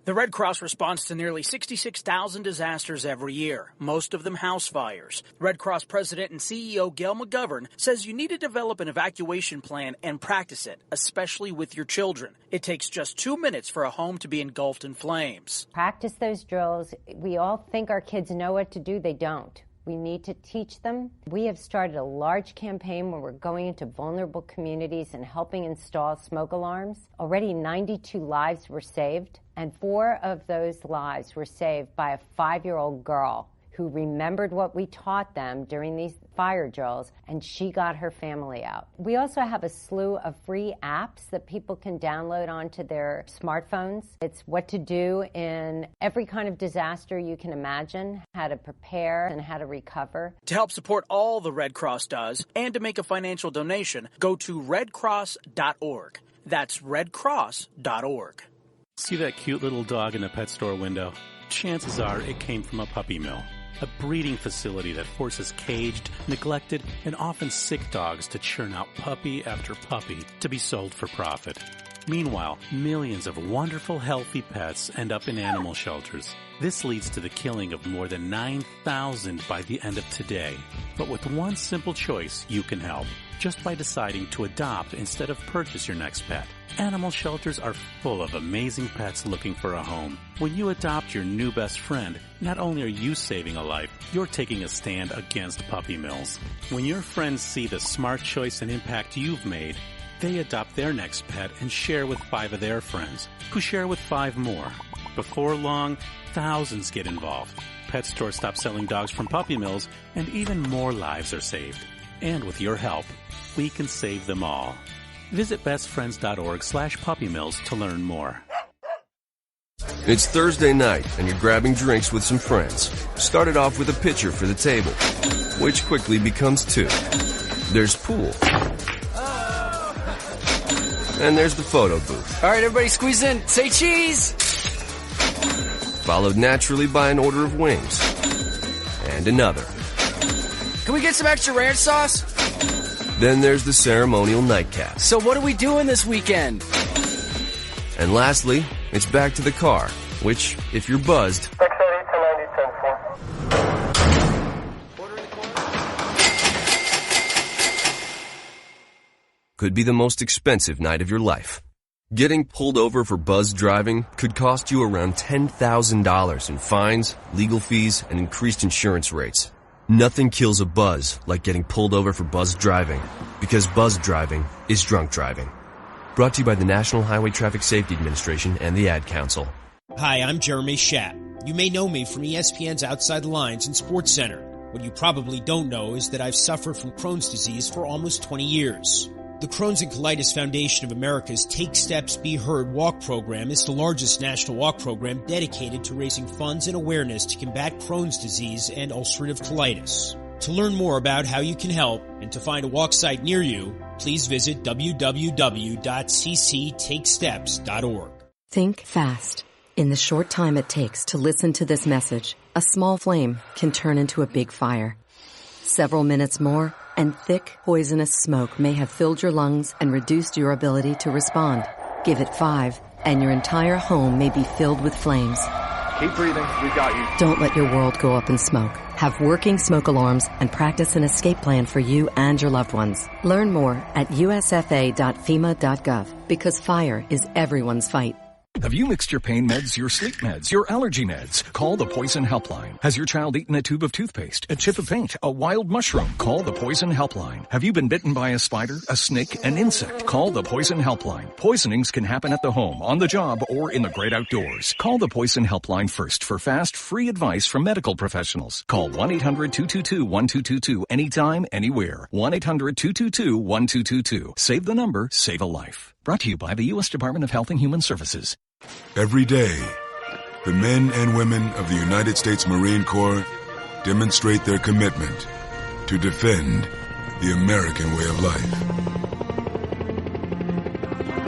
The Red Cross responds to nearly 66,000 disasters every year, most of them house fires. Red Cross President and CEO Gail McGovern says you need to develop an evacuation plan and practice it, especially with your children. It takes just 2 minutes for a home to be engulfed in flames. Practice those drills. We all think our kids know what to do. They don't. We need to teach them. We have started a large campaign where we're going into vulnerable communities and helping install smoke alarms. Already 92 lives were saved, and 4 of those lives were saved by a 5-year-old girl who remembered what we taught them during these fire drills, and she got her family out. We also have a slew of free apps that people can download onto their smartphones. It's what to do in every kind of disaster you can imagine, how to prepare and how to recover. To help support all the Red Cross does and to make a financial donation, go to redcross.org. That's redcross.org. See that cute little dog in the pet store window? Chances are it came from a puppy mill. A breeding facility that forces caged, neglected, and often sick dogs to churn out puppy after puppy to be sold for profit. Meanwhile, millions of wonderful, healthy pets end up in animal shelters. This leads to the killing of more than 9,000 by the end of today. But with one simple choice, you can help. Just by deciding to adopt instead of purchase your next pet. Animal shelters are full of amazing pets looking for a home. When you adopt your new best friend, not only are you saving a life, you're taking a stand against puppy mills. When your friends see the smart choice and impact you've made, they adopt their next pet and share with 5 of their friends, who share with 5 more. Before long, thousands get involved. Pet stores stop selling dogs from puppy mills, and even more lives are saved. And with your help, we can save them all. Visit bestfriends.org/puppymills to learn more. It's Thursday night, and you're grabbing drinks with some friends. Started off with a pitcher for the table, which quickly becomes 2. There's pool. And there's the photo booth. All right, everybody squeeze in. Say cheese! Followed naturally by an order of wings. And another. Can we get some extra ranch sauce? Then there's the ceremonial nightcap. So what are we doing this weekend? And lastly, it's back to the car, which, if you're buzzed, could be the most expensive night of your life. Getting pulled over for buzzed driving could cost you around $10,000 in fines, legal fees, and increased insurance rates. Nothing kills a buzz like getting pulled over for buzzed driving, because buzzed driving is drunk driving. Brought to you by the National Highway Traffic Safety Administration and the Ad Council. Hi, I'm Jeremy Schaap. You may know me from ESPN's Outside the Lines and Sports Center. What you probably don't know is that I've suffered from Crohn's disease for almost 20 years. The Crohn's and Colitis Foundation of America's Take Steps, Be Heard walk program is the largest national walk program dedicated to raising funds and awareness to combat Crohn's disease and ulcerative colitis. To learn more about how you can help and to find a walk site near you, please visit www.cctakesteps.org. Think fast. In the short time it takes to listen to this message, a small flame can turn into a big fire. Several minutes more, and thick, poisonous smoke may have filled your lungs and reduced your ability to respond. Give it 5, and your entire home may be filled with flames. Keep breathing. We've got you. Don't let your world go up in smoke. Have working smoke alarms and practice an escape plan for you and your loved ones. Learn more at usfa.fema.gov, because fire is everyone's fight. Have you mixed your pain meds, your sleep meds, your allergy meds? Call the Poison Helpline. Has your child eaten a tube of toothpaste, a chip of paint, a wild mushroom? Call the Poison Helpline. Have you been bitten by a spider, a snake, an insect? Call the Poison Helpline. Poisonings can happen at the home, on the job, or in the great outdoors. Call the Poison Helpline first for fast, free advice from medical professionals. Call 1-800-222-1222 anytime, anywhere. 1-800-222-1222. Save the number, save a life. Brought to you by the U.S. Department of Health and Human Services. Every day, the men and women of the United States Marine Corps demonstrate their commitment to defend the American way of life.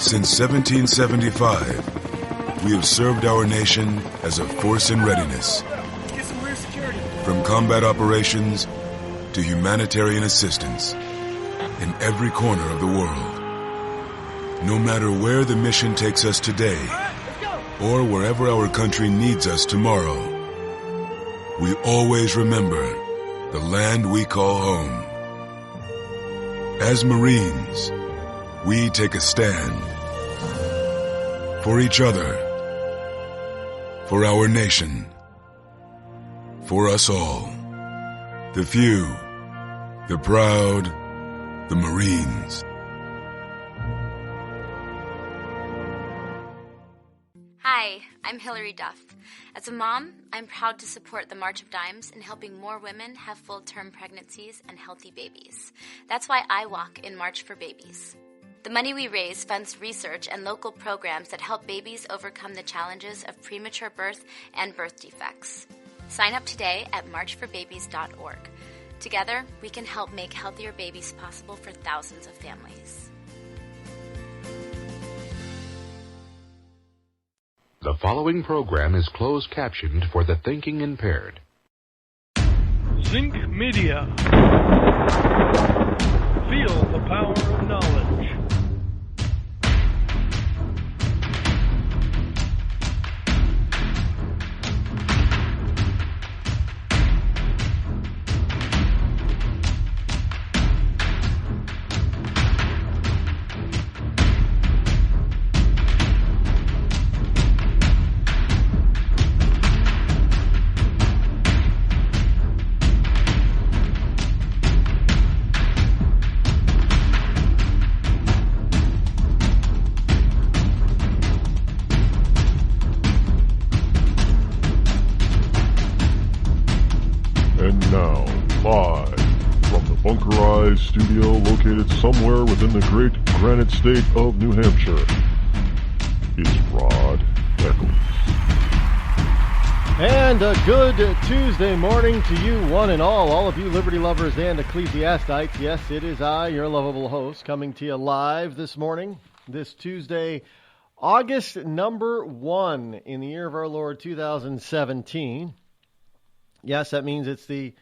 Since 1775, we have served our nation as a force in readiness. From combat operations to humanitarian assistance in every corner of the world. No matter where the mission takes us today, or wherever our country needs us tomorrow, we always remember the land we call home. As Marines, we take a stand for each other, for our nation, for us all. The few, the proud, the Marines. Hi, I'm Hilary Duff. As a mom, I'm proud to support the March of Dimes in helping more women have full-term pregnancies and healthy babies. That's why I walk in March for Babies. The money we raise funds research and local programs that help babies overcome the challenges of premature birth and birth defects. Sign up today at marchforbabies.org. Together, we can help make healthier babies possible for thousands of families. The following program is closed captioned for the thinking impaired. Zinc Media. Feel the power of knowledge. Studio located somewhere within the great granite state of New Hampshire is Rod Eccles. And a good Tuesday morning to you, one and all of you liberty lovers and ecclesiastites. Yes, it is I, your lovable host, coming to you live this morning, this Tuesday, August number 1 in the year of our Lord 2017. Yes, that means it's the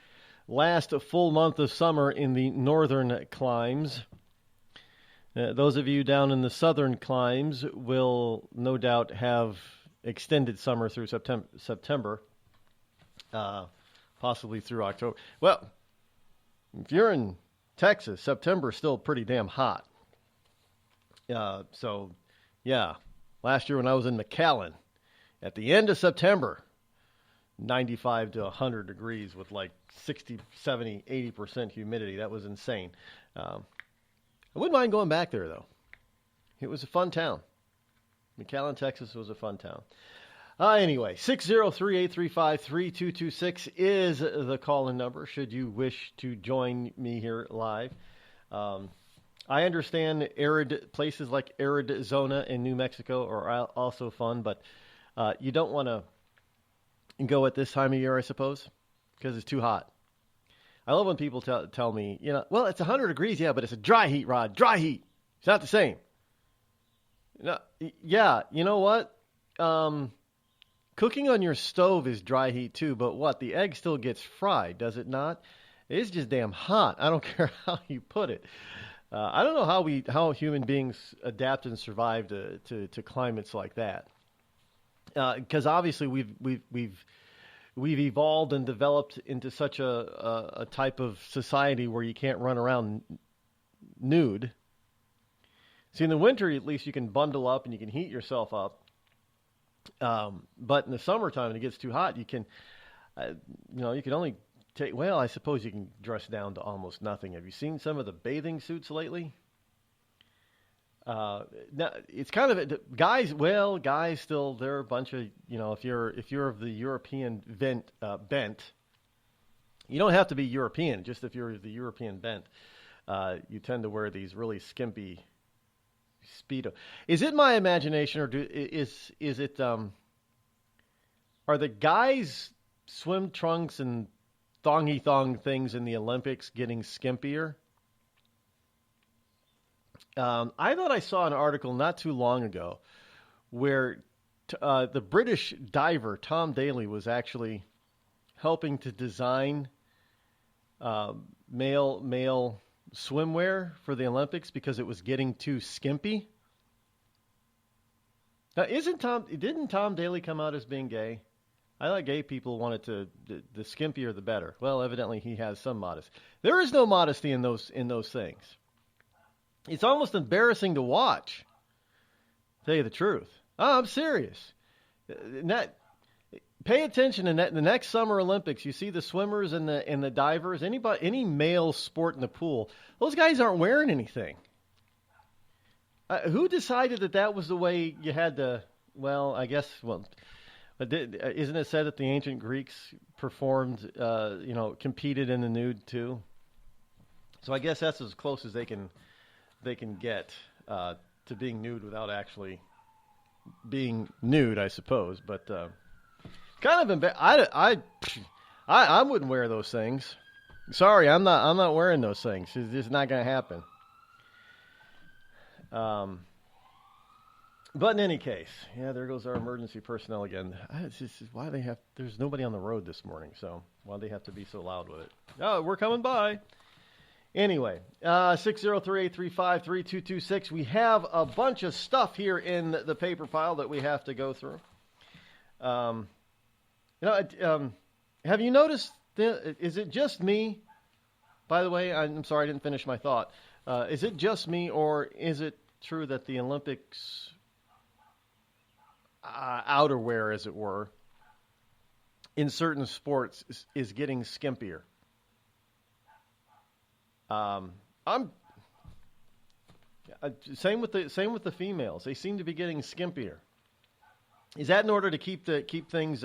last full month of summer in the northern climes. Those of you down in the southern climes will no doubt have extended summer through September, possibly through October. Well, if you're in Texas, September is still pretty damn hot. So, yeah, last year when I was in McAllen, at the end of September, 95 to 100 degrees with like 60, 70, 80% humidity. That was insane. I wouldn't mind going back there, though. It was a fun town. McAllen, Texas was a fun town. Anyway, 603-835-3226 is the call-in number should you wish to join me here live. I understand arid places like Arizona and New Mexico are also fun, but you don't want to go at this time of year, I suppose, because it's too hot. I love when people tell me, well, it's 100 degrees, yeah, but it's a dry heat, Rod. Dry heat. It's not the same. Yeah, you know what? Cooking on your stove is dry heat too, but what? The egg still gets fried, does it not? It's just damn hot. I don't care how you put it. I don't know how human beings adapt and survive to climates like that. Because obviously we've evolved and developed into such a type of society where you can't run around nude. See, in the winter, at least you can bundle up and you can heat yourself up. But in the summertime, when it gets too hot, you can only take. Well, I suppose you can dress down to almost nothing. Have you seen some of the bathing suits lately? Now it's kind of guys. Well, guys still they're a bunch of if you're of the European bent, you don't have to be European. Just if you're the European bent, you tend to wear these really skimpy Speedo. Is it my imagination, or is it? Are the guys' swim trunks and thongy thong things in the Olympics getting skimpier? I thought I saw an article not too long ago where the British diver Tom Daley was actually helping to design male swimwear for the Olympics because it was getting too skimpy. Now, didn't Tom Daly come out as being gay? I thought gay people wanted the skimpier the better. Well, evidently he has some modesty. There is no modesty in those things. It's almost embarrassing to watch. Tell you the truth. Oh, I'm serious. Pay attention in the next Summer Olympics. You see the swimmers and the divers. Any male sport in the pool. Those guys aren't wearing anything. Who decided that was the way you had to? Well, I guess. Well, isn't it said that the ancient Greeks performed? Competed in the nude too. So I guess that's as close as they can get to being nude without actually being nude, I suppose. But kind of I wouldn't wear those things. Sorry, I'm not wearing those things. It's just not going to happen. But in any case, yeah, there goes our emergency personnel again. It's just why they have. There's nobody on the road this morning, so why they have to be so loud with it? Oh, we're coming by. Anyway, 603-835-3226. We have a bunch of stuff here in the paper pile that we have to go through. Have you noticed? Is it just me? By the way, I'm sorry I didn't finish my thought. Is it just me, or is it true that the Olympics outerwear, as it were, in certain sports is getting skimpier? Same with the females. They seem to be getting skimpier. Is that in order to keep things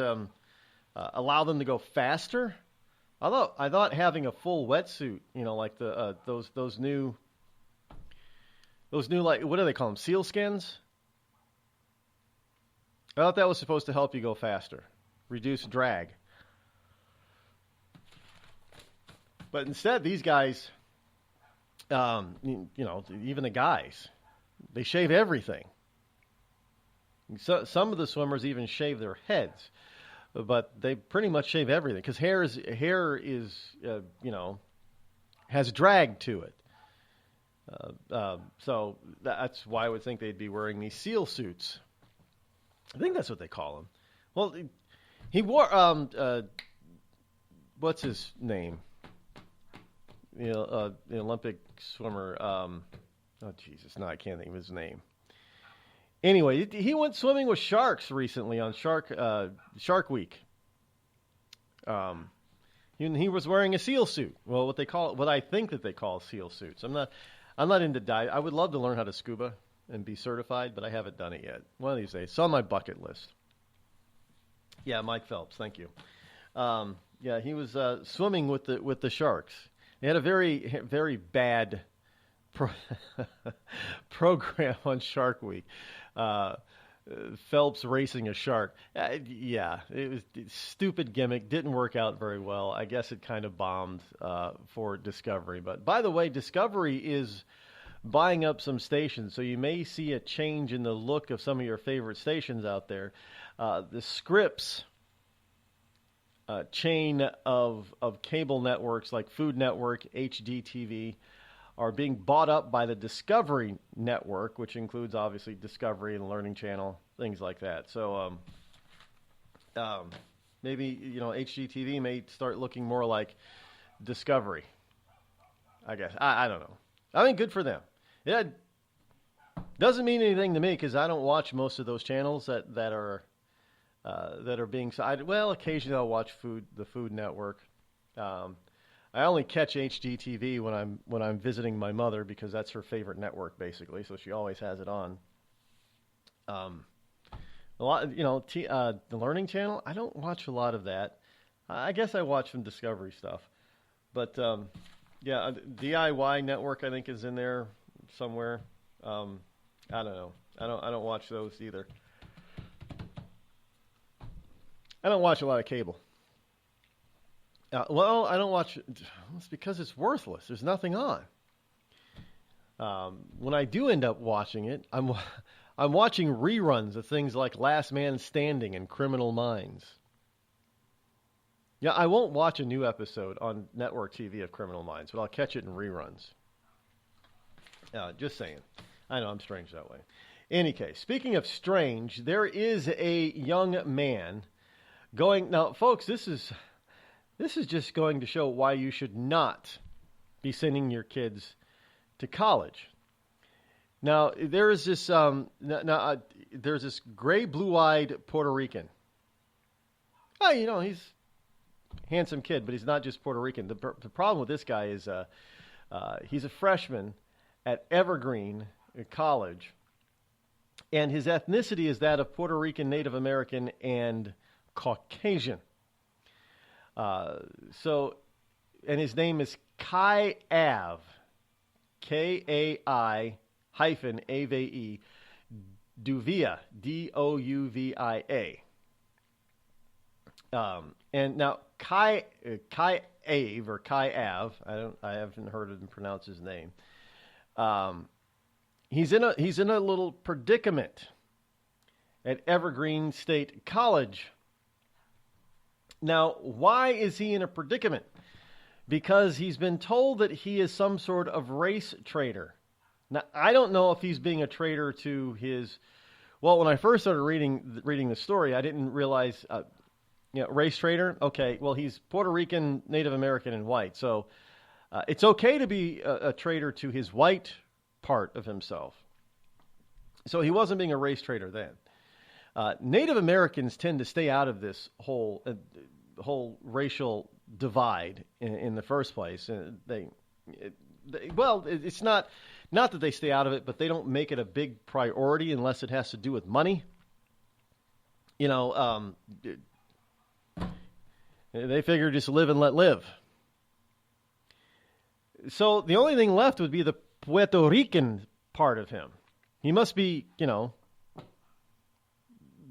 allow them to go faster? I thought having a full wetsuit, like those new like, what do they call them? Sealskins? I thought that was supposed to help you go faster, reduce drag. But instead, these guys, even the guys, they shave everything. So, some of the swimmers even shave their heads, but they pretty much shave everything because hair is has drag to it. So that's why I would think they'd be wearing these seal suits. I think that's what they call them. Well, he wore what's his name? The Olympic swimmer. Oh Jesus, no, I can't think of his name. Anyway, he went swimming with sharks recently on Shark Week. He was wearing a seal suit. Well, what I think that they call seal suits. I'm not into dive. I would love to learn how to scuba and be certified, but I haven't done it yet. One of these days, it's on my bucket list. Yeah, Mike Phelps, thank you. He was swimming with the sharks. They had a very, very bad program on Shark Week. Phelps racing a shark. It was a stupid gimmick. Didn't work out very well. I guess it kind of bombed for Discovery. But by the way, Discovery is buying up some stations, so you may see a change in the look of some of your favorite stations out there. The Scripps chain of cable networks like Food Network, HGTV, are being bought up by the Discovery Network, which includes obviously Discovery and Learning Channel, things like that. So maybe HGTV may start looking more like Discovery. I guess I don't know. I mean, good for them. It doesn't mean anything to me because I don't watch most of those channels that are being. Well, occasionally I'll watch the Food Network. I only catch HGTV when I'm visiting my mother because that's her favorite network, basically. So she always has it on. A lot, the Learning Channel. I don't watch a lot of that. I guess I watch some Discovery stuff, but DIY Network I think is in there somewhere. I don't know. I don't watch those either. I don't watch a lot of cable. I don't watch. It's because it's worthless. There's nothing on. When I do end up watching it, I'm watching reruns of things like Last Man Standing and Criminal Minds. Yeah, I won't watch a new episode on network TV of Criminal Minds, but I'll catch it in reruns. Just saying. I know I'm strange that way. any case, speaking of strange, there is a young man going. Now, folks, this is just going to show why you should not be sending your kids to college. Now, there is this there's this gray, blue-eyed Puerto Rican. Oh, he's a handsome kid, but he's not just Puerto Rican. The problem with this guy is he's a freshman at Evergreen College, and his ethnicity is that of Puerto Rican, Native American, and Caucasian. And his name is Kai Ave, Kai-Ave, Douvia, Douvia. And now Kai Ave or Kai Ave, I haven't heard him pronounce his name. He's in a little predicament at Evergreen State College. Now, why is he in a predicament? Because he's been told that he is some sort of race traitor. Now, I don't know if he's being a traitor to his. Well, when I first started reading the story, I didn't realize, race traitor. Okay, well, he's Puerto Rican, Native American, and white, so it's okay to be a traitor to his white part of himself. So he wasn't being a race traitor then. Native Americans tend to stay out of this whole racial divide in the first place. It's not that they stay out of it, but they don't make it a big priority unless it has to do with money. They figure just live and let live. So the only thing left would be the Puerto Rican part of him. He must be,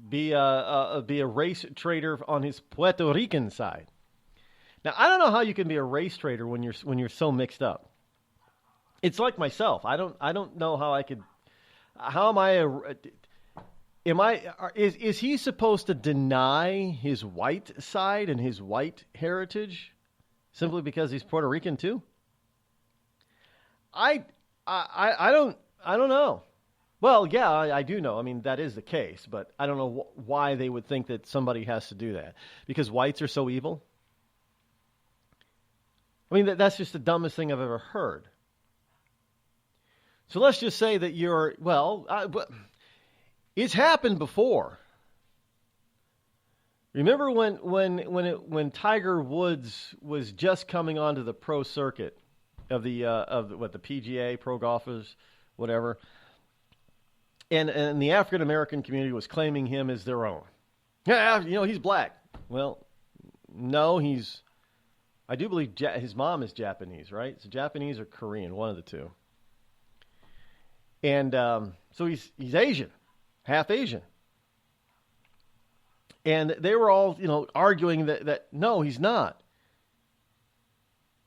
be a race traitor on his Puerto Rican side. Now, I don't know how you can be a race traitor when you're so mixed up. It's like myself. I don't know how I could. How am I? Is he supposed to deny his white side and his white heritage simply because he's Puerto Rican too? I don't know. Well, yeah, I do know. I mean, that is the case, but I don't know why they would think that somebody has to do that. Because whites are so evil? I mean, that's just the dumbest thing I've ever heard. So let's just say that it's happened before. Remember when Tiger Woods was just coming onto the pro circuit of the PGA, pro golfers, whatever. And the African American community was claiming him as their own. Yeah, he's black. Well, no, I do believe his mom is Japanese, right? So Japanese or Korean, one of the two. And so he's Asian, half Asian. And they were all, arguing that no, he's not.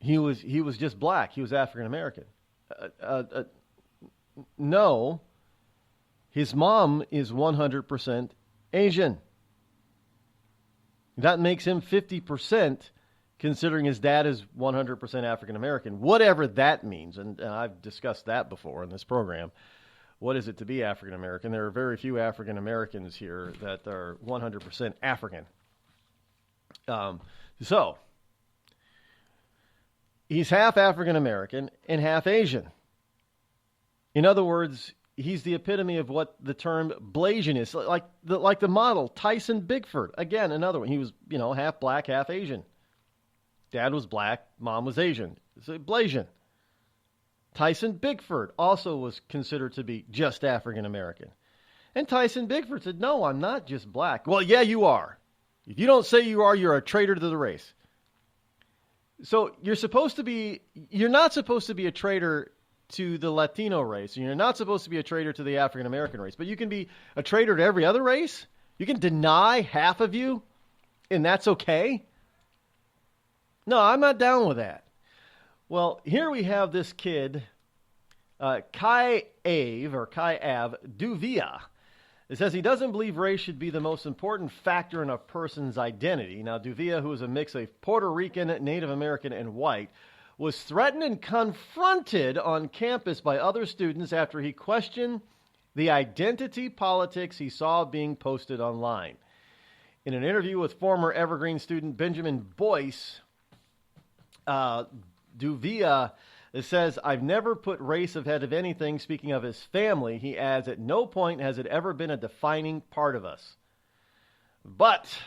He was just black. He was African American. No. His mom is 100% Asian. That makes him 50%, considering his dad is 100% African American. Whatever that means, and I've discussed that before in this program. What is it to be African American? There are very few African Americans here that are 100% African. So he's half African American and half Asian. In other words, he's the epitome of what the term Blasian is, like the model Tyson Bigford. Again, another one. He was, half black, half Asian. Dad was black, mom was Asian. So Blasian. Tyson Bigford also was considered to be just African American. And Tyson Bigford said, "No, I'm not just black." Well, yeah, you are. If you don't say you are, you're a traitor to the race. So you're not supposed to be a traitor to the Latino race, and you're not supposed to be a traitor to the African American race, but you can be a traitor to every other race? You can deny half of you, and that's okay? No, I'm not down with that. Well, here we have this kid, Kai Ave Douvia. It says he doesn't believe race should be the most important factor in a person's identity. Now, Douvia, who is a mix of Puerto Rican, Native American, and white, was threatened and confronted on campus by other students after he questioned the identity politics he saw being posted online. In an interview with former Evergreen student Benjamin Boyce, Duvia says, "I've never put race ahead of anything." Speaking of his family, he adds, "At no point has it ever been a defining part of us." But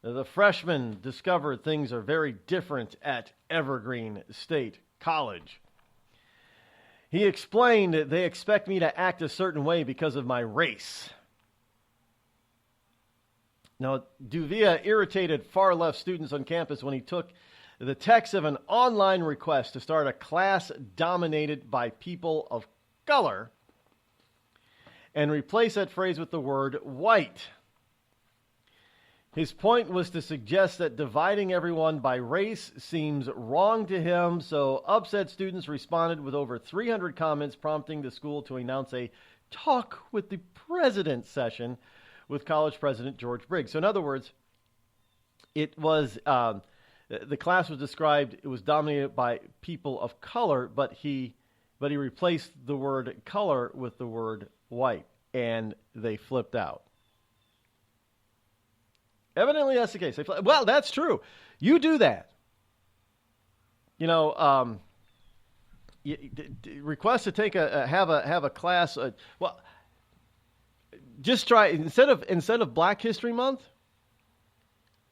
the freshman discovered things are very different at Evergreen State College. He explained that they expect me to act a certain way because of my race. Now, Duvia irritated far-left students on campus when he took the text of an online request to start a class dominated by people of color and replace that phrase with the word white. His point was to suggest that dividing everyone by race seems wrong to him, so upset students responded with over 300 comments, prompting the school to announce a Talk with the President session with college president George Briggs. So in other words, it was the class was described, it was dominated by people of color, but he replaced the word color with the word white, and they flipped out. Evidently, that's the case. Well, that's true. You do that. You know, request to take have a class. Well, just try instead of Black History Month.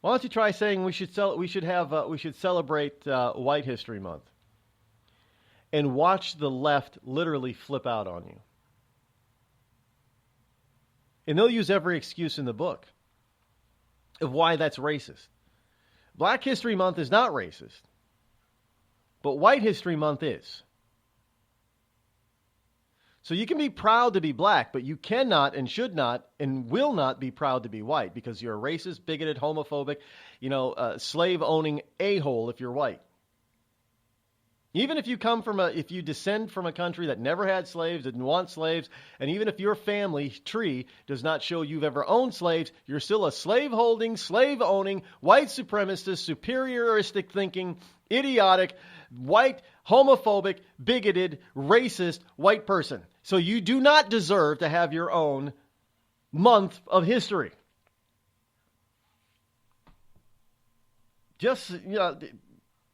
Why don't you try saying we should celebrate White History Month, and watch the left literally flip out on you, and they'll use every excuse in the book of why that's racist. Black History Month is not racist, but White History Month is. So you can be proud to be black, but you cannot and should not and will not be proud to be white, because you're a racist, bigoted, homophobic, slave-owning a-hole if you're white. Even if you if you descend from a country that never had slaves, didn't want slaves, and even if your family tree does not show you've ever owned slaves, you're still a slave-holding, slave-owning, white supremacist, superioristic thinking, idiotic, white, homophobic, bigoted, racist white person. So you do not deserve to have your own month of history.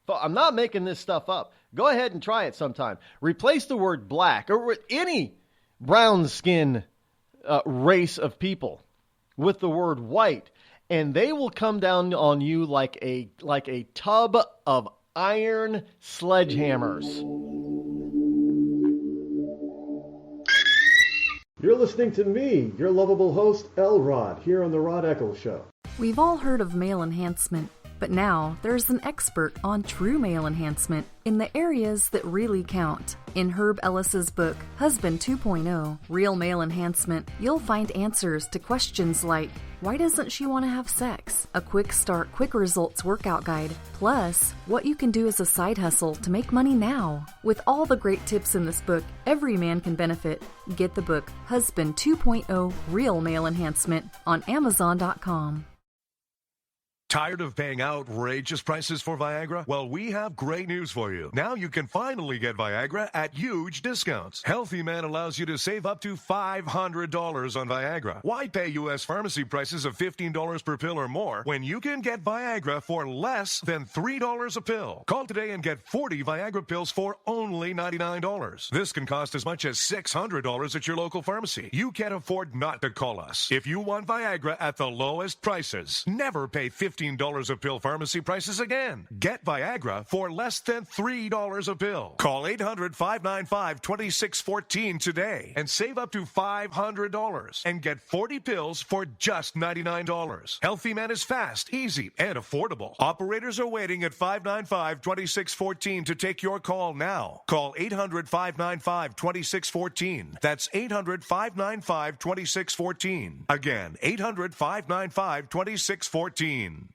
I'm not making this stuff up. Go ahead and try it sometime. Replace the word black or with any brown skin race of people with the word white, and they will come down on you like a tub of iron sledgehammers. You're listening to me, your lovable host, Rod, here on the Rod Eccles Show. We've all heard of male enhancement, but now there's an expert on true male enhancement in the areas that really count. In Herb Ellis's book, Husband 2.0, Real Male Enhancement, you'll find answers to questions like, why doesn't she want to have sex? A quick start, quick results workout guide, plus what you can do as a side hustle to make money now. With all the great tips in this book, every man can benefit. Get the book, Husband 2.0, Real Male Enhancement, on Amazon.com. Tired of paying outrageous prices for Viagra? Well, we have great news for you. Now you can finally get Viagra at huge discounts. Healthy Man allows you to save up to $500 on Viagra. Why pay U.S. pharmacy prices of $15 per pill or more when you can get Viagra for less than $3 a pill? Call today and get 40 Viagra pills for only $99. This can cost as much as $600 at your local pharmacy. You can't afford not to call us. If you want Viagra at the lowest prices, never pay $15 a pill pharmacy prices again. Get Viagra for less than $3 a pill. Call 800-595-2614 today and save up to $500 and get 40 pills for just $99. Healthy Man is fast, easy, and affordable. Operators are waiting at 595-2614 to take your call now. Call 800-595-2614. That's 800-595-2614. Again, 800-595-2614.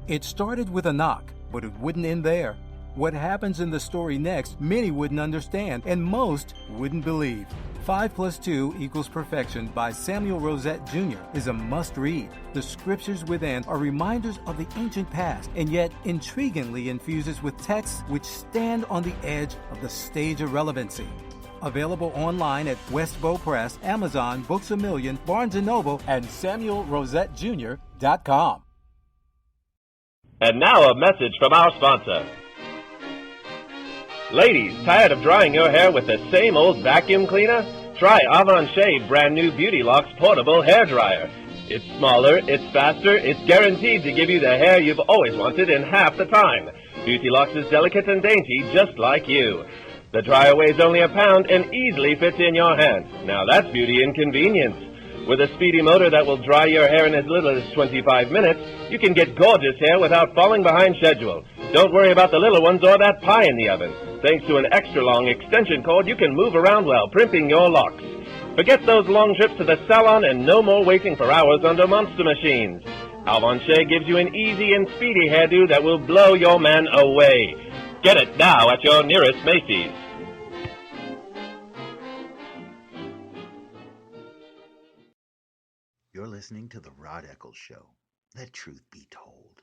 It started with a knock, but it wouldn't end there. What happens in the story next, many wouldn't understand, and most wouldn't believe. 5 + 2 = Perfection by Samuel Rosette Jr. is a must-read. The scriptures within are reminders of the ancient past, and yet intriguingly infuses with texts which stand on the edge of the stage of relevancy. Available online at Westbow Press, Amazon, Books A Million, Barnes & Noble, and SamuelRosetteJr.com. And now a message from our sponsor. Ladies, tired of drying your hair with the same old vacuum cleaner? Try Avon Shea brand new Beauty Locks portable hair dryer. It's smaller, it's faster, it's guaranteed to give you the hair you've always wanted in half the time. Beauty Locks is delicate and dainty, just like you. The dryer weighs only a pound and easily fits in your hand. Now that's beauty and convenience. With a speedy motor that will dry your hair in as little as 25 minutes, you can get gorgeous hair without falling behind schedule. Don't worry about the little ones or that pie in the oven. Thanks to an extra-long extension cord, you can move around well, primping your locks. Forget those long trips to the salon and no more waiting for hours under monster machines. Avon Shea gives you an easy and speedy hairdo that will blow your man away. Get it now at your nearest Macy's. You're listening to The Rod Eccles Show. Let truth be told.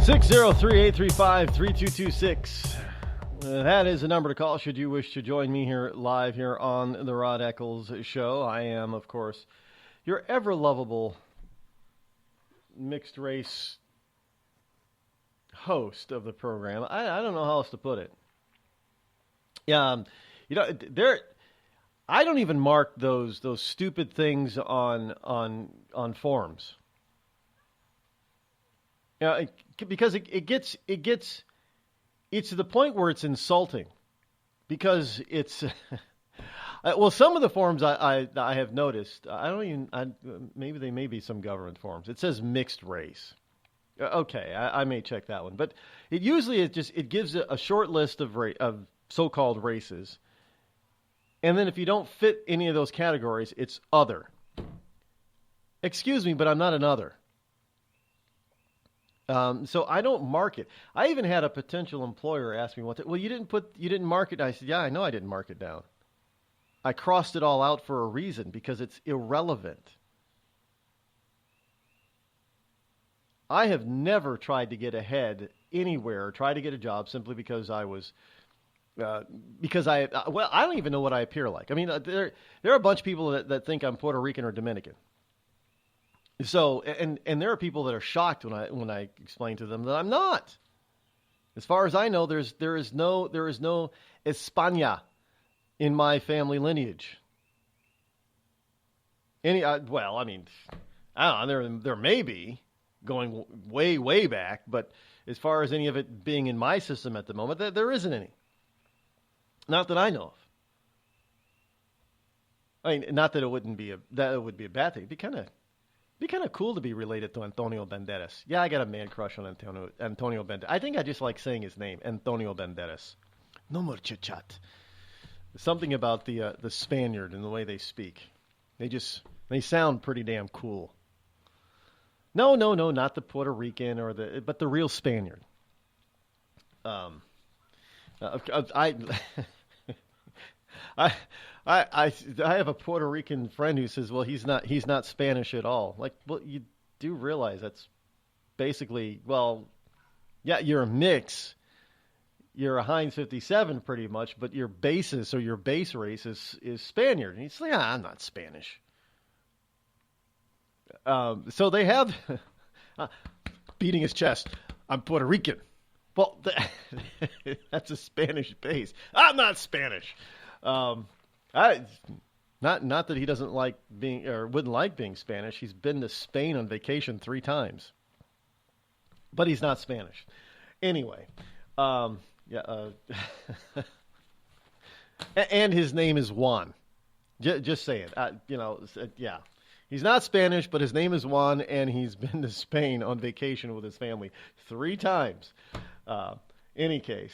Six 603-835-3226. That is the number to call should you wish to join me here live here on The Rod Eccles Show. I am, of course, your ever-lovable mixed-race host of the program. I don't know how else to put it. I don't even mark those stupid things on forums. Because it gets to the point where it's insulting. Because it's well, some of the forums I have noticed, maybe they may be some government forums. It says mixed race. Okay, I may check that one, but it usually it gives a short list of so-called races, and then if you don't fit any of those categories, it's other. Excuse me, but I'm not an other. So I don't mark it. I even had a potential employer ask me you didn't mark it. I said, yeah, I know I didn't mark it down. I crossed it all out for a reason because it's irrelevant. I have never tried to get ahead anywhere or try to get a job simply because I was, I don't even know what I appear like. I mean, there are a bunch of people that think I'm Puerto Rican or Dominican. So, and there are people that are shocked when I explain to them that I'm not. As far as I know, there is no España in my family lineage. I don't know, there may be going way, way back, but as far as any of it being in my system at the moment, there isn't any. Not that I know of. I mean, not that it would be a bad thing. It'd be kind of cool to be related to Antonio Banderas. Yeah, I got a man crush on Antonio Banderas. I think I just like saying his name, Antonio Banderas. No more chit-chat. Something about the Spaniard and the way they speak. They sound pretty damn cool. No, not the Puerto Rican but the real Spaniard. I have a Puerto Rican friend who says, well, he's not Spanish at all. Like, well, you do realize that's basically, well, yeah, you're a mix. You're a Heinz 57 pretty much, but your basis or your base race is Spaniard. And he's like, I'm not Spanish. So they have beating his chest. I'm Puerto Rican. Well, that's a Spanish base. I'm not Spanish. Not that he doesn't like being or wouldn't like being Spanish. He's been to Spain on vacation 3 times, but he's not Spanish. Anyway, and his name is Juan. Just say it. Yeah. He's not Spanish, but his name is Juan, and he's been to Spain on vacation with his family 3 times. Any case,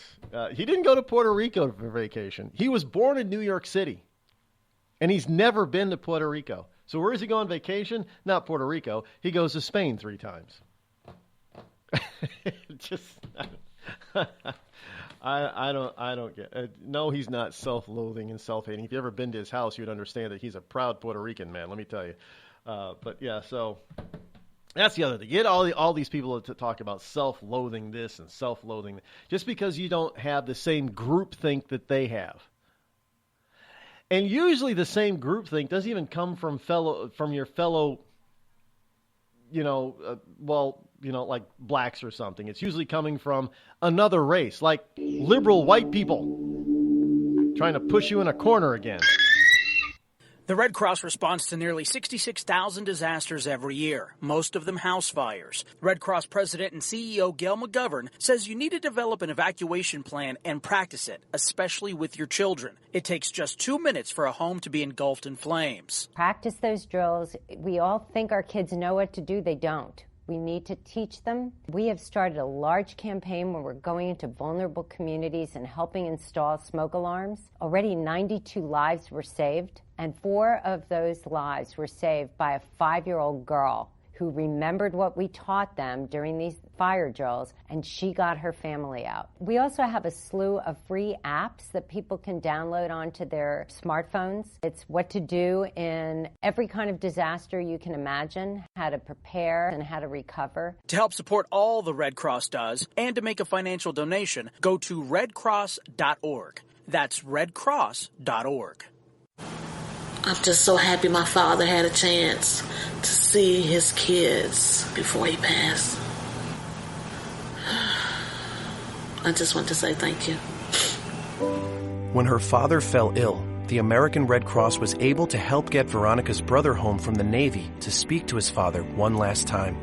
he didn't go to Puerto Rico for vacation. He was born in New York City, and he's never been to Puerto Rico. So where does he go on vacation? Not Puerto Rico. He goes to Spain 3 times. I don't get it. No, he's not self-loathing and self-hating. If you ever been to his house, you'd understand that he's a proud Puerto Rican man, let me tell you. But yeah, so that's the other thing. Get all these people to talk about self-loathing this and self-loathing just because you don't have the same groupthink that they have. And usually the same groupthink doesn't even come from your fellow, like blacks or something. It's usually coming from another race, like liberal white people trying to push you in a corner again. The Red Cross responds to nearly 66,000 disasters every year, most of them house fires. Red Cross President and CEO Gail McGovern says you need to develop an evacuation plan and practice it, especially with your children. It takes just 2 minutes for a home to be engulfed in flames. Practice those drills. We all think our kids know what to do. They don't. We need to teach them. We have started a large campaign where we're going into vulnerable communities and helping install smoke alarms. Already 92 lives were saved, and 4 of those lives were saved by a 5-year-old girl who remembered what we taught them during these fire drills, and she got her family out. We also have a slew of free apps that people can download onto their smartphones. It's what to do in every kind of disaster you can imagine, how to prepare and how to recover. To help support all the Red Cross does and to make a financial donation, go to redcross.org. That's redcross.org. I'm just so happy my father had a chance to see his kids before he passed. I just want to say thank you. When her father fell ill, the American Red Cross was able to help get Veronica's brother home from the Navy to speak to his father one last time.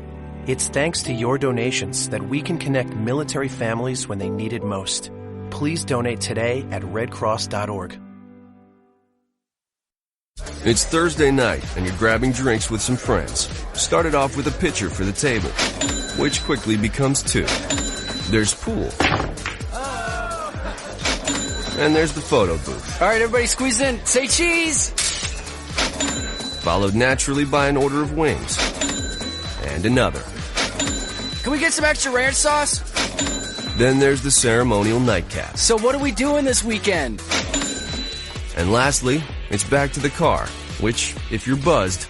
It's thanks to your donations that we can connect military families when they need it most. Please donate today at redcross.org. It's Thursday night, and you're grabbing drinks with some friends. Started off with a pitcher for the table, which quickly becomes 2. There's pool. And there's the photo booth. All right, everybody squeeze in. Say cheese! Followed naturally by an order of wings. And another. Can we get some extra ranch sauce? Then there's the ceremonial nightcap. So what are we doing this weekend? And lastly, it's back to the car, which, if you're buzzed,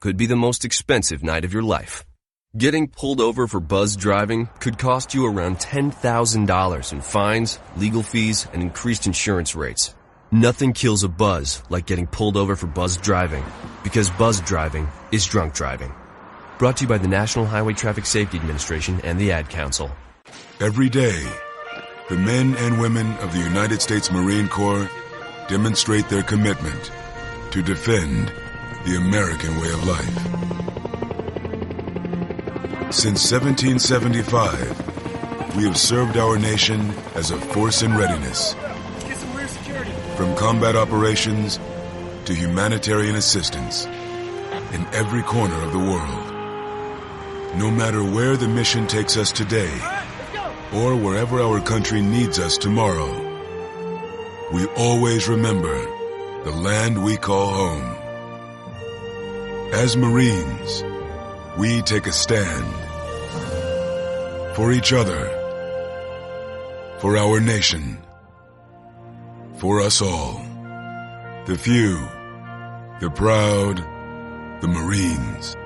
could be the most expensive night of your life. Getting pulled over for buzzed driving could cost you around $10,000 in fines, legal fees, and increased insurance rates. Nothing kills a buzz like getting pulled over for buzzed driving, because buzzed driving is drunk driving. Brought to you by the National Highway Traffic Safety Administration and the Ad Council. Every day, the men and women of the United States Marine Corps demonstrate their commitment to defend the American way of life. Since 1775, we have served our nation as a force in readiness. From combat operations to humanitarian assistance in every corner of the world. No matter where the mission takes us today, or wherever our country needs us tomorrow, we always remember the land we call home. As Marines, we take a stand for each other, for our nation, for us all. The few, the proud, the Marines.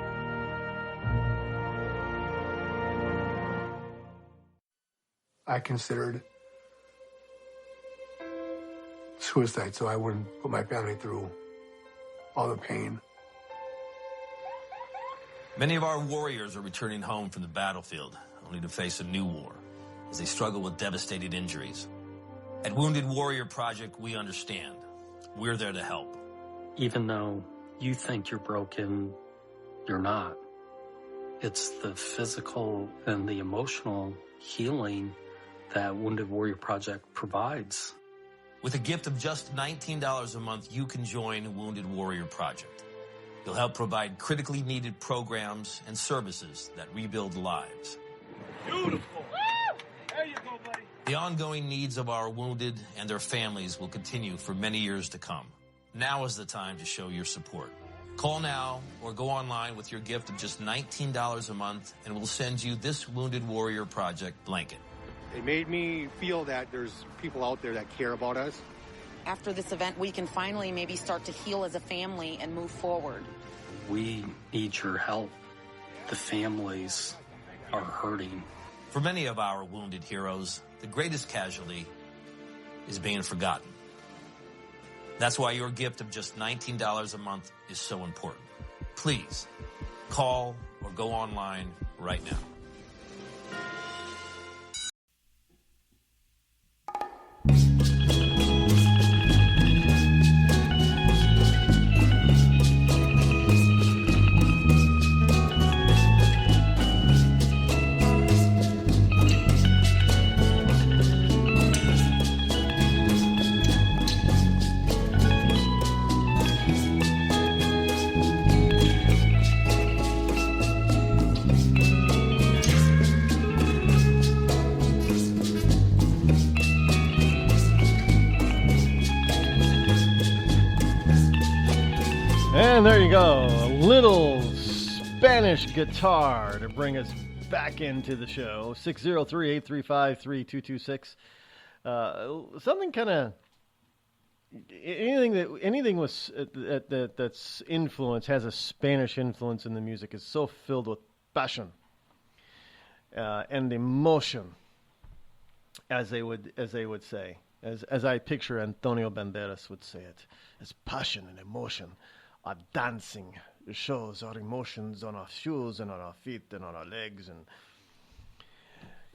I considered suicide so I wouldn't put my family through all the pain. Many of our warriors are returning home from the battlefield, only to face a new war as they struggle with devastating injuries. At Wounded Warrior Project, we understand. We're there to help. Even though you think you're broken, you're not. It's the physical and the emotional healing that Wounded Warrior Project provides. With a gift of just $19 a month, you can join Wounded Warrior Project. You'll help provide critically needed programs and services that rebuild lives. Beautiful. There you go, buddy. The ongoing needs of our wounded and their families will continue for many years to come. Now is the time to show your support. Call now or go online with your gift of just $19 a month, and we'll send you this Wounded Warrior Project blanket. It made me feel that there's people out there that care about us. After this event, we can finally maybe start to heal as a family and move forward. We need your help. The families are hurting. For many of our wounded heroes, the greatest casualty is being forgotten. That's why your gift of just $19 a month is so important. Please, call or go online right now. And there you go, a little Spanish guitar to bring us back into the show. 603-835-3226. Something kind of anything was that's influence has a Spanish influence in the music is so filled with passion and emotion, as they would say, as I picture Antonio Banderas would say it, as passion and emotion. Our dancing shows our emotions on our shoes and on our feet and on our legs. And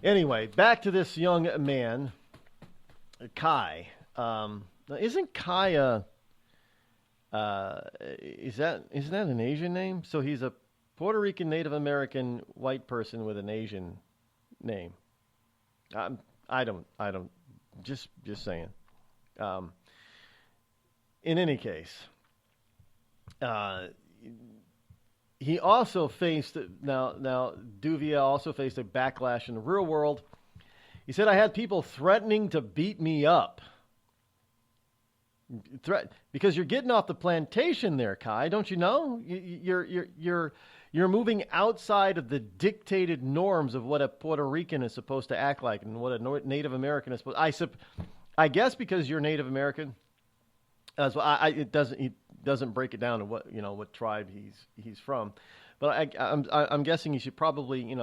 anyway, back to this young man, Kai. Isn't Kai is that an Asian name? So he's a Puerto Rican Native American white person with an Asian name. I don't. Just saying. In any case. He also faced now Duvia also faced a backlash in the real world. He said, "I had people threatening to beat me up." Because you're getting off the plantation there, Kai. Don't you know? You're moving outside of the dictated norms of what a Puerto Rican is supposed to act like and what a Native American is supposed. I guess because you're Native American. So it doesn't break it down to what tribe he's from, but I'm guessing you should probably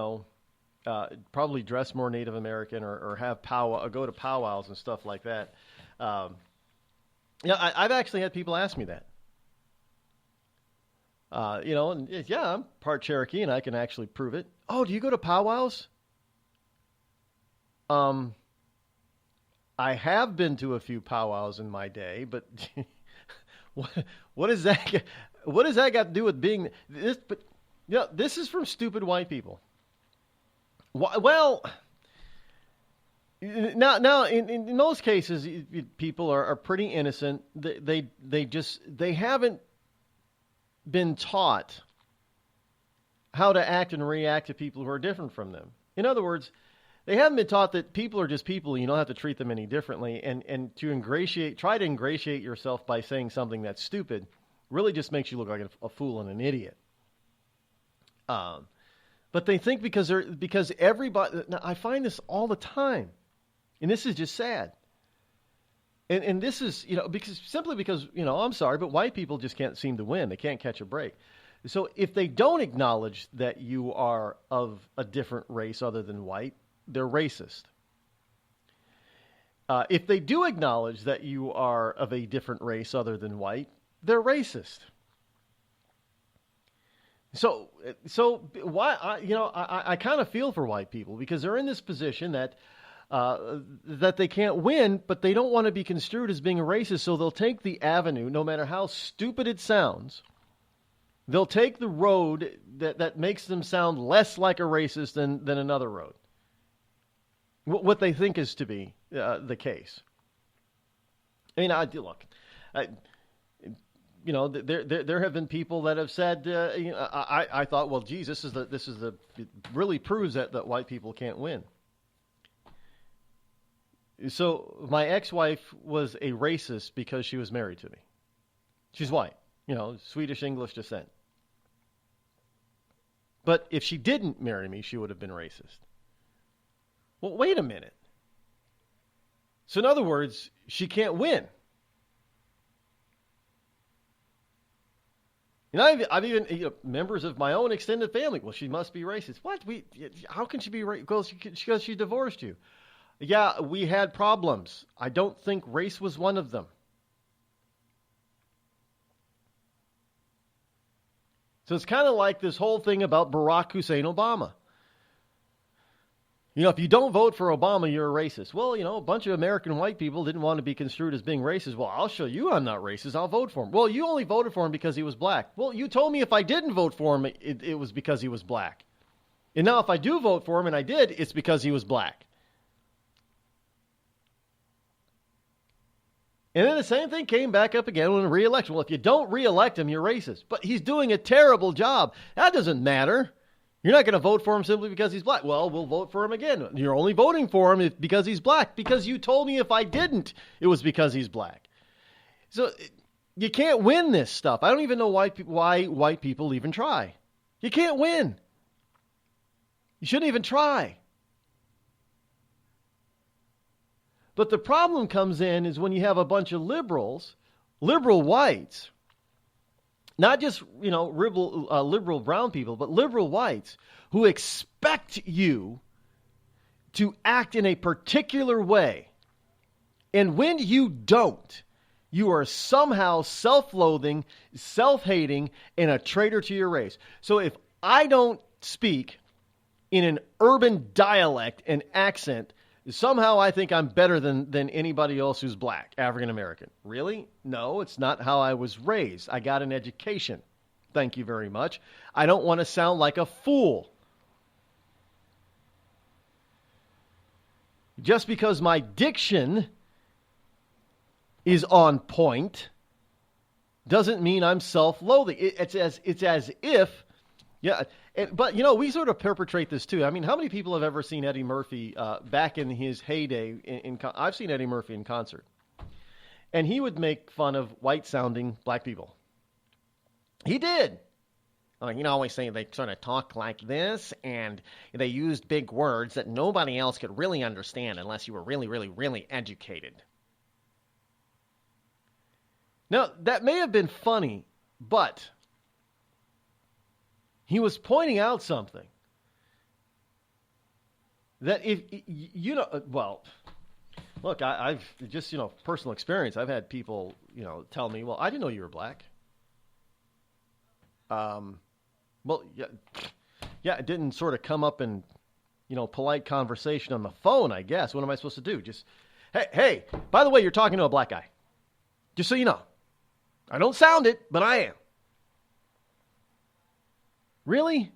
probably dress more Native American or have go to powwows and stuff like that. I've actually had people ask me that. And I'm part Cherokee and I can actually prove it. Oh, do you go to powwows? I have been to a few powwows in my day, but what does that got to do with being this? But this is from stupid white people. Well, now in most cases, people are pretty innocent. They haven't been taught how to act and react to people who are different from them. In other words, they haven't been taught that people are just people. You don't have to treat them any differently. And to try to ingratiate yourself by saying something that's stupid really just makes you look like a fool and an idiot. But they think because everybody, now I find this all the time, and this is just sad. And this is, because I'm sorry, but white people just can't seem to win. They can't catch a break. So if they don't acknowledge that you are of a different race other than white, they're racist. If they do acknowledge that you are of a different race other than white, they're racist. So why I kind of feel for white people because they're in this position that they can't win, but they don't want to be construed as being a racist, so they'll take the avenue, no matter how stupid it sounds. They'll take the road that makes them sound less like a racist than another road. What they think is to be the case. I mean, there have been people that have said, I thought, well, geez, it really proves that white people can't win. So my ex-wife was a racist because she was married to me. She's white. Swedish English descent. But if she didn't marry me, she would have been racist. Well, wait a minute. So in other words, she can't win. I've even members of my own extended family. Well, she must be racist. What? How can she be racist? Because she divorced you. Yeah, we had problems. I don't think race was one of them. So it's kind of like this whole thing about Barack Hussein Obama. If you don't vote for Obama, you're a racist. Well, a bunch of American white people didn't want to be construed as being racist. Well, I'll show you I'm not racist. I'll vote for him. Well, you only voted for him because he was black. Well, you told me if I didn't vote for him, it was because he was black. And now if I do vote for him, and I did, it's because he was black. And then the same thing came back up again when re-election. Well, if you don't re-elect him, you're racist. But he's doing a terrible job. That doesn't matter. You're not going to vote for him simply because he's black. Well, we'll vote for him again. You're only voting for him because he's black. Because you told me if I didn't, it was because he's black. So you can't win this stuff. I don't even know why white people even try. You can't win. You shouldn't even try. But the problem comes in is when you have a bunch of liberal whites, not just, liberal brown people, but liberal whites who expect you to act in a particular way. And when you don't, you are somehow self-loathing, self-hating, and a traitor to your race. So if I don't speak in an urban dialect and accent, somehow I think I'm better than anybody else who's black, African American. Really? No, it's not how I was raised. I got an education. Thank you very much. I don't want to sound like a fool. Just because my diction is on point doesn't mean I'm self-loathing. It's as if, yeah. But, we sort of perpetrate this, too. I mean, how many people have ever seen Eddie Murphy back in his heyday? I've seen Eddie Murphy in concert. And he would make fun of white-sounding black people. He did. Always saying they sort of talk like this, and they used big words that nobody else could really understand unless you were really, really, really educated. Now, that may have been funny, but he was pointing out something that look, I've just, personal experience. I've had people, tell me, well, I didn't know you were black. Yeah, it didn't sort of come up in, polite conversation on the phone, I guess. What am I supposed to do? Just, hey, by the way, you're talking to a black guy. Just so you know. I don't sound it, but I am. Really?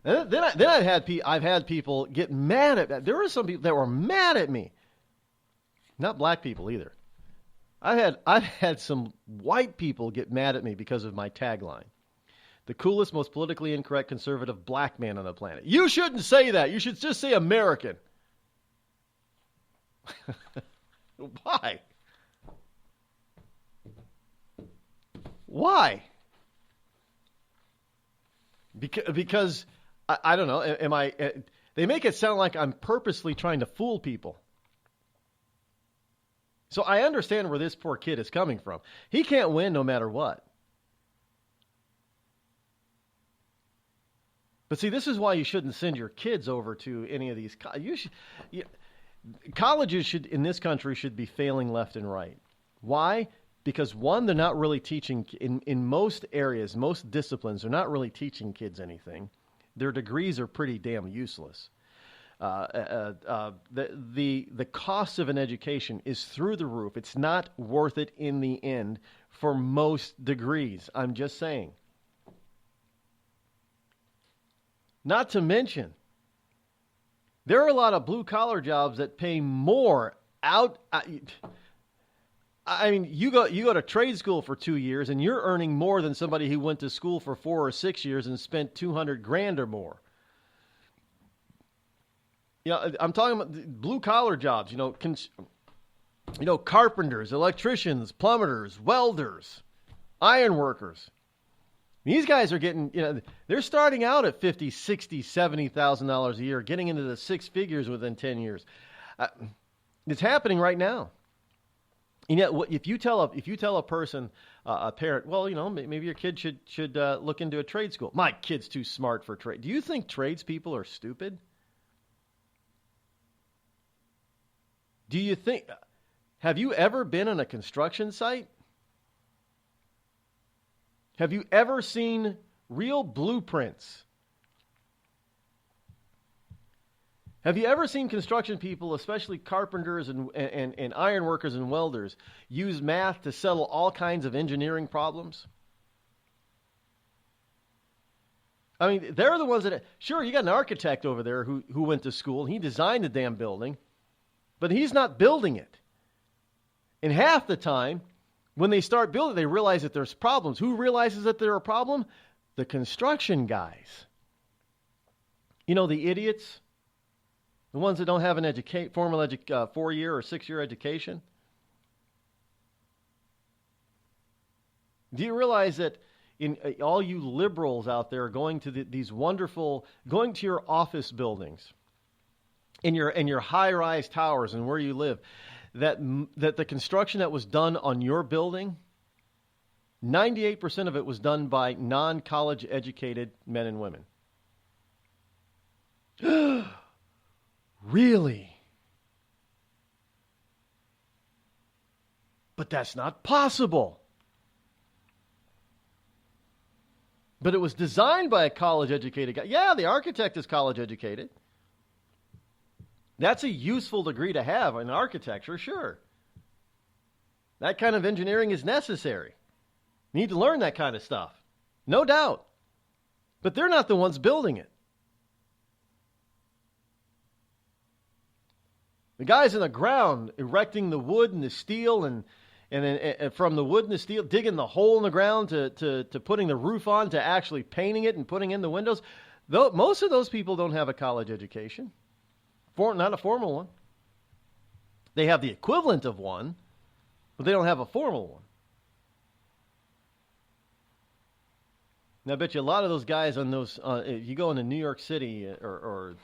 And then I've had people get mad at that. There were some people that were mad at me. Not black people either. I've had some white people get mad at me because of my tagline. The coolest, most politically incorrect conservative black man on the planet. You shouldn't say that. You should just say American. Why? Why? Because I don't know. They make it sound like I'm purposely trying to fool people. So I understand where this poor kid is coming from. He can't win no matter what. But see, this is why you shouldn't send your kids over to any of these. Colleges in this country should be failing left and right. Why? Because one, they're not really teaching in most areas, most disciplines, they're not really teaching kids anything. Their degrees are pretty damn useless. The cost of an education is through the roof. It's not worth it in the end for most degrees. I'm just saying. Not to mention, there are a lot of blue-collar jobs that pay more out. I mean, you go to trade school for 2 years, and you're earning more than somebody who went to school for 4 or 6 years and spent $200,000 or more. I'm talking about blue-collar jobs. Carpenters, electricians, plumbers, welders, iron workers. These guys are getting, they're starting out at $50,000, $60,000, $70,000 a year, getting into the six figures within 10 years. It's happening right now. And yet, if you tell a person, a parent, well, maybe your kid should look into a trade school. My kid's too smart for trade. Do you think tradespeople are stupid? Have you ever been on a construction site? Have you ever seen real blueprints? Have you ever seen construction people, especially carpenters and iron workers and welders, use math to settle all kinds of engineering problems? I mean, they're the ones that... Sure, you got an architect over there who went to school. He designed the damn building, but he's not building it. And half the time, when they start building, they realize that there's problems. Who realizes that there are problems? The construction guys. The idiots. The ones that don't have an formal 4-year or 6-year education. Do you realize that all you liberals out there are going to going to your office buildings, in your high-rise towers and where you live, that the construction that was done on your building, 98% of it was done by non-college educated men and women. Really? But that's not possible. But it was designed by a college-educated guy. Yeah, the architect is college-educated. That's a useful degree to have in architecture, sure. That kind of engineering is necessary. You need to learn that kind of stuff. No doubt. But they're not the ones building it. The guys in the ground erecting the wood and the steel and then from the wood and the steel, digging the hole in the ground to putting the roof on, to actually painting it and putting in the windows. Most of those people don't have a college education. Not a formal one. They have the equivalent of one, but they don't have a formal one. Now, I bet you a lot of those guys on those, if you go into New York City or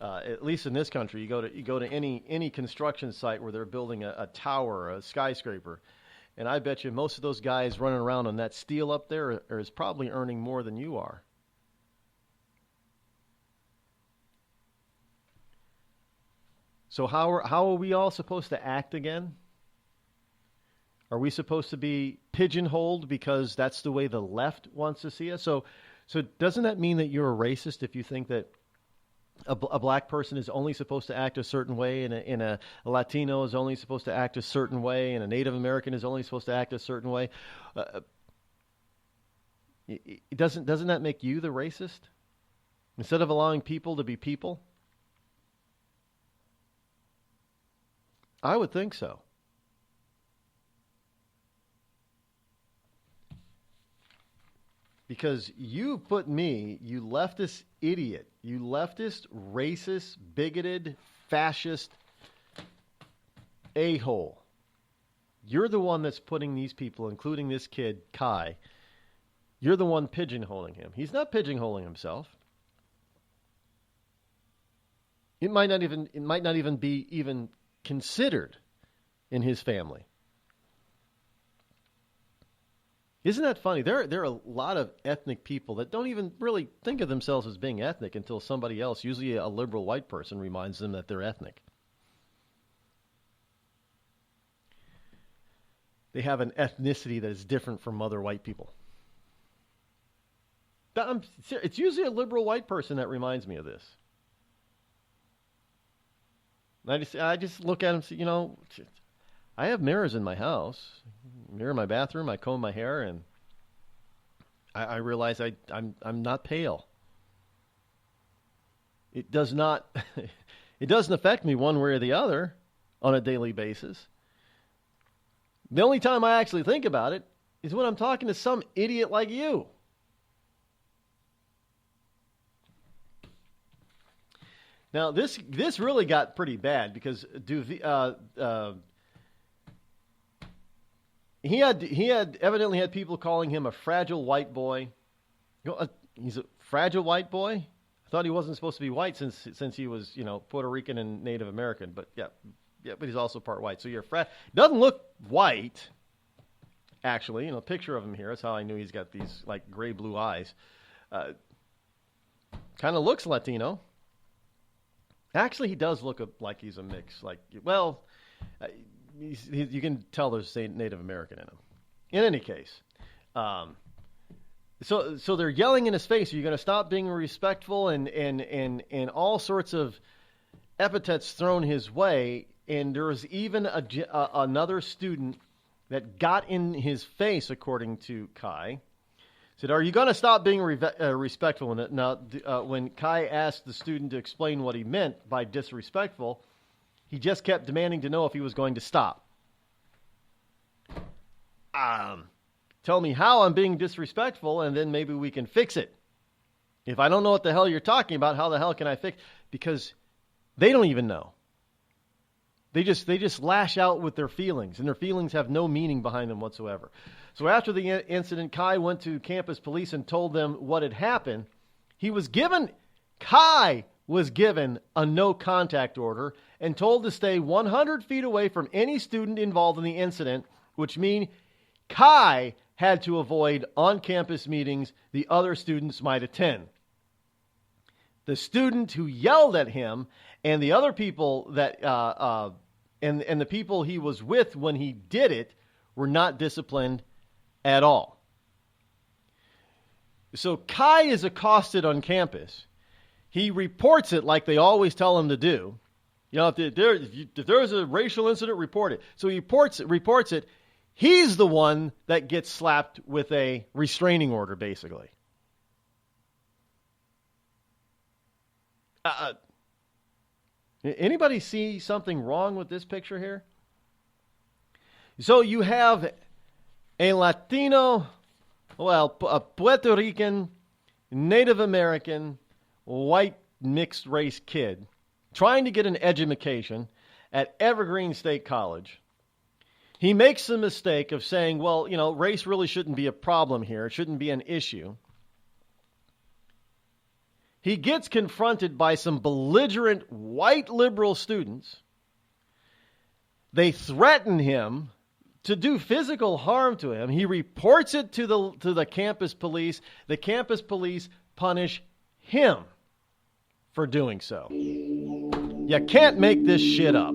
at least in this country, you go to any construction site where they're building a tower, a skyscraper, and I bet you most of those guys running around on that steel up there is probably earning more than you are. So how are we all supposed to act again? Are we supposed to be pigeonholed because that's the way the left wants to see us? So doesn't that mean that you're a racist if you think that a black person is only supposed to act a certain way, and a Latino is only supposed to act a certain way, and a Native American is only supposed to act a certain way? Doesn't that make you the racist? Instead of allowing people to be people? I would think so. Because you put me, you leftist idiot, you leftist, racist, bigoted, fascist a-hole. You're the one that's putting these people, including this kid, Kai, you're the one pigeonholing him. He's not pigeonholing himself. It might not even be considered in his family. Isn't that funny? There are a lot of ethnic people that don't even really think of themselves as being ethnic until somebody else, usually a liberal white person, reminds them that they're ethnic. They have an ethnicity that is different from other white people. It's usually a liberal white person that reminds me of this. I just look at him and say, I have mirrors in my house, mirror in my bathroom, I comb my hair, and I realize I'm not pale. It doesn't affect me one way or the other on a daily basis. The only time I actually think about it is when I'm talking to some idiot like you. Now, this really got pretty bad because he had evidently had people calling him a fragile white boy. He's a fragile white boy? I thought he wasn't supposed to be white since he was, Puerto Rican and Native American. But yeah, but he's also part white. So you're doesn't look white, actually. Picture of him here. That's how I knew he's got these like gray blue eyes. Kind of looks Latino. Actually, he does look like he's a mix. You can tell there's Native American in him. In any case, so they're yelling in his face. Are you going to stop being respectful? And all sorts of epithets thrown his way. And there was even another student that got in his face, according to Kai. Said, "Are you going to stop being respectful?" Now, when Kai asked the student to explain what he meant by disrespectful, he just kept demanding to know if he was going to stop. Tell me how I'm being disrespectful, and then maybe we can fix it. If I don't know what the hell you're talking about, how the hell can I fix? Because they don't even know. They just lash out with their feelings, and their feelings have no meaning behind them whatsoever. So after the incident, Kai went to campus police and told them what had happened. Kai was given a no contact order and told to stay 100 feet away from any student involved in the incident, which means Kai had to avoid on-campus meetings the other students might attend. The student who yelled at him and the other people that and the people he was with when he did it were not disciplined at all. So Kai is accosted on campus. He reports it like they always tell him to do. If there's a racial incident, report it. So he reports it. He's the one that gets slapped with a restraining order, basically. Anybody see something wrong with this picture here? So you have a Latino, a Puerto Rican, Native American, white mixed race kid trying to get an education at Evergreen State College. He makes the mistake of saying, race really shouldn't be a problem here. It shouldn't be an issue. He gets confronted by some belligerent white liberal students. They threaten him to do physical harm to him. He reports it to the campus police. The campus police punish him for doing so. You can't make this shit up.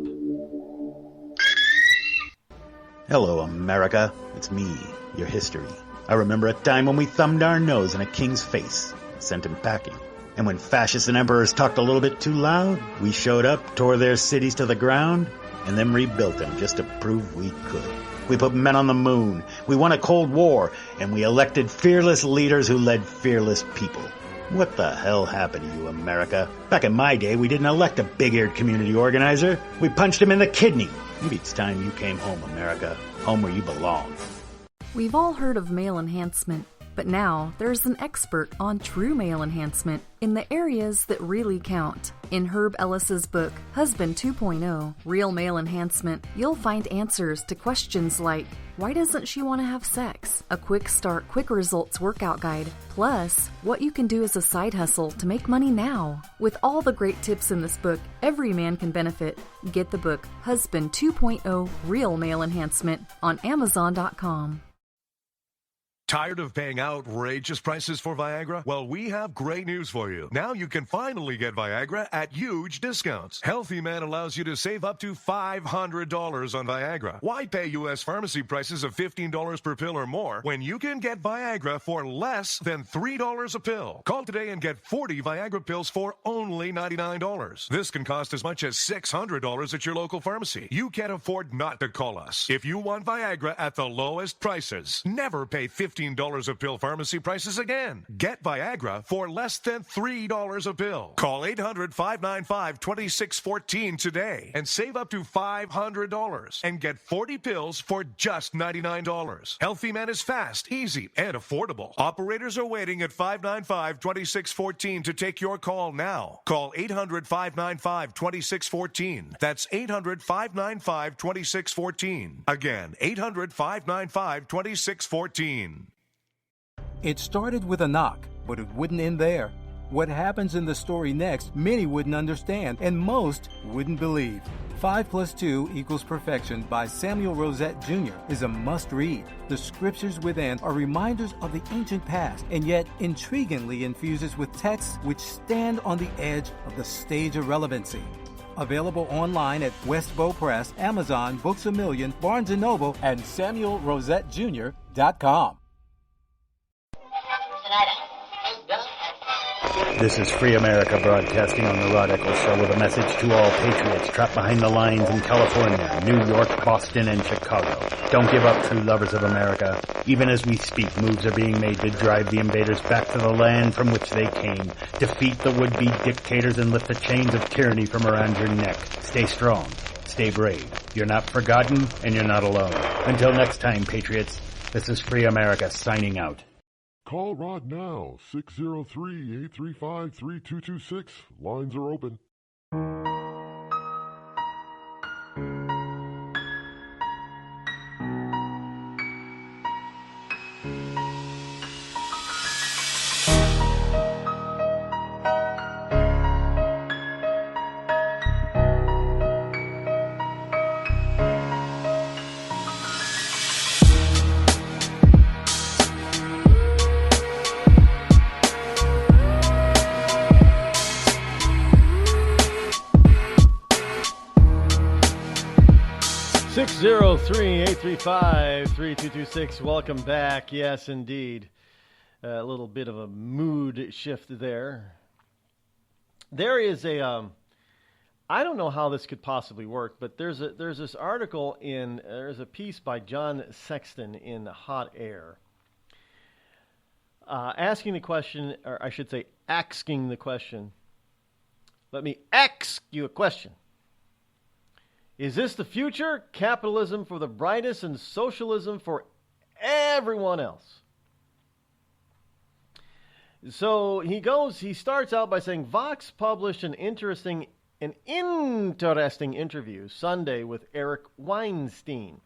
Hello, America. It's me, your history. I remember a time when we thumbed our nose in a king's face, sent him packing. And when fascists and emperors talked a little bit too loud, we showed up, tore their cities to the ground, and then rebuilt them just to prove we could. We put men on the moon, we won a Cold War, and we elected fearless leaders who led fearless people. What the hell happened to you, America? Back in my day, we didn't elect a big-eared community organizer. We punched him in the kidney. Maybe it's time you came home, America. Home where you belong. We've all heard of male enhancement, but now there's an expert on true male enhancement in the areas that really count. In Herb Ellis's book, Husband 2.0, Real Male Enhancement, you'll find answers to questions like, why doesn't she want to have sex? A quick start, quick results workout guide. Plus, what you can do as a side hustle to make money now. With all the great tips in this book, every man can benefit. Get the book, Husband 2.0, Real Male Enhancement, on Amazon.com. Tired of paying outrageous prices for Viagra? Well, we have great news for you. Now you can finally get Viagra at huge discounts. Healthy Man allows you to save up to $500 on Viagra. Why pay U.S. pharmacy prices of $15 per pill or more when you can get Viagra for less than $3 a pill? Call today and get 40 Viagra pills for only $99. This can cost as much as $600 at your local pharmacy. You can't afford not to call us. If you want Viagra at the lowest prices, never pay $15 $15 a pill pharmacy prices again. Get Viagra for less than $3 a pill. Call 800-595-2614 today and save up to $500 and get 40 pills for just $99. Healthy Man is fast, easy, and affordable. Operators are waiting at 595-2614 to take your call now. Call 800-595-2614. That's 800-595-2614. Again, 800-595-2614. It started with a knock, but it wouldn't end there. What happens in the story next, many wouldn't understand, and most wouldn't believe. 5 + 2 = Perfection by Samuel Rosette Jr. is a must-read. The scriptures within are reminders of the ancient past, and yet intriguingly infuses with texts which stand on the edge of the stage of relevancy. Available online at Westbow Press, Amazon, Books A Million, Barnes & Noble, and SamuelRosetteJr.com. This is Free America broadcasting on the Rod Eccles Show with a message to all patriots trapped behind the lines in California, New York, Boston, and Chicago. Don't give up, true lovers of America. Even as we speak, moves are being made to drive the invaders back to the land from which they came. Defeat the would-be dictators and lift the chains of tyranny from around your neck. Stay strong. Stay brave. You're not forgotten, and you're not alone. Until next time, patriots, this is Free America signing out. Call Rod now, 603-835-3226. Lines are open. Six 603-835-3226. Welcome back. Yes, indeed. A little bit of a mood shift there. There is a, I don't know how this could possibly work, but there's this article there's a piece by John Sexton in Hot Air. Asking the question. Let me ask you a question. Is this the future? Capitalism for the brightest and socialism for everyone else. So he starts out by saying, Vox published an interesting interview Sunday with Eric Weinstein.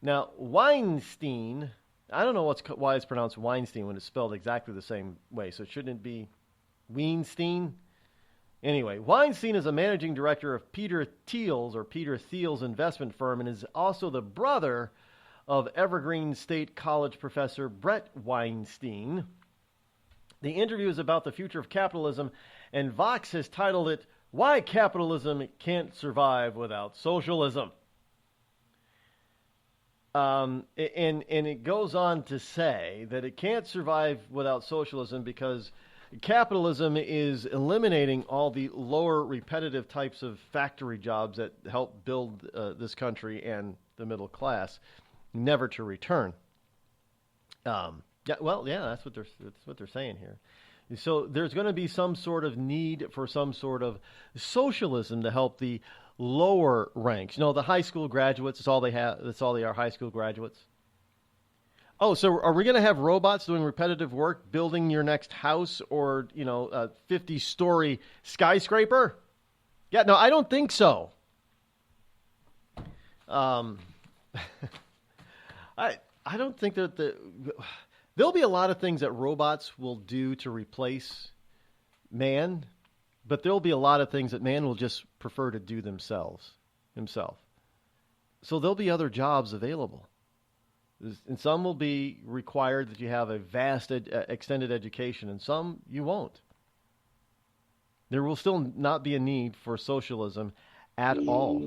Now, Weinstein, I don't know why it's pronounced Weinstein when it's spelled exactly the same way, so shouldn't it be Weinstein? Anyway, Weinstein is a managing director of Peter Thiel's investment firm and is also the brother of Evergreen State College professor Brett Weinstein. The interview is about the future of capitalism, and Vox has titled it, Why Capitalism Can't Survive Without Socialism. And it goes on to say that it can't survive without socialism because capitalism is eliminating all the lower repetitive types of factory jobs that help build this country and the middle class, never to return. That's what they're saying here. So there's going to be some sort of need for some sort of socialism to help the lower ranks. You know, the high school graduates, that's all they have. That's all they are, high school graduates. Oh, so are we going to have robots doing repetitive work, building your next house or, a 50-story skyscraper? Yeah, no, I don't think so. I don't think that there'll be a lot of things that robots will do to replace man, but there'll be a lot of things that man will just prefer to do himself. So there'll be other jobs available. And some will be required that you have a vast extended education, and some you won't. There will still not be a need for socialism at all.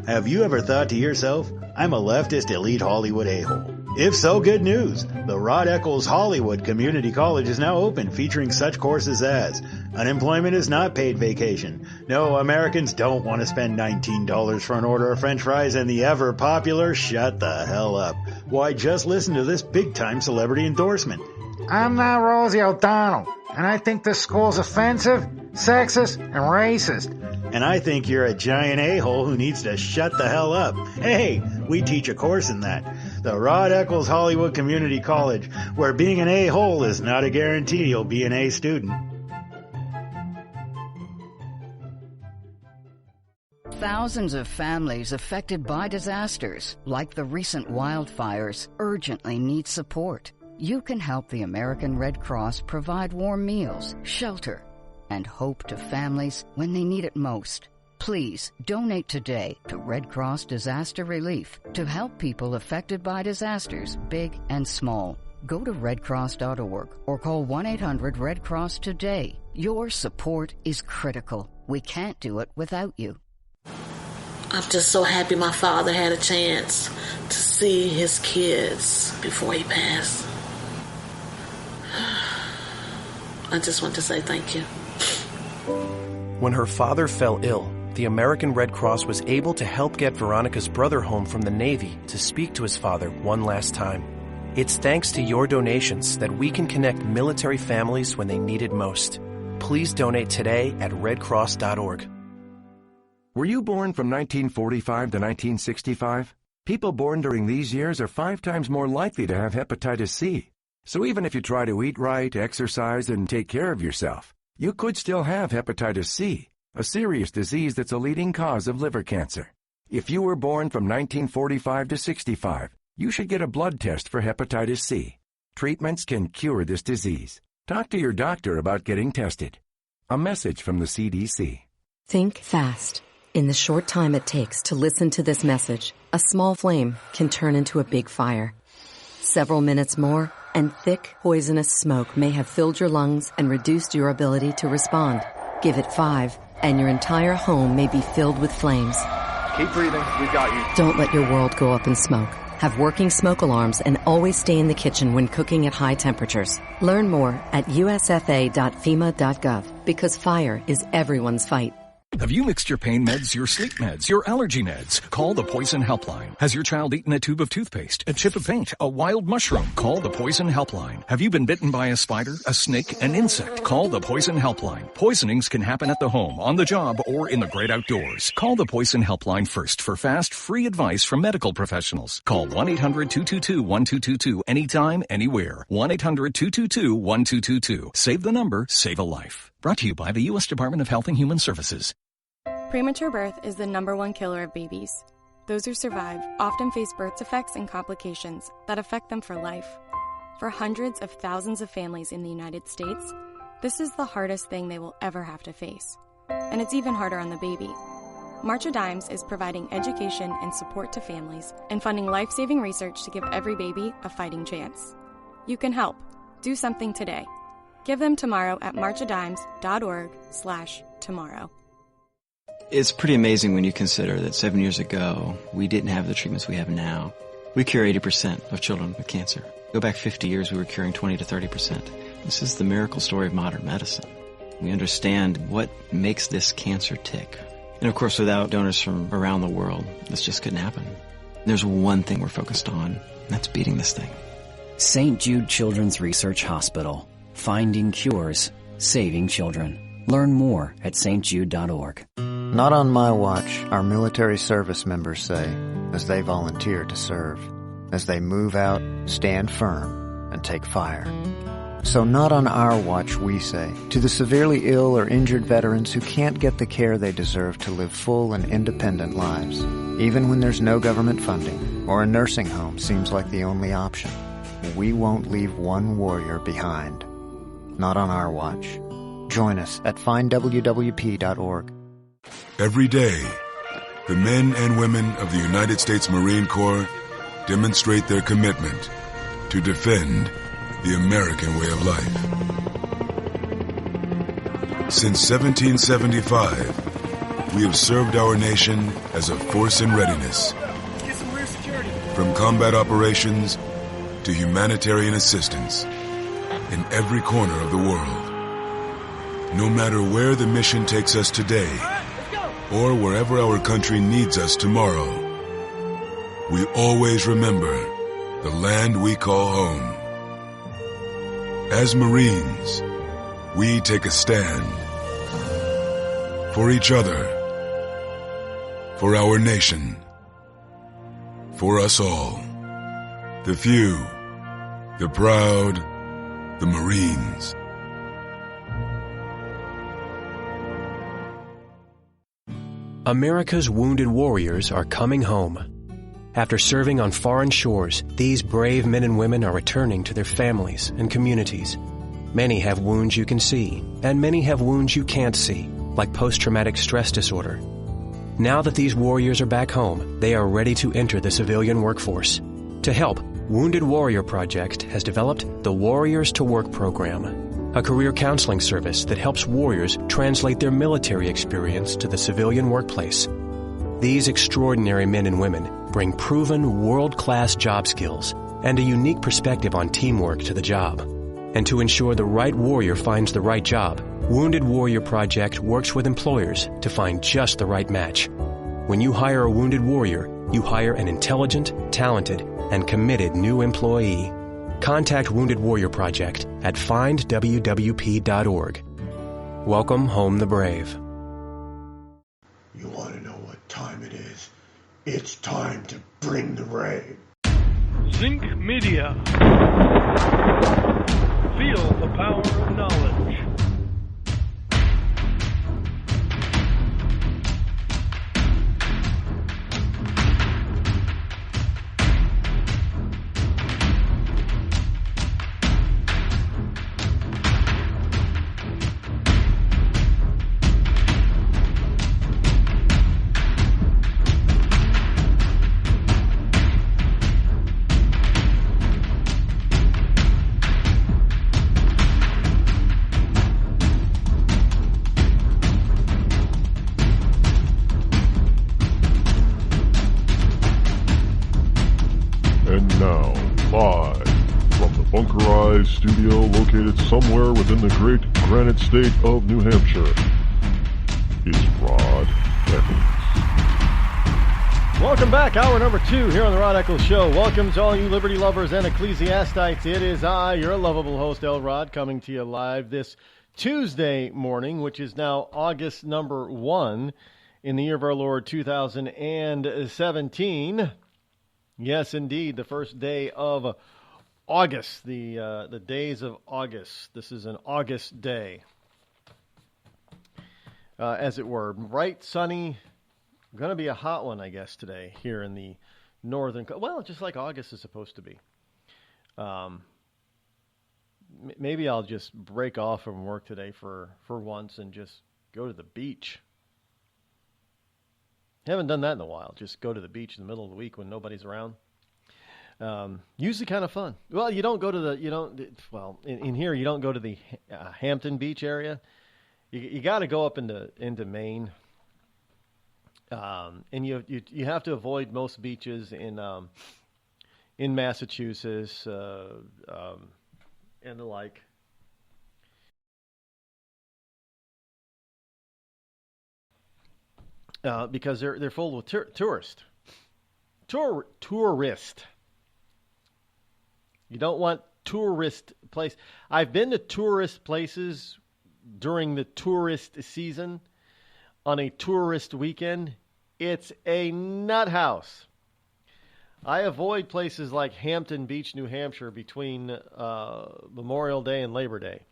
Have you ever thought to yourself, I'm a leftist elite Hollywood a-hole. If so, good news. The Rod Eccles Hollywood Community College is now open, featuring such courses as unemployment is not paid vacation. No, Americans don't want to spend $19 for an order of french fries, and the ever popular shut the hell up. Why, just listen to this big-time celebrity endorsement. I'm not Rosie O'Donnell, and I think this school's offensive, sexist, and racist. And I think you're a giant a-hole who needs to shut the hell up. Hey, we teach a course in that. The Rod Eccles Hollywood Community College, where being an a-hole is not a guarantee you'll be an A student. Thousands of families affected by disasters, like the recent wildfires, urgently need support. You can help the American Red Cross provide warm meals, shelter, and hope to families when they need it most. Please donate today to Red Cross Disaster Relief to help people affected by disasters, big and small. Go to redcross.org or call 1-800-RED-CROSS today. Your support is critical. We can't do it without you. I'm just so happy my father had a chance to see his kids before he passed. I just want to say thank you. When her father fell ill, the American Red Cross was able to help get Veronica's brother home from the Navy to speak to his father one last time. It's thanks to your donations that we can connect military families when they need it most. Please donate today at redcross.org. Were you born from 1945 to 1965? People born during these years are 5 times more likely to have hepatitis C. So even if you try to eat right, exercise, and take care of yourself, you could still have hepatitis C, a serious disease that's a leading cause of liver cancer. If you were born from 1945 to 65, you should get a blood test for hepatitis C. Treatments can cure this disease. Talk to your doctor about getting tested. A message from the CDC. Think fast. In the short time it takes to listen to this message, a small flame can turn into a big fire. Several minutes more, and thick, poisonous smoke may have filled your lungs and reduced your ability to respond. Give it 5, and your entire home may be filled with flames. Keep breathing. We got you. Don't let your world go up in smoke. Have working smoke alarms and always stay in the kitchen when cooking at high temperatures. Learn more at usfa.fema.gov, because fire is everyone's fight. Have you mixed your pain meds, your sleep meds, your allergy meds? Call the Poison Helpline. Has your child eaten a tube of toothpaste, a chip of paint, a wild mushroom? Call the Poison Helpline. Have you been bitten by a spider, a snake, an insect? Call the Poison Helpline. Poisonings can happen at the home, on the job, or in the great outdoors. Call the Poison Helpline first for fast, free advice from medical professionals. Call 1-800-222-1222 anytime, anywhere. 1-800-222-1222. Save the number, save a life. Brought to you by the U.S. Department of Health and Human Services. Premature birth is the #1 killer of babies. Those who survive often face birth defects and complications that affect them for life. For hundreds of thousands of families in the United States, this is the hardest thing they will ever have to face. And it's even harder on the baby. March of Dimes is providing education and support to families and funding life-saving research to give every baby a fighting chance. You can help. Do something today. Give them tomorrow at marchofdimes.org/tomorrow. It's pretty amazing when you consider that 7 years ago, we didn't have the treatments we have now. We cure 80% of children with cancer. Go back 50 years, we were curing 20 to 30%. This is the miracle story of modern medicine. We understand what makes this cancer tick. And of course, without donors from around the world, this just couldn't happen. There's one thing we're focused on, and that's beating this thing. St. Jude Children's Research Hospital. Finding cures, saving children. Learn more at stjude.org. Not on my watch, our military service members say, as they volunteer to serve. As they move out, stand firm, and take fire. So not on our watch, we say, to the severely ill or injured veterans who can't get the care they deserve to live full and independent lives, even when there's no government funding, or a nursing home seems like the only option. We won't leave one warrior behind. Not on our watch. Join us at findwwp.org. Every day, the men and women of the United States Marine Corps demonstrate their commitment to defend the American way of life. Since 1775, we have served our nation as a force in readiness. From combat operations to humanitarian assistance in every corner of the world. No matter where the mission takes us today, or wherever our country needs us tomorrow, we always remember the land we call home. As Marines, we take a stand for each other, for our nation, for us all. The few, the proud, the Marines. America's wounded warriors are coming home. After serving on foreign shores, these brave men and women are returning to their families and communities. Many have wounds you can see, and many have wounds you can't see, like post-traumatic stress disorder. Now that these warriors are back home, they are ready to enter the civilian workforce. To help, Wounded Warrior Project has developed the Warriors to Work program, a career counseling service that helps warriors translate their military experience to the civilian workplace. These extraordinary men and women bring proven world-class job skills and a unique perspective on teamwork to the job. And to ensure the right warrior finds the right job, Wounded Warrior Project works with employers to find just the right match. When you hire a wounded warrior, you hire an intelligent, talented, and committed new employee. Contact Wounded Warrior Project at findwwp.org. Welcome home the brave. You want to know what time it is? It's time to bring the rain. Zinc Media. Feel the power of knowledge. Studio located somewhere within the great granite state of New Hampshire is Rod Eccles. Welcome back, hour number 2 here on the Rod Eccles Show. Welcome to all you liberty lovers and ecclesiastites. It is I, your lovable host, El Rod, coming to you live this Tuesday morning, which is now August number 1 in the year of our Lord 2017. Yes, indeed, the first day of August, the days of August. This is an August day, as it were. Bright, sunny, going to be a hot one, I guess, today here in the northern. Well, just like August is supposed to be. Maybe I'll just break off from work today for once and just go to the beach. Haven't done that in a while. Just go to the beach in the middle of the week when nobody's around. Usually kind of fun. Well, you don't go to in here you don't go to the Hampton Beach area. You got to go up into Maine, and you have to avoid most beaches in Massachusetts and the like. Because they're full of tourists. You don't want tourist place. I've been to tourist places during the tourist season on a tourist weekend. It's a nut house. I avoid places like Hampton Beach, New Hampshire between Memorial Day and Labor Day,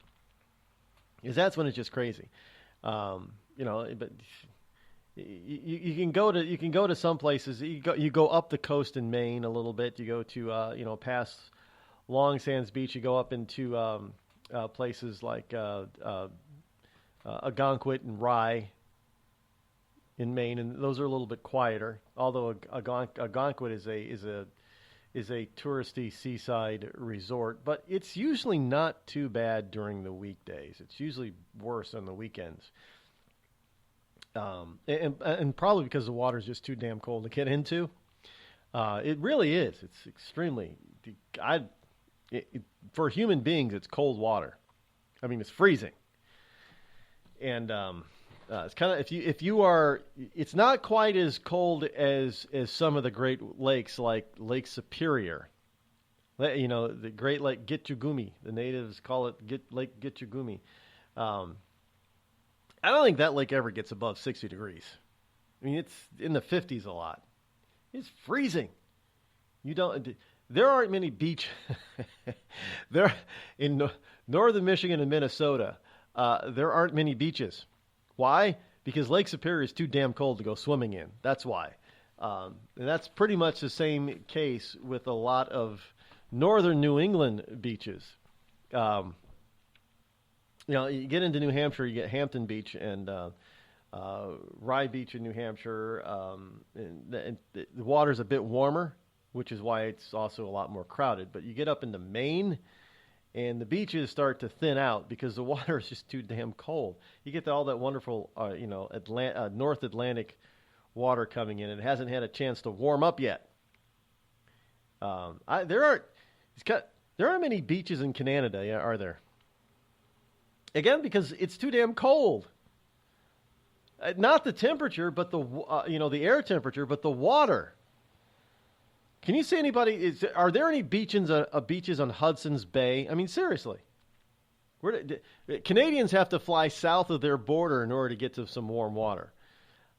because that's when it's just crazy. But you can go to some places. You go up the coast in Maine a little bit. You go to past Long Sands Beach. You go up into places like Algonquin and Rye in Maine, and those are a little bit quieter. Although Algonquin is a touristy seaside resort, but it's usually not too bad during the weekdays. It's usually worse on the weekends. And probably because the water is just too damn cold to get into. It really is. It's extremely. for human beings, it's cold water. I mean, it's freezing. And it's kind of if you are, it's not quite as cold as some of the Great Lakes, like Lake Superior. You know, the Great Lake Gitchagumi. The natives call it Lake Gitchagumi. I don't think that lake ever gets above 60 degrees. I mean, it's in the 50s a lot. It's freezing. There aren't many beach there in northern Michigan and Minnesota. There aren't many beaches. Why? Because Lake Superior is too damn cold to go swimming in. That's why. And that's pretty much the same case with a lot of northern New England beaches. You know, you get into New Hampshire, you get Hampton Beach and Rye Beach in New Hampshire. And the water's a bit warmer, which is why it's also a lot more crowded. But you get up into Maine, and the beaches start to thin out because the water is just too damn cold. You get all that wonderful, North Atlantic water coming in, and it hasn't had a chance to warm up yet. There aren't many beaches in Canada, are there? Again, because it's too damn cold. Not the temperature, but the air temperature, but the water. Can you see anybody? Are there any beaches on Hudson's Bay? I mean, seriously. Canadians have to fly south of their border in order to get to some warm water,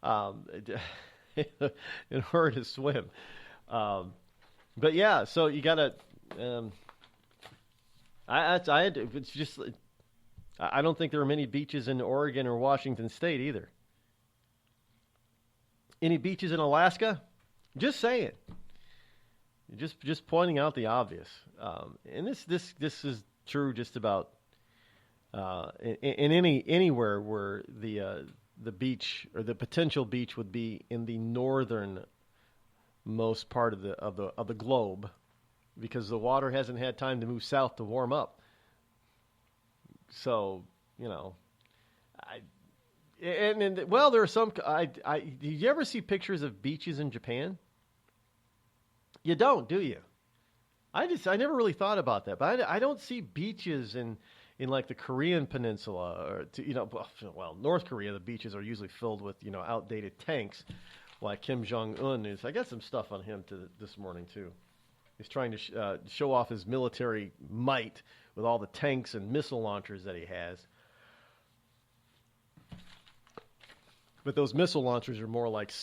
in order to swim. But yeah, so you gotta. It's just. I don't think there are many beaches in Oregon or Washington State either. Any beaches in Alaska? Just saying. Just pointing out the obvious. And this is true just about in anywhere where the beach or the potential beach would be in the northernmost part of the globe, because the water hasn't had time to move south to warm up. So, you know, there are some. Do you ever see pictures of beaches in Japan? You don't, do you? I never really thought about that, but I don't see beaches in like the Korean Peninsula or North Korea. The beaches are usually filled with outdated tanks, like Kim Jong-un is. I got some stuff on him this morning too. He's trying to show off his military might with all the tanks and missile launchers that he has. But those missile launchers are more like,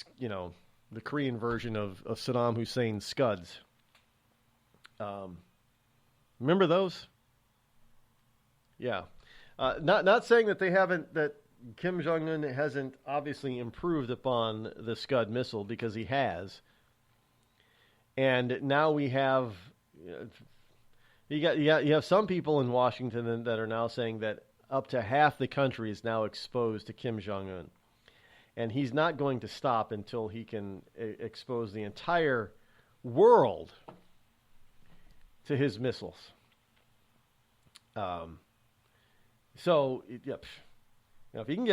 the Korean version of Saddam Hussein's Scuds. Remember those? Yeah. Not saying that that Kim Jong-un hasn't obviously improved upon the Scud missile, because he has. And now we have, you have some people in Washington that are now saying that up to half the country is now exposed to Kim Jong-un. And he's not going to stop until he can expose the entire world to his missiles. So, if you can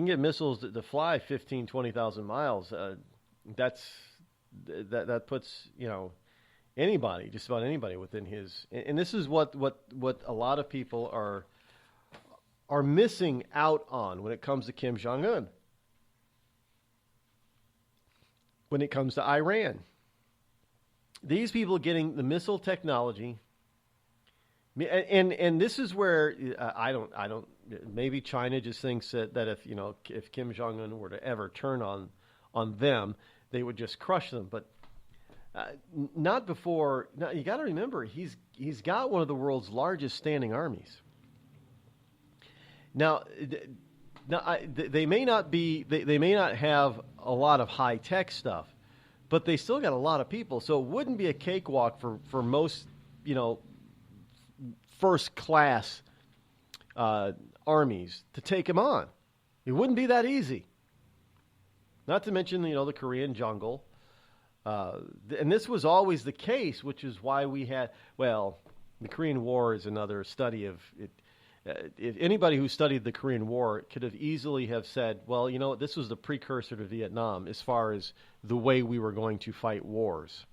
get missiles to fly 15, 20,000 miles, that puts anybody, just about anybody, within his. And this is what a lot of people are missing out on when it comes to Kim Jong-un. When it comes to Iran, these people getting the missile technology, and this is where I don't. Maybe China just thinks that if Kim Jong-un were to ever turn on them, they would just crush them. But not before. Now you got to remember, he's got one of the world's largest standing armies. Now, they may not be. They may not have a lot of high tech stuff, but they still got a lot of people. So it wouldn't be a cakewalk for most, first class armies to take him on. It wouldn't be that easy. Not to mention, the Korean jungle, and this was always the case, which is why we had. Well, the Korean War is another study of it. If anybody who studied the Korean War could have easily have said, well, this was the precursor to Vietnam as far as the way we were going to fight wars.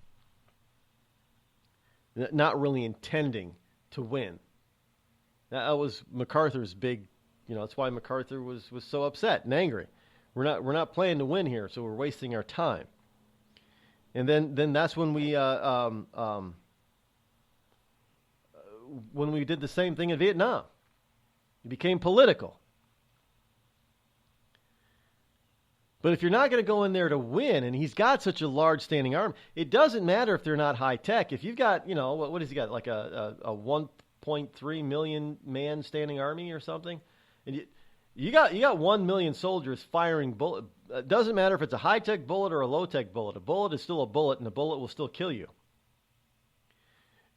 not really intending to win. That was MacArthur's big, that's why MacArthur was so upset and angry. We're not playing to win here, so we're wasting our time. And then that's when we did the same thing in Vietnam. It became political. But if you're not going to go in there to win, and he's got such a large standing army, it doesn't matter if they're not high tech. If you've got, what has he got, like a 1.3 million man standing army or something, and you got 1 million soldiers firing bullet. It doesn't matter if it's a high tech bullet or a low tech bullet. A bullet is still a bullet, and a bullet will still kill you.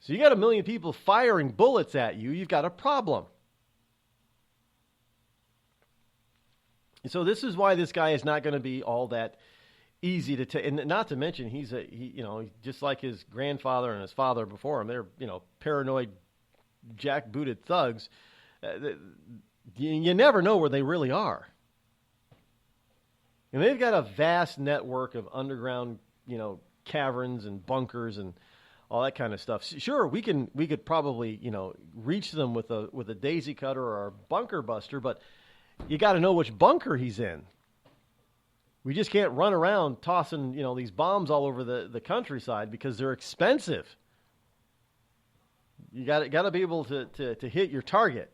So you got 1 million people firing bullets at you. You've got a problem. So this is why this guy is not going to be all that easy to take. And not to mention, he's just like his grandfather and his father before him. They're, paranoid, jackbooted thugs. You never know where they really are. And they've got a vast network of underground, caverns and bunkers and all that kind of stuff. Sure, we could probably, reach them with a daisy cutter or a bunker buster, but you got to know which bunker he's in. We just can't run around tossing, these bombs all over the countryside because they're expensive. You got to be able to hit your target.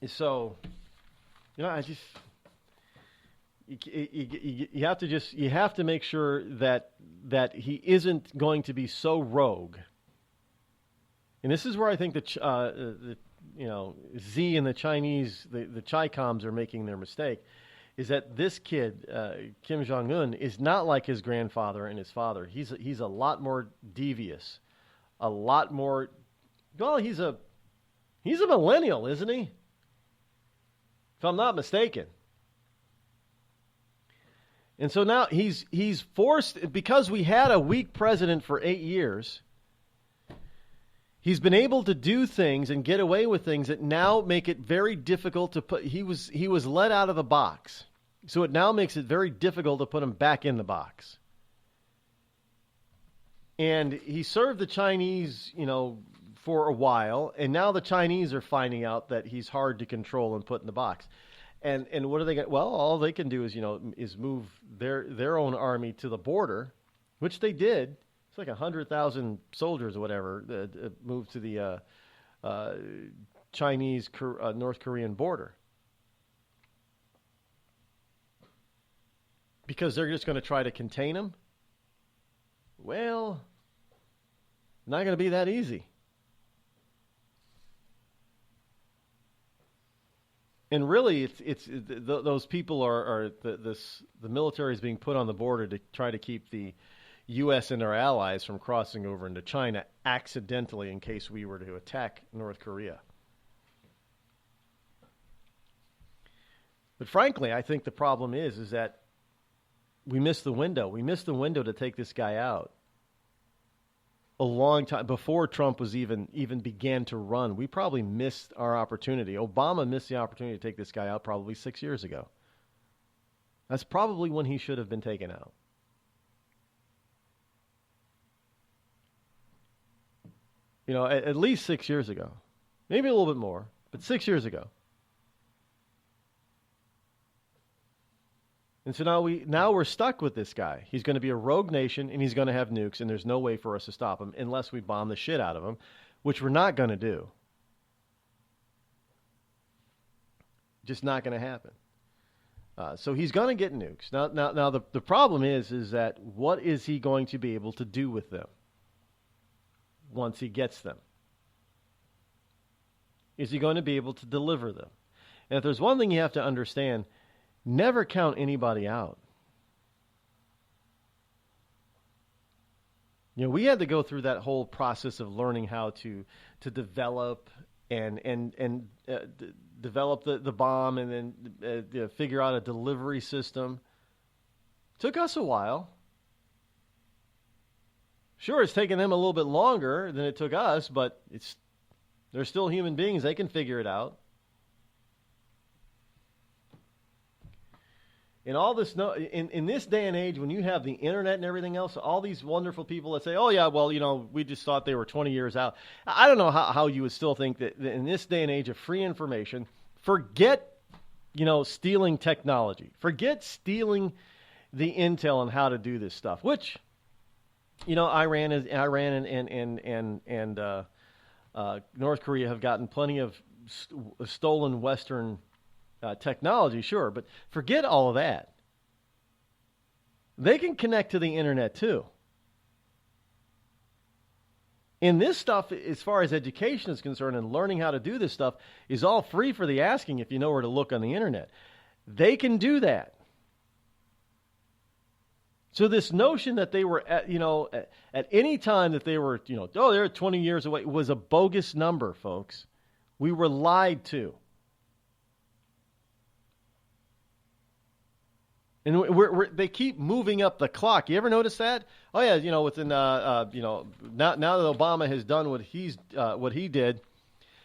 So, I just you have to make sure that he isn't going to be so rogue. And this is where I think Z and the Chinese, the Chi-Coms are making their mistake, is that this kid, Kim Jong-un, is not like his grandfather and his father. He's a lot more devious, a lot more. Well, he's a millennial, isn't he? If I'm not mistaken. And so now he's forced, because we had a weak president for 8 years. He's been able to do things and get away with things that now make it very difficult to put. He was let out of the box, so it now makes it very difficult to put him back in the box. And he served the Chinese, for a while, and now the Chinese are finding out that he's hard to control and put in the box. And what are they going? Well, all they can do is move their own army to the border, which they did. It's like 100,000 soldiers or whatever moved to the Chinese North Korean border, because they're just going to try to contain him. Well, not going to be that easy. And really, those people the military is being put on the border to try to keep the U.S. and our allies from crossing over into China accidentally in case we were to attack North Korea. But frankly, I think the problem is that we missed the window. We missed the window to take this guy out a long time before Trump was even began to run. We probably missed our opportunity. Obama missed the opportunity to take this guy out probably 6 years ago. That's probably when he should have been taken out. At least 6 years ago. Maybe a little bit more, but 6 years ago. And so now we're stuck with this guy. He's going to be a rogue nation, and he's going to have nukes, and there's no way for us to stop him unless we bomb the shit out of him, which we're not going to do. Just not going to happen. So he's going to get nukes. Now the problem is that what is he going to be able to do with them once he gets them? Is he going to be able to deliver them? And if there's one thing you have to understand, never count anybody out. We had to go through that whole process of learning how to develop and develop the bomb, and then figure out a delivery system. Took us a while. Sure, it's taken them a little bit longer than it took us, but they're still human beings. They can figure it out. In all this, in this day and age, when you have the internet and everything else, all these wonderful people that say, "Oh yeah, well, we just thought they were 20 years out." I don't know how you would still think that in this day and age of free information, forget, stealing technology, forget stealing the intel on how to do this stuff. Which, Iran and North Korea have gotten plenty of stolen Western technology, sure, but forget all of that. They can connect to the internet too. And this stuff, as far as education is concerned and learning how to do this stuff, is all free for the asking if you know where to look on the internet. They can do that. So this notion that they were at any time that they were, they're 20 years away was a bogus number, folks. We were lied to. And they keep moving up the clock. You ever notice that? Oh yeah, within now that Obama has done what he did,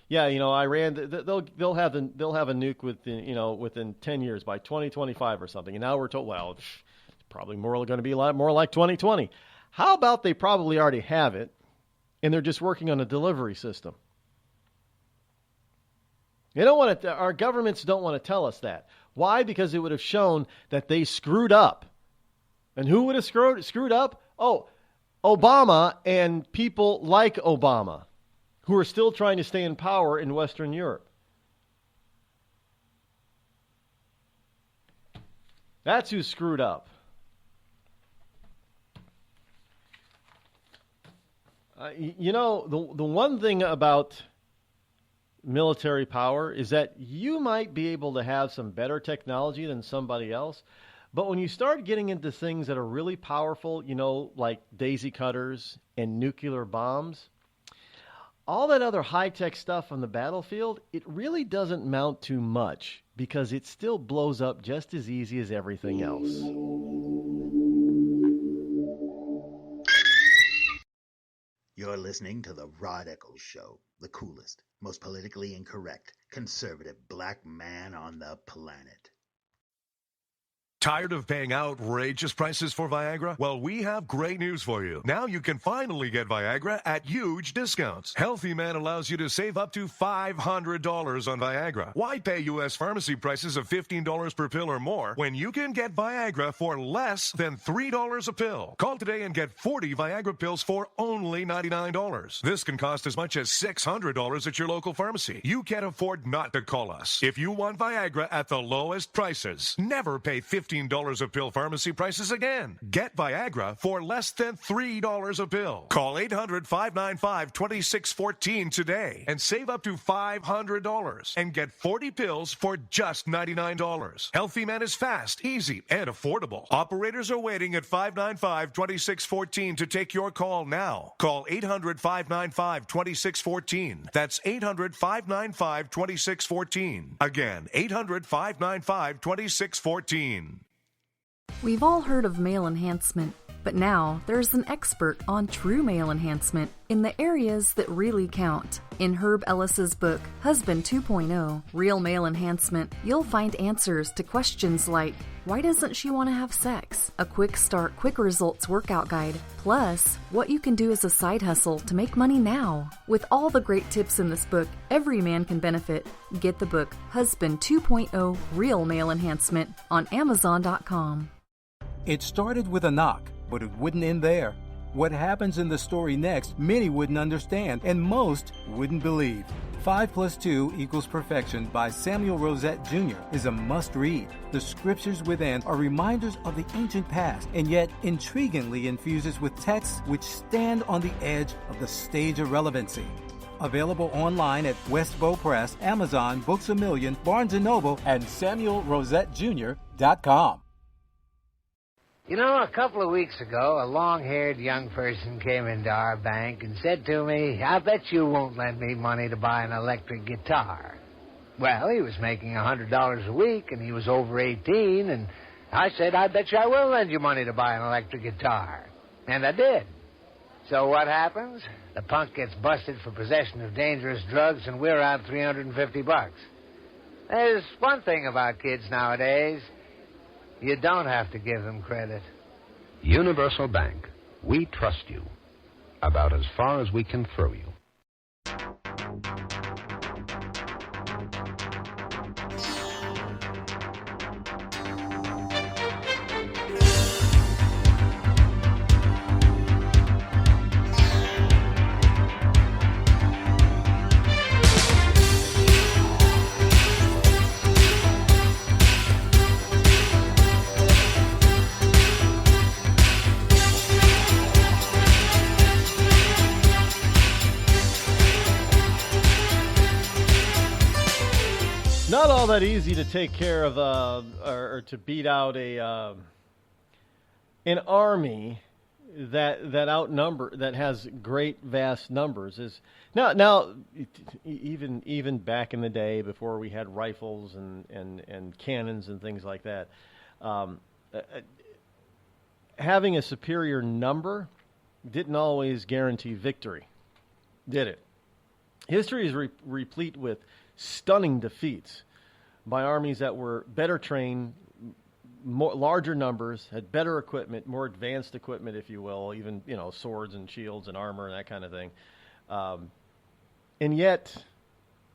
yeah, Iran they'll have a nuke within 10 years by 2025 or something. And now we're told, well, it's probably going to be a lot more like 2020. How about they probably already have it, and they're just working on a delivery system? Our governments don't want to tell us that. Why? Because it would have shown that they screwed up. And who would have screwed up? Oh, Obama and people like Obama, who are still trying to stay in power in Western Europe. That's who screwed up. The one thing about military power is that you might be able to have some better technology than somebody else, but when you start getting into things that are really powerful, like daisy cutters and nuclear bombs, all that other high-tech stuff on the battlefield, it really doesn't mount to much because it still blows up just as easy as everything else. You're listening to the Rod Eccles Show, the coolest, most politically incorrect, conservative black man on the planet. Tired of paying outrageous prices for Viagra? Well, we have great news for you. Now you can finally get Viagra at huge discounts. Healthy Man allows you to save up to $500 on Viagra. Why pay U.S. pharmacy prices of $15 per pill or more when you can get Viagra for less than $3 a pill? Call today and get 40 Viagra pills for only $99. This can cost as much as $600 at your local pharmacy. You can't afford not to call us. If you want Viagra at the lowest prices, never pay $15 a pill pharmacy prices again. Get Viagra for less than $3 a pill. Call 800-595-2614 today and save up to $500 and get 40 pills for just $99. Healthy Man is fast, easy, and affordable. Operators are waiting at 595-2614 to take your call now. Call 800-595-2614. That's 800-595-2614. Again, 800-595-2614. We've all heard of male enhancement, but now there's an expert on true male enhancement in the areas that really count. In Herb Ellis's book, Husband 2.0, Real Male Enhancement, you'll find answers to questions like, why doesn't she want to have sex? A quick start, quick results workout guide, plus what you can do as a side hustle to make money now. With all the great tips in this book, every man can benefit. Get the book, Husband 2.0, Real Male Enhancement, on Amazon.com. It started with a knock, but it wouldn't end there. What happens in the story next, many wouldn't understand, and most wouldn't believe. 5 + 2 = Perfection by Samuel Rosette Jr. is a must-read. The scriptures within are reminders of the ancient past, and yet intriguingly infuses with texts which stand on the edge of the stage of relevancy. Available online at Westbow Press, Amazon, Books A Million, Barnes & Noble, and SamuelRosetteJr.com. A couple of weeks ago, a long-haired young person came into our bank and said to me, I bet you won't lend me money to buy an electric guitar. Well, he was making $100 a week, and he was over 18, and I said, I bet you I will lend you money to buy an electric guitar. And I did. So what happens? The punk gets busted for possession of dangerous drugs, and we're out $350. There's one thing about kids nowadays. You don't have to give them credit. Universal Bank. We trust you. About as far as we can throw you. Not all that easy to take care of or to beat out an army that has great vast numbers. Is now even back in the day before we had rifles and cannons and things like that, having a superior number didn't always guarantee victory, did it? History is replete with stunning defeats by armies that were better trained, larger numbers, had better equipment, more advanced equipment, if you will, even swords and shields and armor and that kind of thing, and yet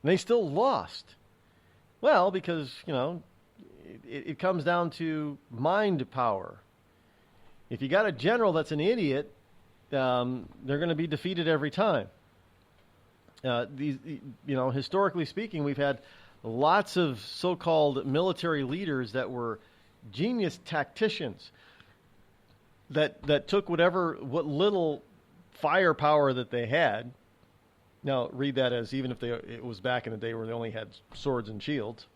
they still lost. Well, because it comes down to mind power. If you got a general that's an idiot, they're going to be defeated every time. Historically speaking, we've had lots of so-called military leaders that were genius tacticians that took what little firepower that they had. Now, read that as even if it was back in the day where they only had swords and shields.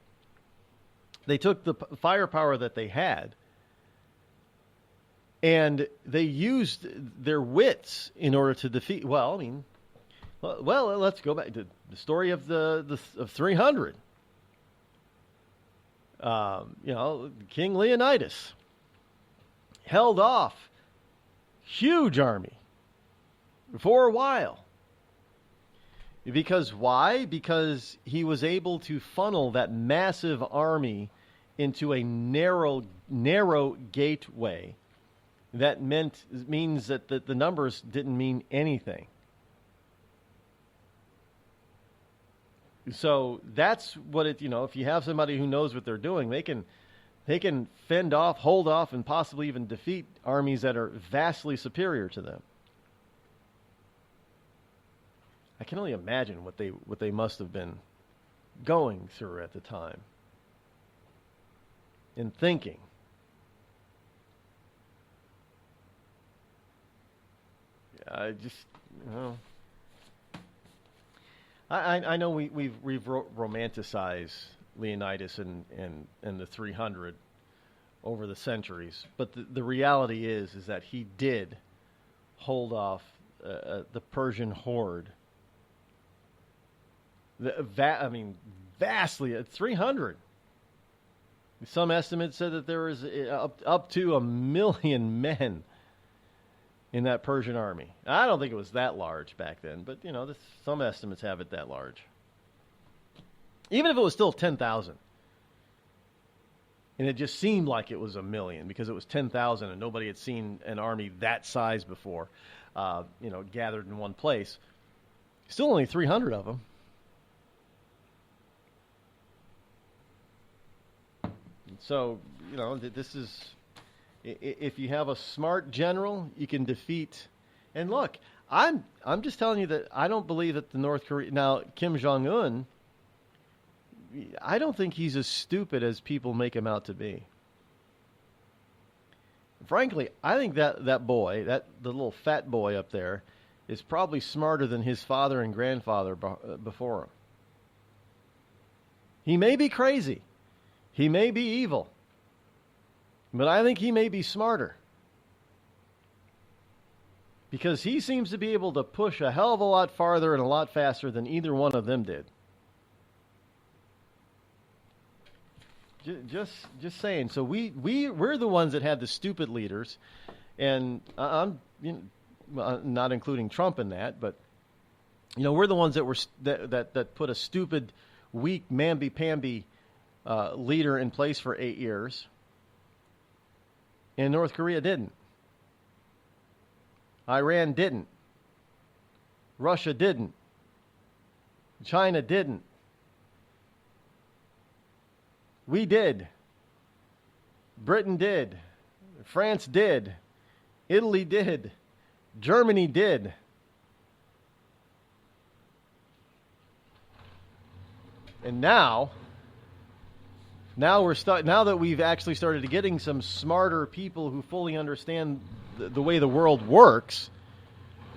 They took the firepower that they had and they used their wits in order to defeat. Well, let's go back to the story of of 300. King Leonidas held off huge army for a while. Because why? Because he was able to funnel that massive army into a narrow gateway. That means that the numbers didn't mean anything. So that's what if you have somebody who knows what they're doing, they can fend off, hold off, and possibly even defeat armies that are vastly superior to them. I can only imagine what they must have been going through at the time and thinking. I know we've romanticized Leonidas and the 300 over the centuries, but the reality is that he did hold off the Persian horde. Vastly at 300. Some estimates said that there was up to 1 million men in that Persian army. I don't think it was that large back then, but some estimates have it that large. Even if it was still 10,000, and it just seemed like it was 1 million because it was 10,000 and nobody had seen an army that size before, gathered in one place. Still only 300 of them. So, this is, if you have a smart general, you can defeat. And look, I'm just telling you that I don't believe that the North Korea, now Kim Jong-un, I don't think he's as stupid as people make him out to be. Frankly, I think that boy, the little fat boy up there, is probably smarter than his father and grandfather before him. He may be crazy. He may be evil. But I think he may be smarter. Because he seems to be able to push a hell of a lot farther and a lot faster than either one of them did. Just saying. So we're the ones that had the stupid leaders, and I'm not including Trump in that, but we're the ones that put a stupid, weak, mamby-pamby leader in place for 8 years, And North Korea didn't. Iran didn't. Russia didn't. China didn't. We did. Britain did. France did. Italy did. Germany did. And now that we've actually started getting some smarter people who fully understand the way the world works,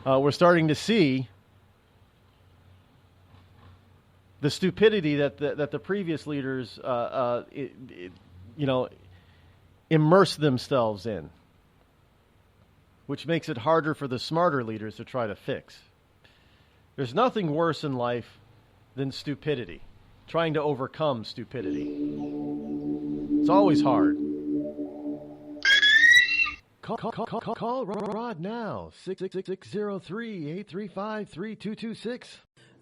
we're starting to see the stupidity that the previous leaders, immerse themselves in, which makes it harder for the smarter leaders to try to fix. There's nothing worse in life than stupidity, trying to overcome stupidity. It's always hard. Call Rod now, 666-603-835-3226.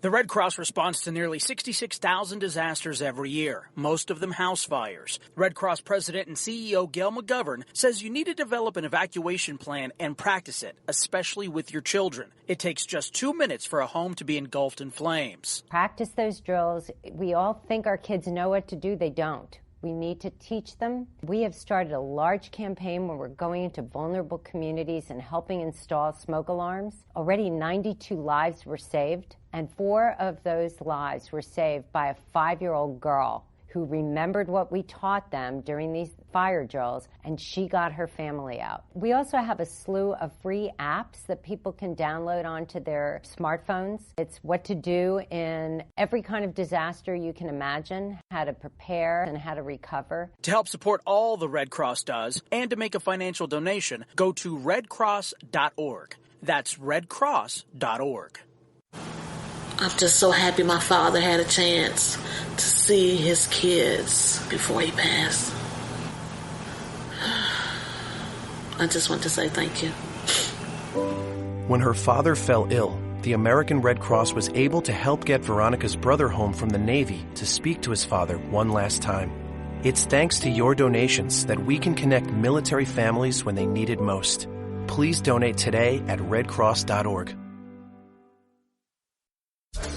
The Red Cross responds to nearly 66,000 disasters every year, most of them house fires. Red Cross President and CEO Gail McGovern says you need to develop an evacuation plan and practice it, especially with your children. It takes just 2 minutes for a home to be engulfed in flames. Practice those drills. We all think our kids know what to do. They don't. We need to teach them. We have started a large campaign where we're going into vulnerable communities and helping install smoke alarms. Already 92 lives were saved, and 4 of those lives were saved by a 5-year-old girl who remembered what we taught them during these fire drills, and she got her family out. We also have a slew of free apps that people can download onto their smartphones. It's what to do in every kind of disaster you can imagine, how to prepare and how to recover. To help support all the Red Cross does and to make a financial donation, go to redcross.org. That's redcross.org. I'm just so happy my father had a chance to see his kids before he passed. I just want to say thank you. When her father fell ill, the American Red Cross was able to help get Veronica's brother home from the Navy to speak to his father one last time. It's thanks to your donations that we can connect military families when they need it most. Please donate today at redcross.org.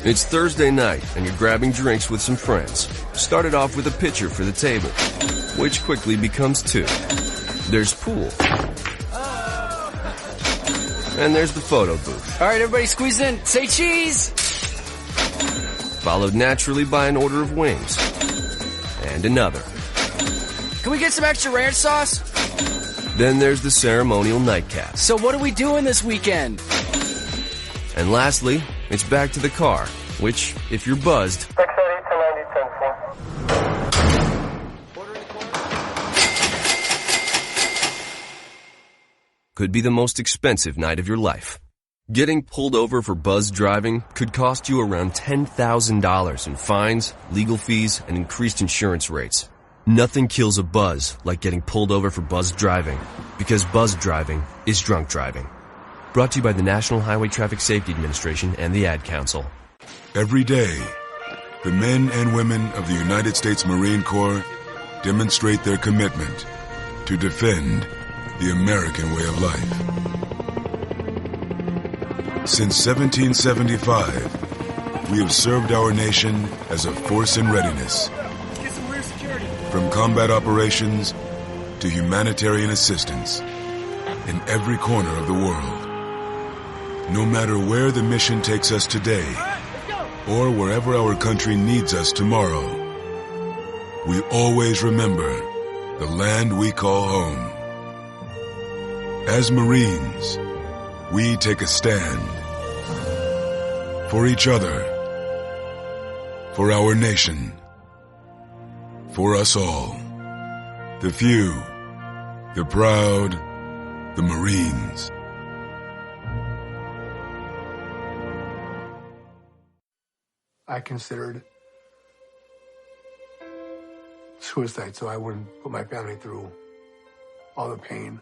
It's Thursday night, and you're grabbing drinks with some friends. Started off with a pitcher for the table, which quickly becomes 2. There's pool. And there's the photo booth. All right, everybody squeeze in. Say cheese! Followed naturally by an order of wings. And another. Can we get some extra ranch sauce? Then there's the ceremonial nightcap. So what are we doing this weekend? And lastly, it's back to the car, which, if you're buzzed, could be the most expensive night of your life. Getting pulled over for buzz driving could cost you around $10,000 in fines, legal fees, and increased insurance rates. Nothing kills a buzz like getting pulled over for buzz driving, because buzz driving is drunk driving. Brought to you by the National Highway Traffic Safety Administration and the Ad Council. Every day, the men and women of the United States Marine Corps demonstrate their commitment to defend the American way of life. Since 1775, we have served our nation as a force in readiness. Get some rear security. From combat operations to humanitarian assistance in every corner of the world. No matter where the mission takes us today, or wherever our country needs us tomorrow, we always remember the land we call home. As Marines, we take a stand for each other, for our nation, for us all. The few, the proud, the Marines. I considered suicide so I wouldn't put my family through all the pain.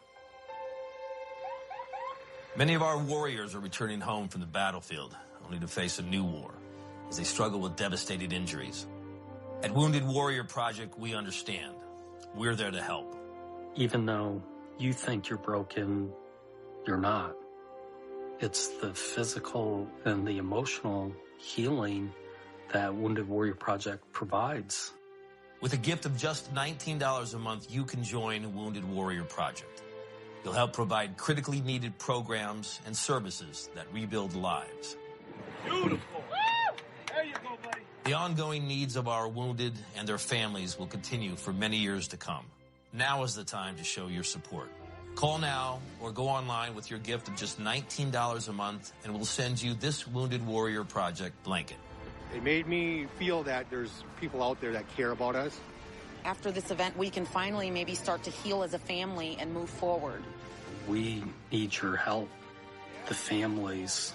Many of our warriors are returning home from the battlefield, only to face a new war as they struggle with devastating injuries. At Wounded Warrior Project, we understand. We're there to help. Even though you think you're broken, you're not. It's the physical and the emotional healing that Wounded Warrior Project provides. With a gift of just $19 a month, you can join Wounded Warrior Project. You'll help provide critically needed programs and services that rebuild lives. Beautiful. There you go, buddy. The ongoing needs of our wounded and their families will continue for many years to come. Now is the time to show your support. Call now or go online with your gift of just $19 a month, and we'll send you this Wounded Warrior Project blanket. It made me feel that there's people out there that care about us. After this event, we can finally maybe start to heal as a family and move forward. We need your help. The families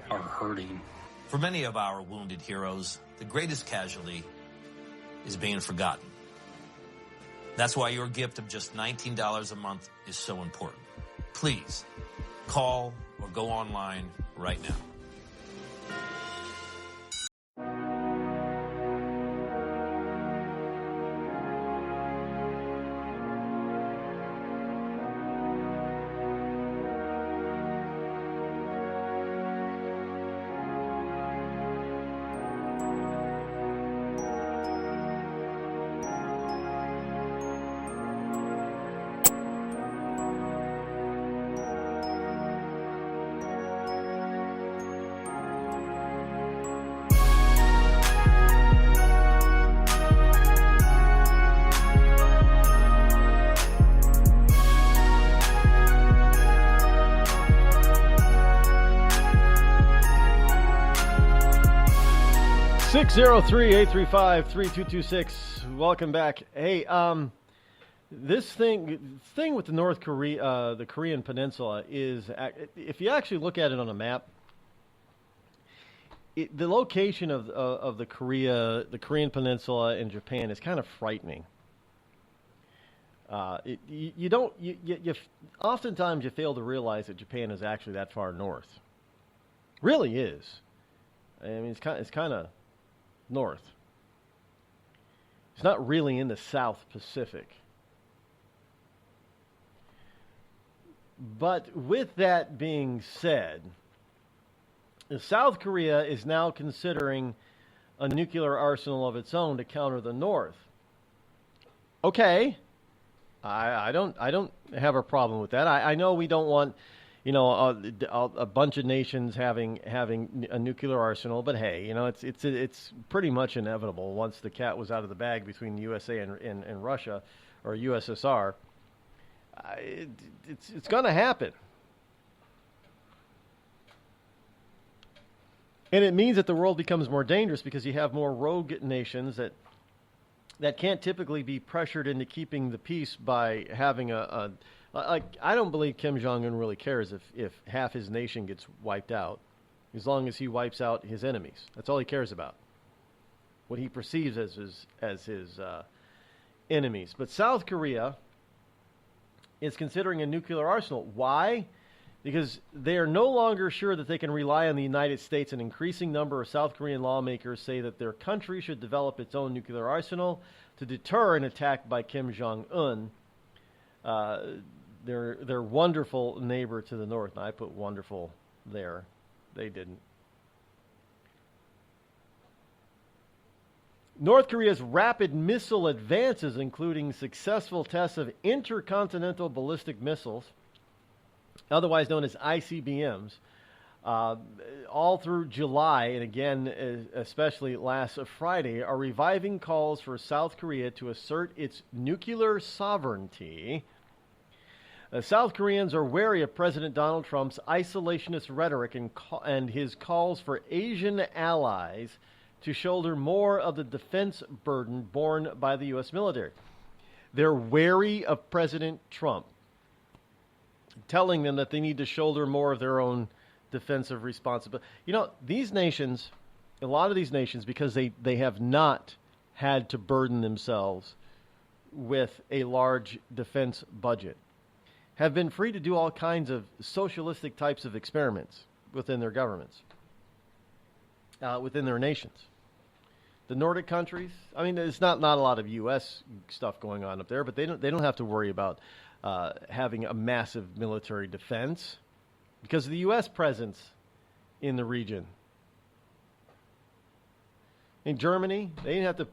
are hurting. For many of our wounded heroes, the greatest casualty is being forgotten. That's why your gift of just $19 a month is so important. Please, call or go online right now. (603-835-3226). Welcome back. Hey, this thing with the the Korean Peninsula is, if you actually look at it on a map, the location of the Korean Peninsula and Japan is kind of frightening. Oftentimes you fail to realize that Japan is actually that far north. Really is. I mean, it's kind of north. It's not really in the South Pacific. But with that being said, South Korea is now considering a nuclear arsenal of its own to counter the North. Okay, I don't have a problem with that. I know we don't want, a bunch of nations having a nuclear arsenal, but hey, it's pretty much inevitable once the cat was out of the bag between the USA and Russia or USSR. It's going to happen. And it means that the world becomes more dangerous because you have more rogue nations that can't typically be pressured into keeping the peace by having I don't believe Kim Jong-un really cares if half his nation gets wiped out, as long as he wipes out his enemies. That's all he cares about, what he perceives as his enemies. But South Korea is considering a nuclear arsenal. Why? Because they are no longer sure that they can rely on the United States. An increasing number of South Korean lawmakers say that their country should develop its own nuclear arsenal to deter an attack by Kim Jong-un, their wonderful neighbor to the north. Now, I put wonderful there. They didn't. North Korea's rapid missile advances, including successful tests of intercontinental ballistic missiles, otherwise known as ICBMs, all through July, and again, especially last Friday, are reviving calls for South Korea to assert its nuclear sovereignty. South Koreans are wary of President Donald Trump's isolationist rhetoric and his calls for Asian allies to shoulder more of the defense burden borne by the U.S. military. They're wary of President Trump, telling them that they need to shoulder more of their own defensive responsibility. These nations, a lot of these nations, because they have not had to burden themselves with a large defense budget, have been free to do all kinds of socialistic types of experiments within their governments, within their nations. The Nordic countries, I mean, there's not a lot of U.S. stuff going on up there, but they don't have to worry about having a massive military defense because of the U.S. presence in the region. In Germany, they didn't have to,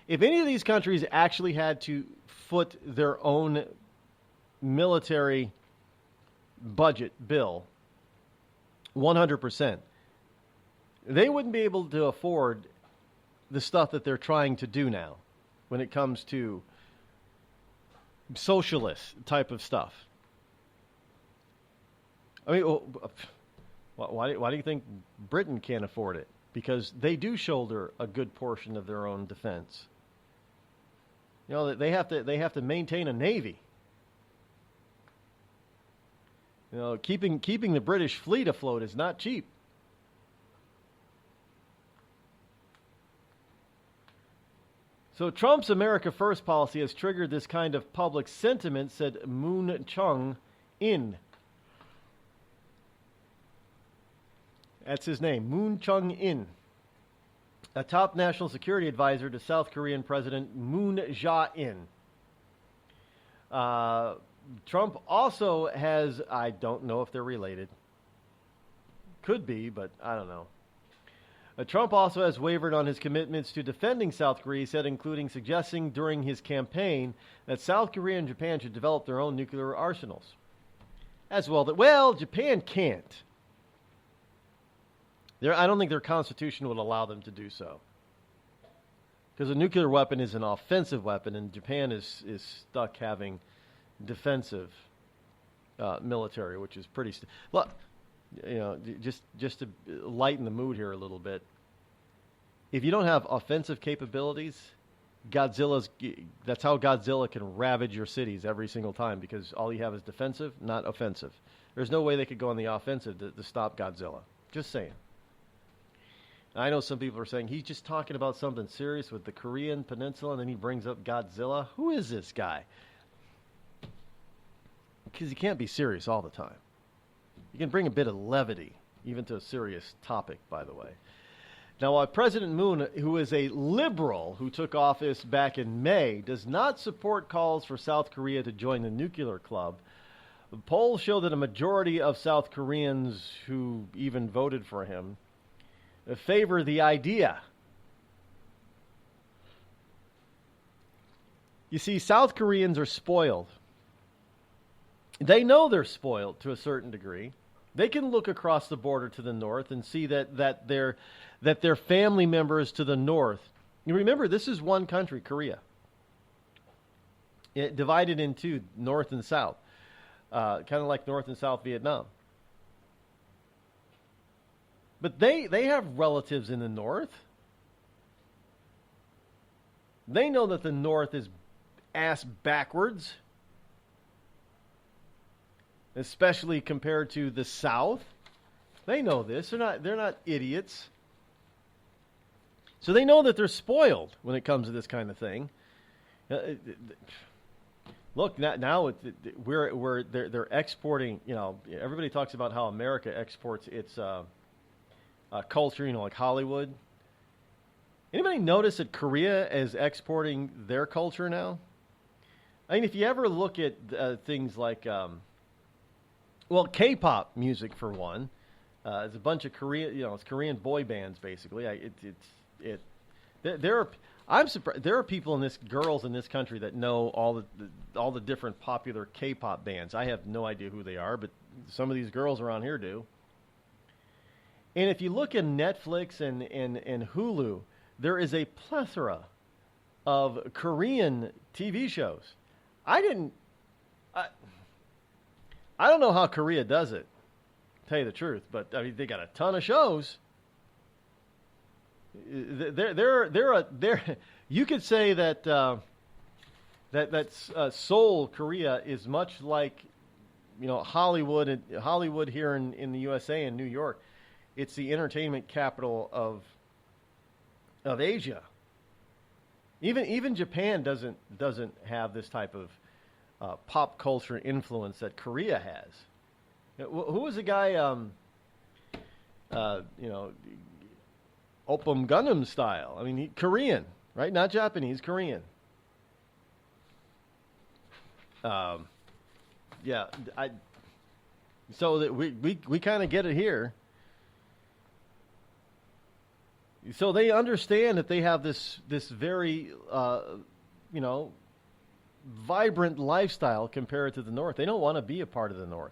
if any of these countries actually had to foot their own military budget bill 100%, they wouldn't be able to afford the stuff that they're trying to do now when it comes to socialist type of stuff. I mean, why do you think Britain can't afford it? Because they do shoulder a good portion of their own defense. They have to maintain a navy. Keeping the British fleet afloat is not cheap. So Trump's America First policy has triggered this kind of public sentiment, said Moon Chung-in. That's his name, Moon Chung-in, a top national security advisor to South Korean President Moon Jae-in. Trump also has, I don't know if they're related. Could be, but I don't know. Trump also has wavered on his commitments to defending South Korea, he said, including suggesting during his campaign that South Korea and Japan should develop their own nuclear arsenals. As well, Japan can't. I don't think their constitution would allow them to do so. Because a nuclear weapon is an offensive weapon, and Japan is stuck having defensive military, which is pretty... Look, just to lighten the mood here a little bit, if you don't have offensive capabilities, that's how Godzilla can ravage your cities every single time, because all you have is defensive, not offensive. There's no way they could go on the offensive to stop Godzilla. Just saying. I know some people are saying he's just talking about something serious with the Korean Peninsula, and then he brings up Godzilla. Who is this guy? Because he can't be serious all the time. You can bring a bit of levity, even to a serious topic, by the way. Now, while President Moon, who is a liberal who took office back in May, does not support calls for South Korea to join the nuclear club, polls show that a majority of South Koreans who even voted for him favor the idea. You see, South Koreans are spoiled. They know they're spoiled to a certain degree. They can look across the border to the north and see that their family members to the north. You remember, this is one country, Korea. It divided into North and South, kind of like North and South Vietnam. But they have relatives in the north. They know that the north is ass backwards, especially compared to the south. They know this. They're not idiots. So they know that they're spoiled when it comes to this kind of thing. Look, now they're exporting. Everybody talks about how America exports its culture, like Hollywood. Anybody notice that Korea is exporting their culture now? I mean, if you ever look at things like, K-pop music for one, it's a bunch of Korean, it's Korean boy bands basically. I'm surprised there are girls in this country that know all the different popular K-pop bands. I have no idea who they are, but some of these girls around here do. And if you look at Netflix and Hulu, there is a plethora of Korean TV shows. I don't know how Korea does it, to tell you the truth, but I mean they got a ton of shows. You could say that Seoul, Korea, is much like Hollywood here in the USA and New York. It's the entertainment capital of Asia. Even Japan doesn't have this type of pop culture influence that Korea has. Who was the guy? Oppum Gangnam Style. I mean, Korean, right? Not Japanese, Korean. So that we kind of get it here. So they understand that they have this very vibrant lifestyle compared to the North. They don't want to be a part of the North.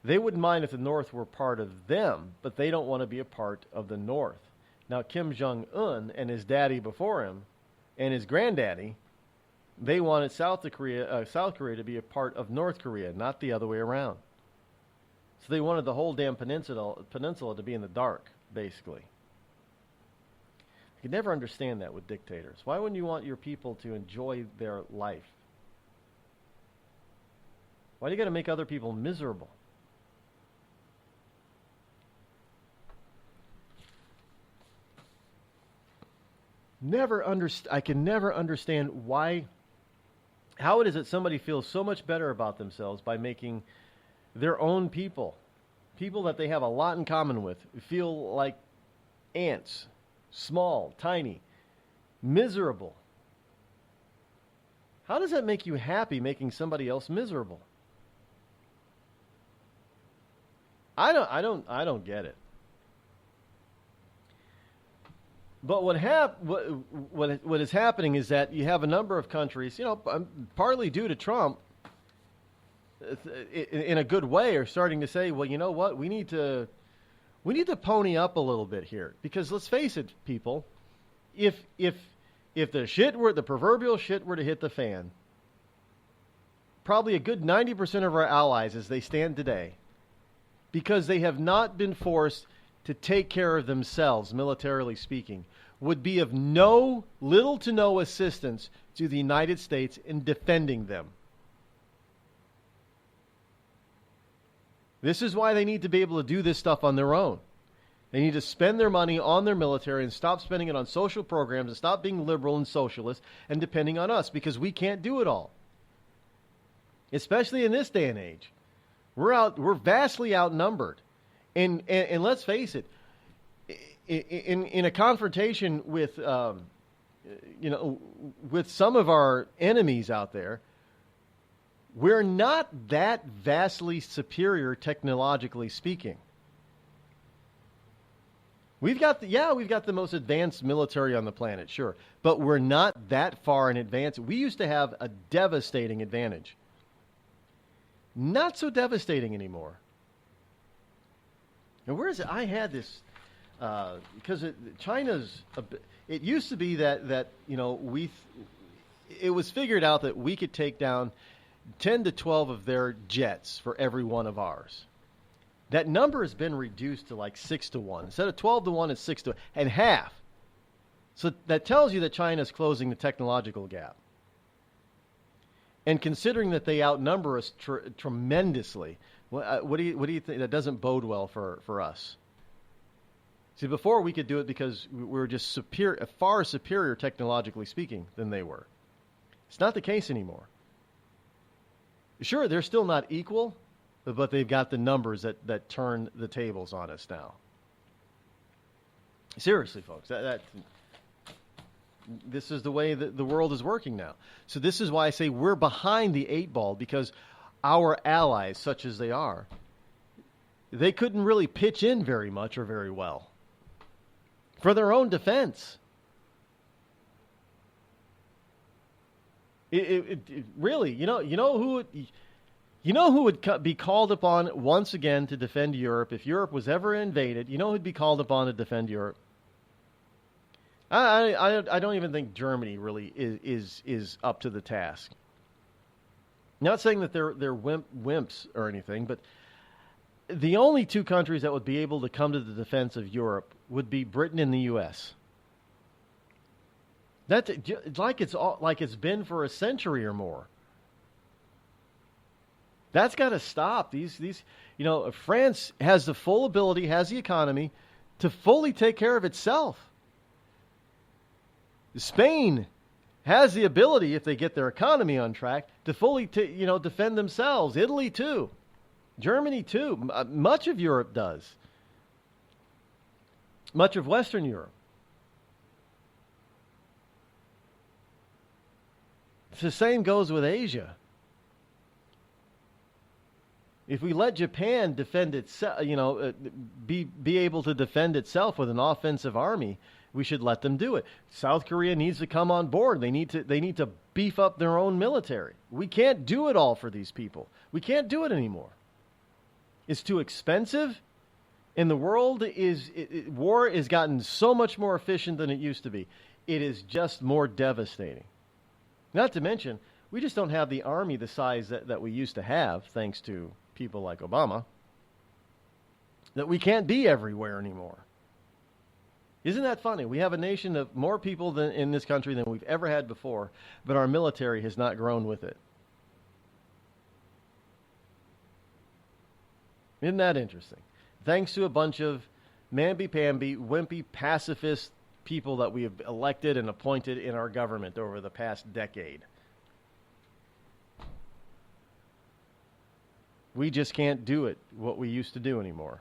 They wouldn't mind if the North were part of them, but they don't want to be a part of the North. Now, Kim Jong-un and his daddy before him and his granddaddy, they wanted South Korea to be a part of North Korea, not the other way around. So they wanted the whole damn peninsula to be in the dark, basically. I could never understand that with dictators. Why wouldn't you want your people to enjoy their life? Why do you got to make other people miserable? I can never understand how it is that somebody feels so much better about themselves by making their own people that they have a lot in common with, feel like ants, small, tiny, miserable. How does that make you happy, making somebody else miserable? I don't get it. But what is happening is that you have a number of countries, partly due to Trump, in a good way, are starting to say, well, you know what, we need to pony up a little bit here, because let's face it, people, if the proverbial shit were to hit the fan, probably a good 90% of our allies, as they stand today, because they have not been forced to take care of themselves, militarily speaking, would be of little to no assistance to the United States in defending them. This is why they need to be able to do this stuff on their own. They need to spend their money on their military and stop spending it on social programs and stop being liberal and socialist and depending on us, because we can't do it all. Especially in this day and age. We're vastly outnumbered. And let's face it, in a confrontation with some of our enemies out there, we're not that vastly superior technologically speaking. We've got the most advanced military on the planet, sure, but we're not that far in advance. We used to have a devastating advantage. Not so devastating anymore. And where is it? I had this because China's. It used to be that it was figured out that we could take down 10 to 12 of their jets for every one of ours. That number has been reduced to like 6 to 1. Instead of 12 to 1, it's 6 to 1, and half. So that tells you that China's closing the technological gap. And considering that they outnumber us tremendously, what do you think? That doesn't bode well for us. See, before we could do it because we were just far superior technologically speaking than they were. It's not the case anymore. Sure, they're still not equal, but they've got the numbers that turn the tables on us now. Seriously, folks, this is the way that the world is working now. So this is why I say we're behind the 8 ball, because our allies, such as they are, they couldn't really pitch in very much or very well for their own defense. It really, you know who would be called upon once again to defend Europe if Europe was ever invaded? You know who'd be called upon to defend Europe? I don't even think Germany really is up to the task. Not saying that they're wimps or anything, but the only 2 countries that would be able to come to the defense of Europe would be Britain and the U.S. That's like it's been for a century or more. That's got to stop. France has the full ability, has the economy to fully take care of itself. Spain has the ability, if they get their economy on track, to fully defend themselves. Italy too. Germany too. Much of Europe does. Much of Western Europe. The same goes with Asia. If we let Japan defend itself, be able to defend itself with an offensive army, we should let them do it. South Korea needs to come on board. They need to beef up their own military. We can't do it all for these people. We can't do it anymore. It's too expensive, and the world war has gotten so much more efficient than it used to be. It is just more devastating. Not to mention, we just don't have the army the size that we used to have, thanks to people like Obama, that we can't be everywhere anymore. Isn't that funny? We have a nation of more people in this country than we've ever had before, but our military has not grown with it. Isn't that interesting? Thanks to a bunch of mamby-pamby, wimpy, pacifist people that we have elected and appointed in our government over the past decade. We just can't do it what we used to do anymore.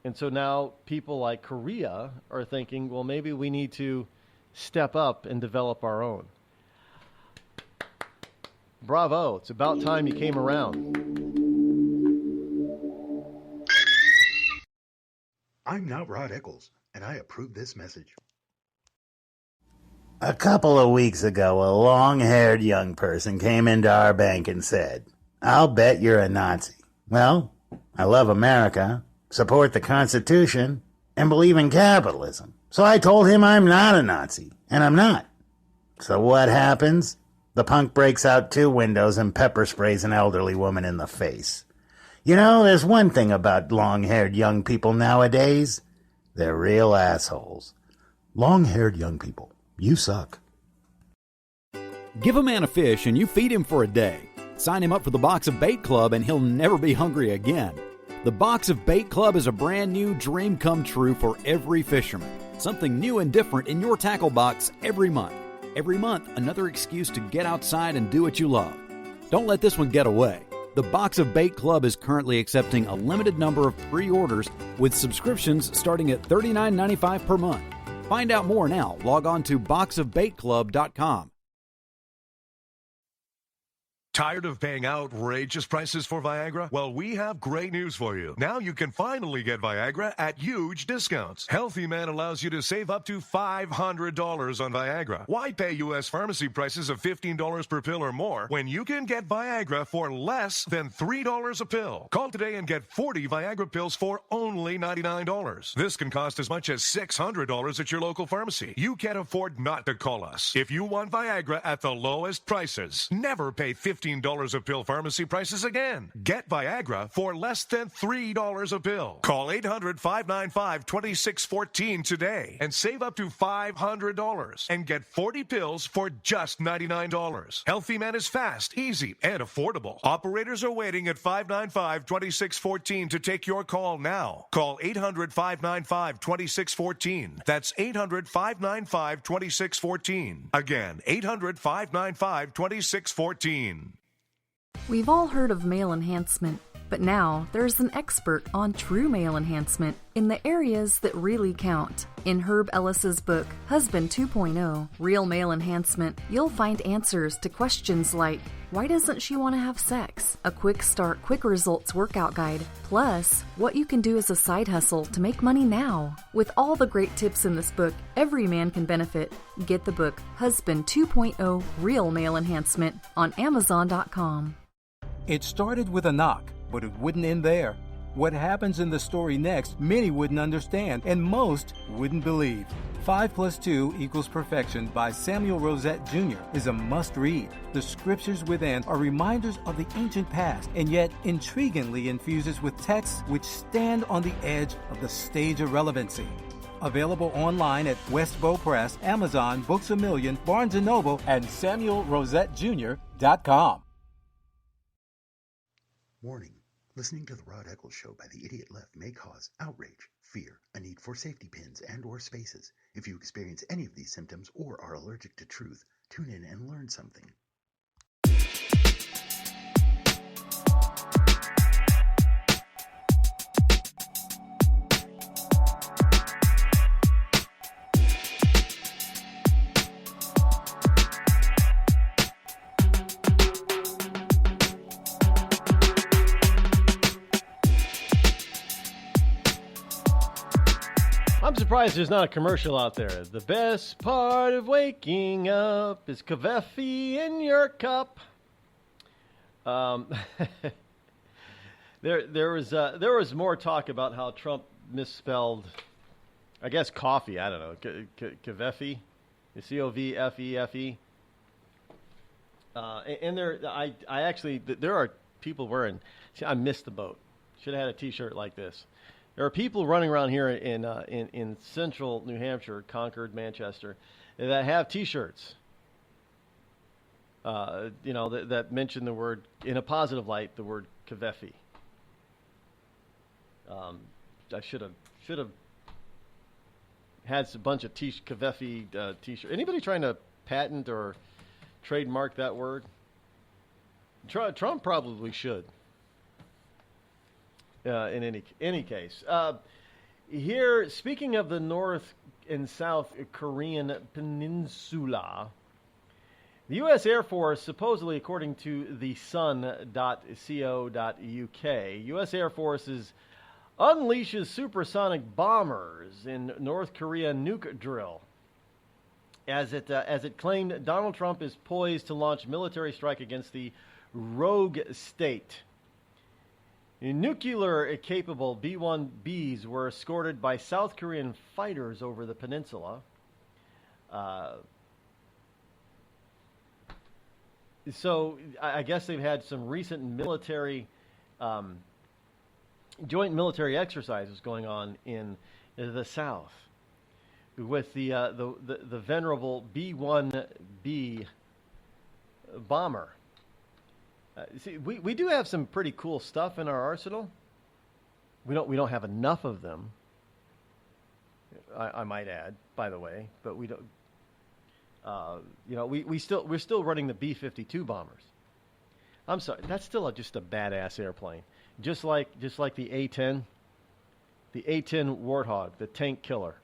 And so now people like Korea are thinking, well, maybe we need to step up and develop our own. Bravo. It's about time you came around. I'm not Rod Eccles, and I approve this message. A couple of weeks ago, a long-haired young person came into our bank and said, "I'll bet you're a Nazi." Well, I love America, support the Constitution, and believe in capitalism. So I told him I'm not a Nazi, and I'm not. So what happens? The punk breaks out 2 windows and pepper sprays an elderly woman in the face. You know, there's one thing about long-haired young people nowadays. They're real assholes. Long-haired young people, you suck. Give a man a fish and you feed him for a day. Sign him up for the Box of Bait Club and he'll never be hungry again. The Box of Bait Club is a brand new dream come true for every fisherman. Something new and different in your tackle box every month. Every month, another excuse to get outside and do what you love. Don't let this one get away. The Box of Bait Club is currently accepting a limited number of pre-orders with subscriptions starting at $39.95 per month. Find out more now. Log on to boxofbaitclub.com. Tired of paying outrageous prices for Viagra? Well, we have great news for you. Now you can finally get Viagra at huge discounts. Healthy Man allows you to save up to $500 on Viagra. Why pay U.S. pharmacy prices of $15 per pill or more when you can get Viagra for less than $3 a pill? Call today and get 40 Viagra pills for only $99. This can cost as much as $600 at your local pharmacy. You can't afford not to call us. If you want Viagra at the lowest prices, never pay $15 a pill pharmacy prices again. Get Viagra for less than $3 a pill. Call 800-595-2614 today and save up to $500 and get 40 pills for just $99. Healthy Man is fast, easy, and affordable. Operators are waiting at 595-2614 to take your call now. Call 800-595-2614. That's 800-595-2614. Again, 800-595-2614. We've all heard of male enhancement, but now there's an expert on true male enhancement in the areas that really count. In Herb Ellis's book, Husband 2.0, Real Male Enhancement, you'll find answers to questions like, why doesn't she want to have sex? A quick start, quick results workout guide, plus what you can do as a side hustle to make money now. With all the great tips in this book, every man can benefit. Get the book, Husband 2.0, Real Male Enhancement, on Amazon.com. It started with a knock, but it wouldn't end there. What happens in the story next, many wouldn't understand, and most wouldn't believe. 5 + 2 = Perfection by Samuel Rosette Jr. is a must-read. The scriptures within are reminders of the ancient past, and yet intriguingly infuses with texts which stand on the edge of the stage of relevancy. Available online at Westbow Press, Amazon, Books A Million, Barnes & Noble, and SamuelRosetteJr.com. Warning. Listening to the Rod Eccles Show by the Idiot Left may cause outrage, fear, a need for safety pins and/or spaces. If you experience any of these symptoms or are allergic to truth, tune in and learn something. surprised there's not a commercial out there. The best part of waking up is coffee in your cup. There was more talk about how Trump misspelled, I guess, coffee. I don't know, Covfefe, C-O-V-F-E-F-E. And there are people wearing. See, I missed the boat. Should have had a T-shirt like this. There are people running around here in central New Hampshire, Concord, Manchester, that have T-shirts. That mention the word in a positive light, the word Covfefe. I should have had a bunch of Covfefe T-shirts. Anybody trying to patent or trademark that word? Trump probably should. In any case, here, speaking of the North and South Korean peninsula, the U.S. Air Force, supposedly according to the sun.co.uk, U.S. Air Force's unleashes supersonic bombers in North Korea nuke drill. As it claimed Donald Trump is poised to launch military strike against the rogue state. Nuclear-capable B-1Bs were escorted by South Korean fighters over the peninsula. So I guess they've had some recent military, joint military exercises going on in the South with the venerable B-1B bomber. See, we do have some pretty cool stuff in our arsenal. We don't have enough of them. I might add, by the way, but we don't. We're still running the B-52 bombers. I'm sorry, that's still just a badass airplane. Just like the A-10, the A-10 Warthog, the tank killer,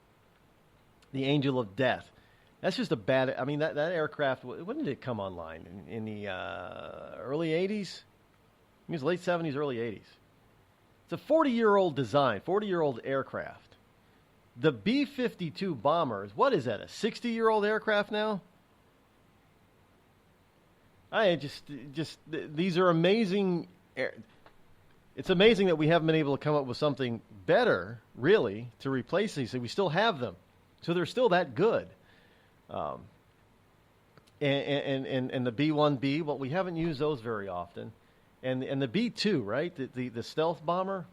the Angel of Death. That's just a bad. I mean, that aircraft. When did it come online? In the early '80s? It was late '70s, early '80s. It's a 40-year-old design, 40-year-old aircraft. The B-52 bombers. What is that? A 60-year-old aircraft now? These are amazing. It's amazing that we haven't been able to come up with something better, really, to replace these. We still have them, so they're still that good. And the B-1B, well, we haven't used those very often. And the B-2, right? The stealth bomber.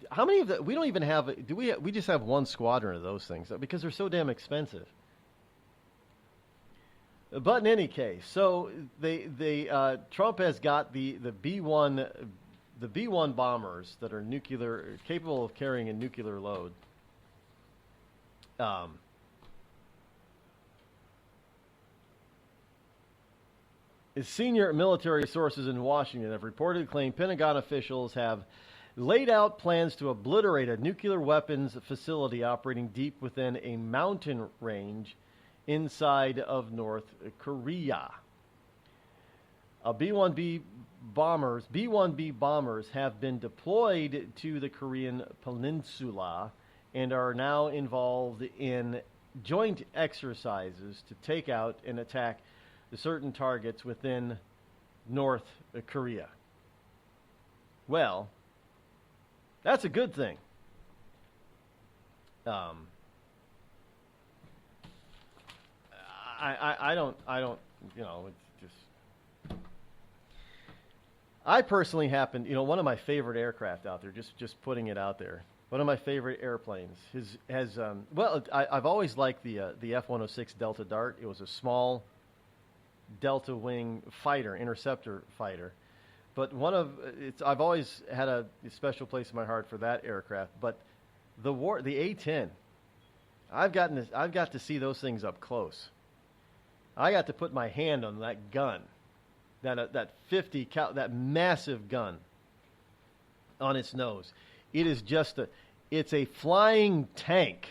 How many of the, we don't even have, do we just have one squadron of those things because they're so damn expensive. But in any case, so Trump has got the B-1 bombers that are nuclear, capable of carrying a nuclear load. Senior military sources in Washington have reportedly claimed Pentagon officials have laid out plans to obliterate a nuclear weapons facility operating deep within a mountain range inside of North Korea. B-1B bombers have been deployed to the Korean peninsula and are now involved in joint exercises to take out and attack certain targets within North Korea. Well, that's a good thing. I don't, it's just. I personally happen, one of my favorite aircraft out there, just putting it out there. One of my favorite airplanes I've always liked the F-106 Delta Dart. It was a small Delta Wing fighter, interceptor fighter. But I've always had a special place in my heart for that aircraft. But the A-10, I've got to see those things up close. I got to put my hand on that gun, that 50 cal, that massive gun on its nose. It is it's a flying tank.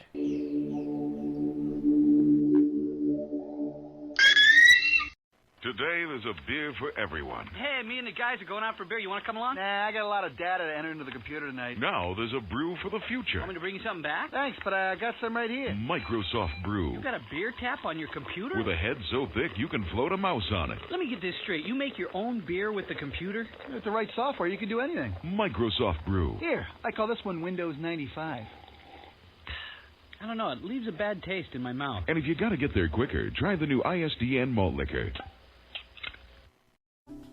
Today, there's a beer for everyone. Hey, me and the guys are going out for beer. You want to come along? Nah, I got a lot of data to enter into the computer tonight. Now there's a brew for the future. Want me to bring you something back? Thanks, but I got some right here. Microsoft Brew. You got a beer tap on your computer? With a head so thick you can float a mouse on it. Let me get this straight. You make your own beer with the computer? With the right software, you can do anything. Microsoft Brew. Here, I call this one Windows 95. I don't know, it leaves a bad taste in my mouth. And if you gotta get there quicker, try the new ISDN malt liquor.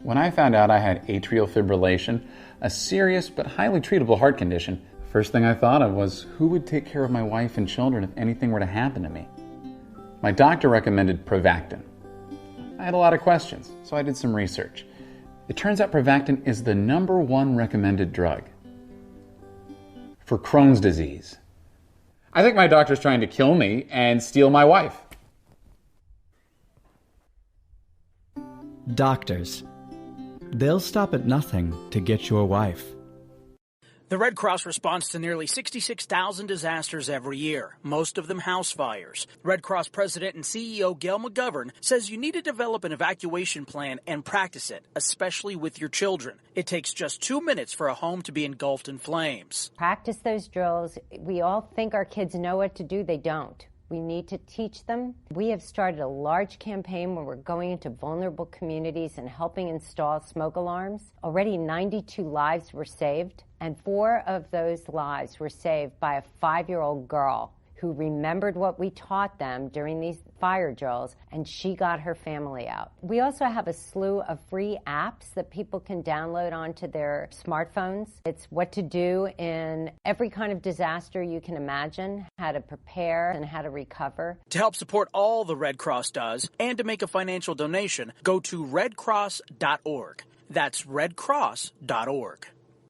When I found out I had atrial fibrillation, a serious but highly treatable heart condition, the first thing I thought of was who would take care of my wife and children if anything were to happen to me? My doctor recommended Prevactin. I had a lot of questions, so I did some research. It turns out Prevactin is the #1 recommended drug for Crohn's disease. I think my doctor's trying to kill me and steal my wife. Doctors. They'll stop at nothing to get your wife. The Red Cross responds to nearly 66,000 disasters every year, most of them house fires. Red Cross President and CEO Gail McGovern says you need to develop an evacuation plan and practice it, especially with your children. It takes just 2 minutes for a home to be engulfed in flames. Practice those drills. We all think our kids know what to do. They don't. We need to teach them. We have started a large campaign where we're going into vulnerable communities and helping install smoke alarms. Already 92 lives were saved, and 4 of those lives were saved by a 5-year-old girl who remembered what we taught them during these fire drills, and she got her family out. We also have a slew of free apps that people can download onto their smartphones. It's what to do in every kind of disaster you can imagine, how to prepare and how to recover. To help support all the Red Cross does and to make a financial donation, go to redcross.org. That's redcross.org.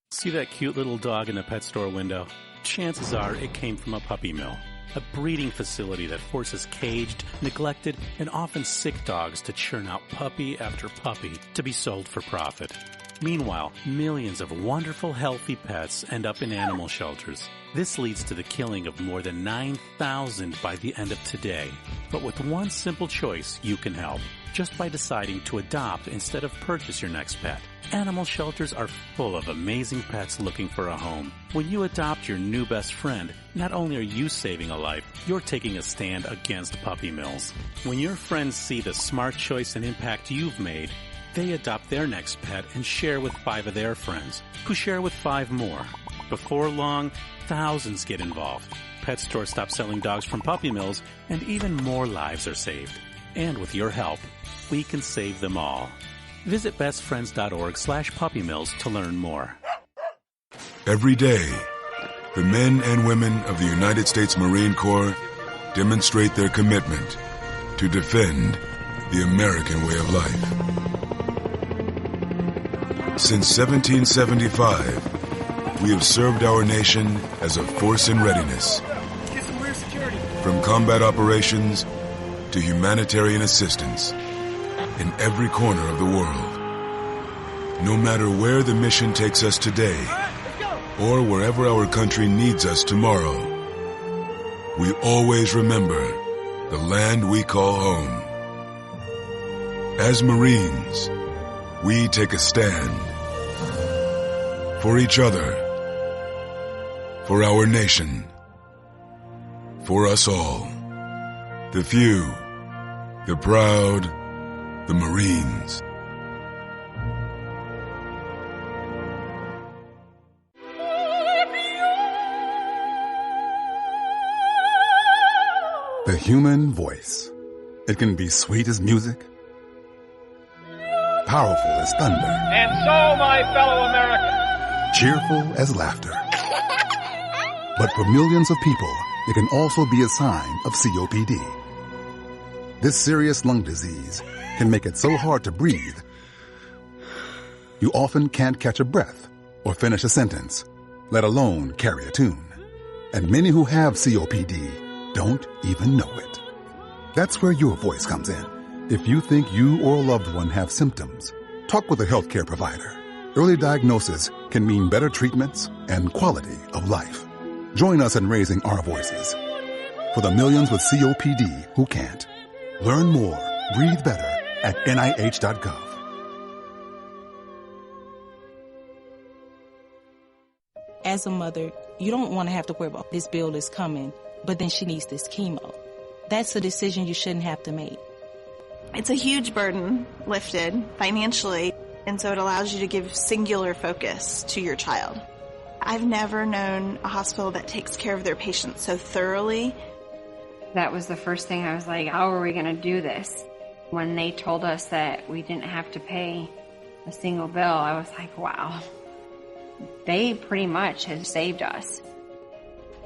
See that cute little dog in the pet store window? Chances are it came from a puppy mill. A breeding facility that forces caged, neglected, and often sick dogs to churn out puppy after puppy to be sold for profit. Meanwhile, millions of wonderful, healthy pets end up in animal shelters. This leads to the killing of more than 9,000 by the end of today. But with one simple choice, you can help. Just by deciding to adopt instead of purchase your next pet. Animal shelters are full of amazing pets looking for a home. When you adopt your new best friend, not only are you saving a life, you're taking a stand against puppy mills. When your friends see the smart choice and impact you've made, they adopt their next pet and share with 5 of their friends, who share with 5 more. Before long, thousands get involved. Pet stores stop selling dogs from puppy mills, and even more lives are saved. And with your help, we can save them all. Visit bestfriends.org/puppymills to learn more. Every day, the men and women of the United States Marine Corps demonstrate their commitment to defend the American way of life. Since 1775, we have served our nation as a force in readiness. Get some rear security. From combat operations to humanitarian assistance in every corner of the world. No matter where the mission takes us today, or wherever our country needs us tomorrow, we always remember the land we call home. As Marines, we take a stand for each other, for our nation, for us all. The few, the proud, the Marines. The human voice. It can be sweet as music, powerful as thunder, And so, my fellow Americans, cheerful as laughter. But for millions of people, it can also be a sign of COPD. This serious lung disease can make it so hard to breathe, you often can't catch a breath or finish a sentence, let alone carry a tune. And many who have COPD don't even know it. That's where your voice comes in. If you think you or a loved one have symptoms, talk with a healthcare provider. Early diagnosis can mean better treatments and quality of life. Join us in raising our voices for the millions with COPD who can't. Learn more, breathe better, at nih.gov. As a mother, you don't want to have to worry about this bill is coming, but then she needs this chemo. That's a decision you shouldn't have to make. It's a huge burden lifted financially, and so it allows you to give singular focus to your child. I've never known a hospital that takes care of their patients so thoroughly. That was the first thing I was like, how are we going to do this? When they told us that we didn't have to pay a single bill, I was like, wow. They pretty much have saved us.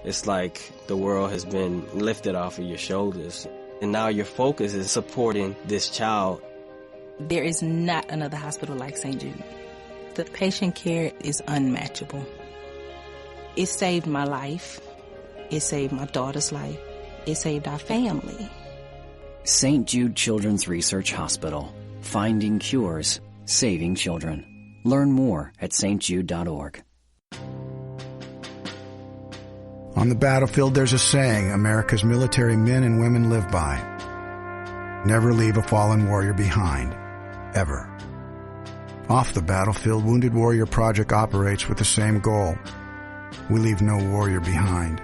It's like the world has been lifted off of your shoulders, and now your focus is supporting this child. There is not another hospital like St. Jude. The patient care is unmatchable. It saved my life. It saved my daughter's life. It saved our family. St. Jude Children's Research Hospital. Finding cures, saving children. Learn more at stjude.org. On the battlefield, there's a saying America's military men and women live by. Never leave a fallen warrior behind. Ever. Off the battlefield, Wounded Warrior Project operates with the same goal. We leave no warrior behind.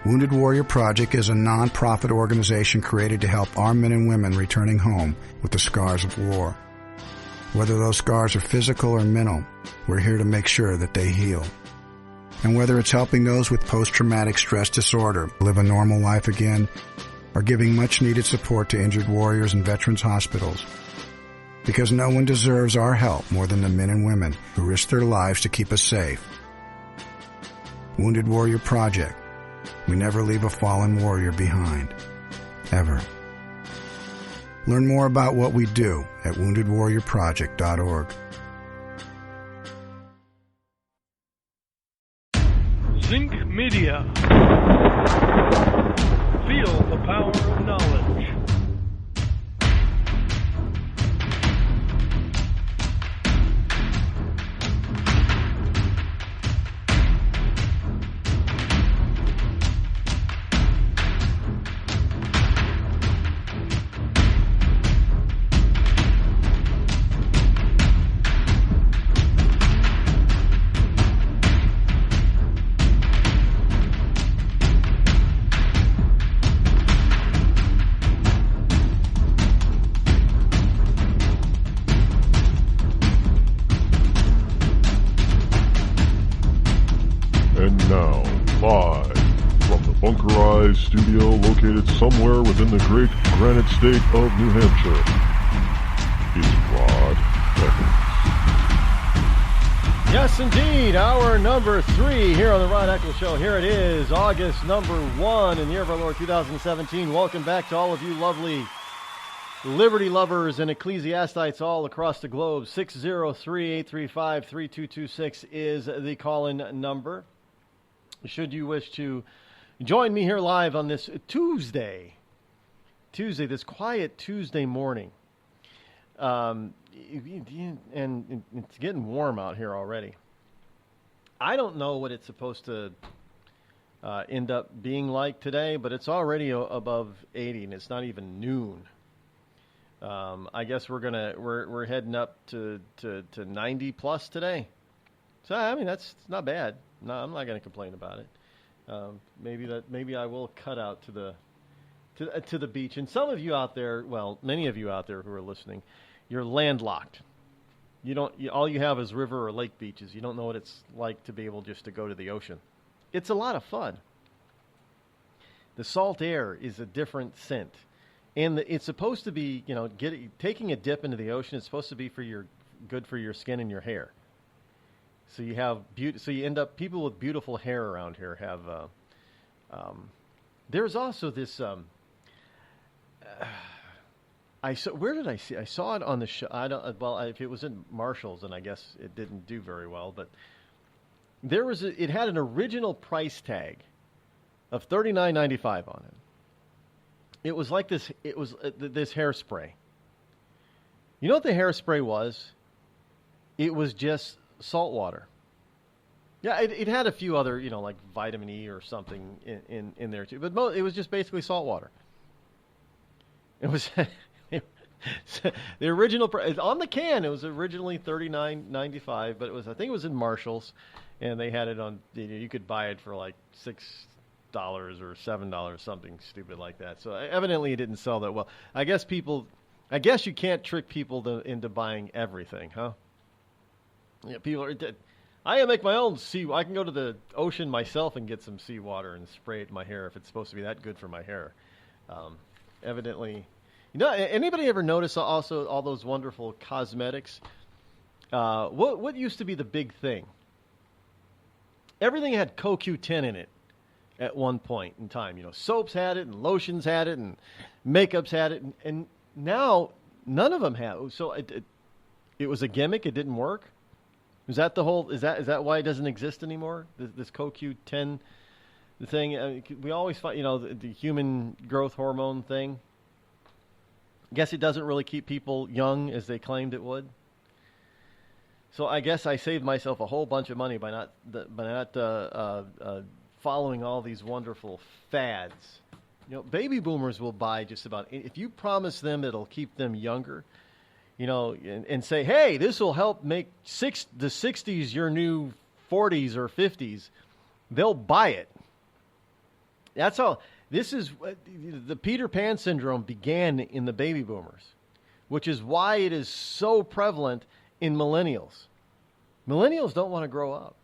Wounded Warrior Project is a non-profit organization created to help our men and women returning home with the scars of war. Whether those scars are physical or mental, we're here to make sure that they heal. And whether it's helping those with post-traumatic stress disorder live a normal life again, or giving much-needed support to injured warriors in veterans' hospitals. Because no one deserves our help more than the men and women who risk their lives to keep us safe. Wounded Warrior Project. We never leave a fallen warrior behind. Ever. Learn more about what we do at woundedwarriorproject.org. Zinc Media. Feel the power of knowledge. Studio located somewhere within the great granite state of New Hampshire is Rod Eccles. Yes, indeed. Hour number 3 here on the Rod Eccles Show. Here it is, August number 1 in the year of our Lord 2017. Welcome back to all of you lovely liberty lovers and ecclesiastites all across the globe. 603-835-3226 is the call-in number. Should you wish to join me here live on this Tuesday, this quiet Tuesday morning. And it's getting warm out here already. I don't know what it's supposed to end up being like today, but it's already above 80, and it's not even noon. I guess we're heading up to 90 plus today. So I mean that's not bad. No, I'm not going to complain about it. Maybe I will cut out to the beach. And some of you out there, well, many of you out there who are listening, you're landlocked. All you have is river or lake beaches. You don't know what it's like to be able just to go to the ocean. It's a lot of fun. The salt air is a different scent, and it's supposed to be, taking a dip into the ocean is supposed to be good for your skin and your hair. So you have so you end up people with beautiful hair around here have. There's also this. Where did I see? I saw it on the show. If it was in Marshall's, then I guess it didn't do very well. But it had an original price tag of $39.95 on it. It was like this. It was this hairspray. You know what the hairspray was? It was just salt water. Yeah, it had a few other, like vitamin E or something in there too, but it was just basically salt water. It was The original on the can, it was originally $39.95, but I think it was in Marshalls, and they had it on. You could buy it for like $6 or $7, something stupid like that. So evidently, it didn't sell that well. I guess you can't trick people into buying everything, huh? Yeah, people are. I make my own I can go to the ocean myself and get some seawater and spray it in my hair if it's supposed to be that good for my hair. Evidently, anybody ever notice also all those wonderful cosmetics? What used to be the big thing? Everything had CoQ10 in it at one point in time. Soaps had it, and lotions had it, and makeups had it, and now none of them have. So it was a gimmick. It didn't work. Is that the whole? Is that why it doesn't exist anymore? This CoQ10 thing. We always find, the human growth hormone thing. I guess it doesn't really keep people young as they claimed it would. So I guess I saved myself a whole bunch of money by not following all these wonderful fads. Baby boomers will buy just about if you promise them it'll keep them younger. And say, hey, this will help make the 60s your new 40s or 50s. They'll buy it. That's all. This is the Peter Pan syndrome began in the baby boomers, which is why it is so prevalent in millennials. Millennials don't want to grow up.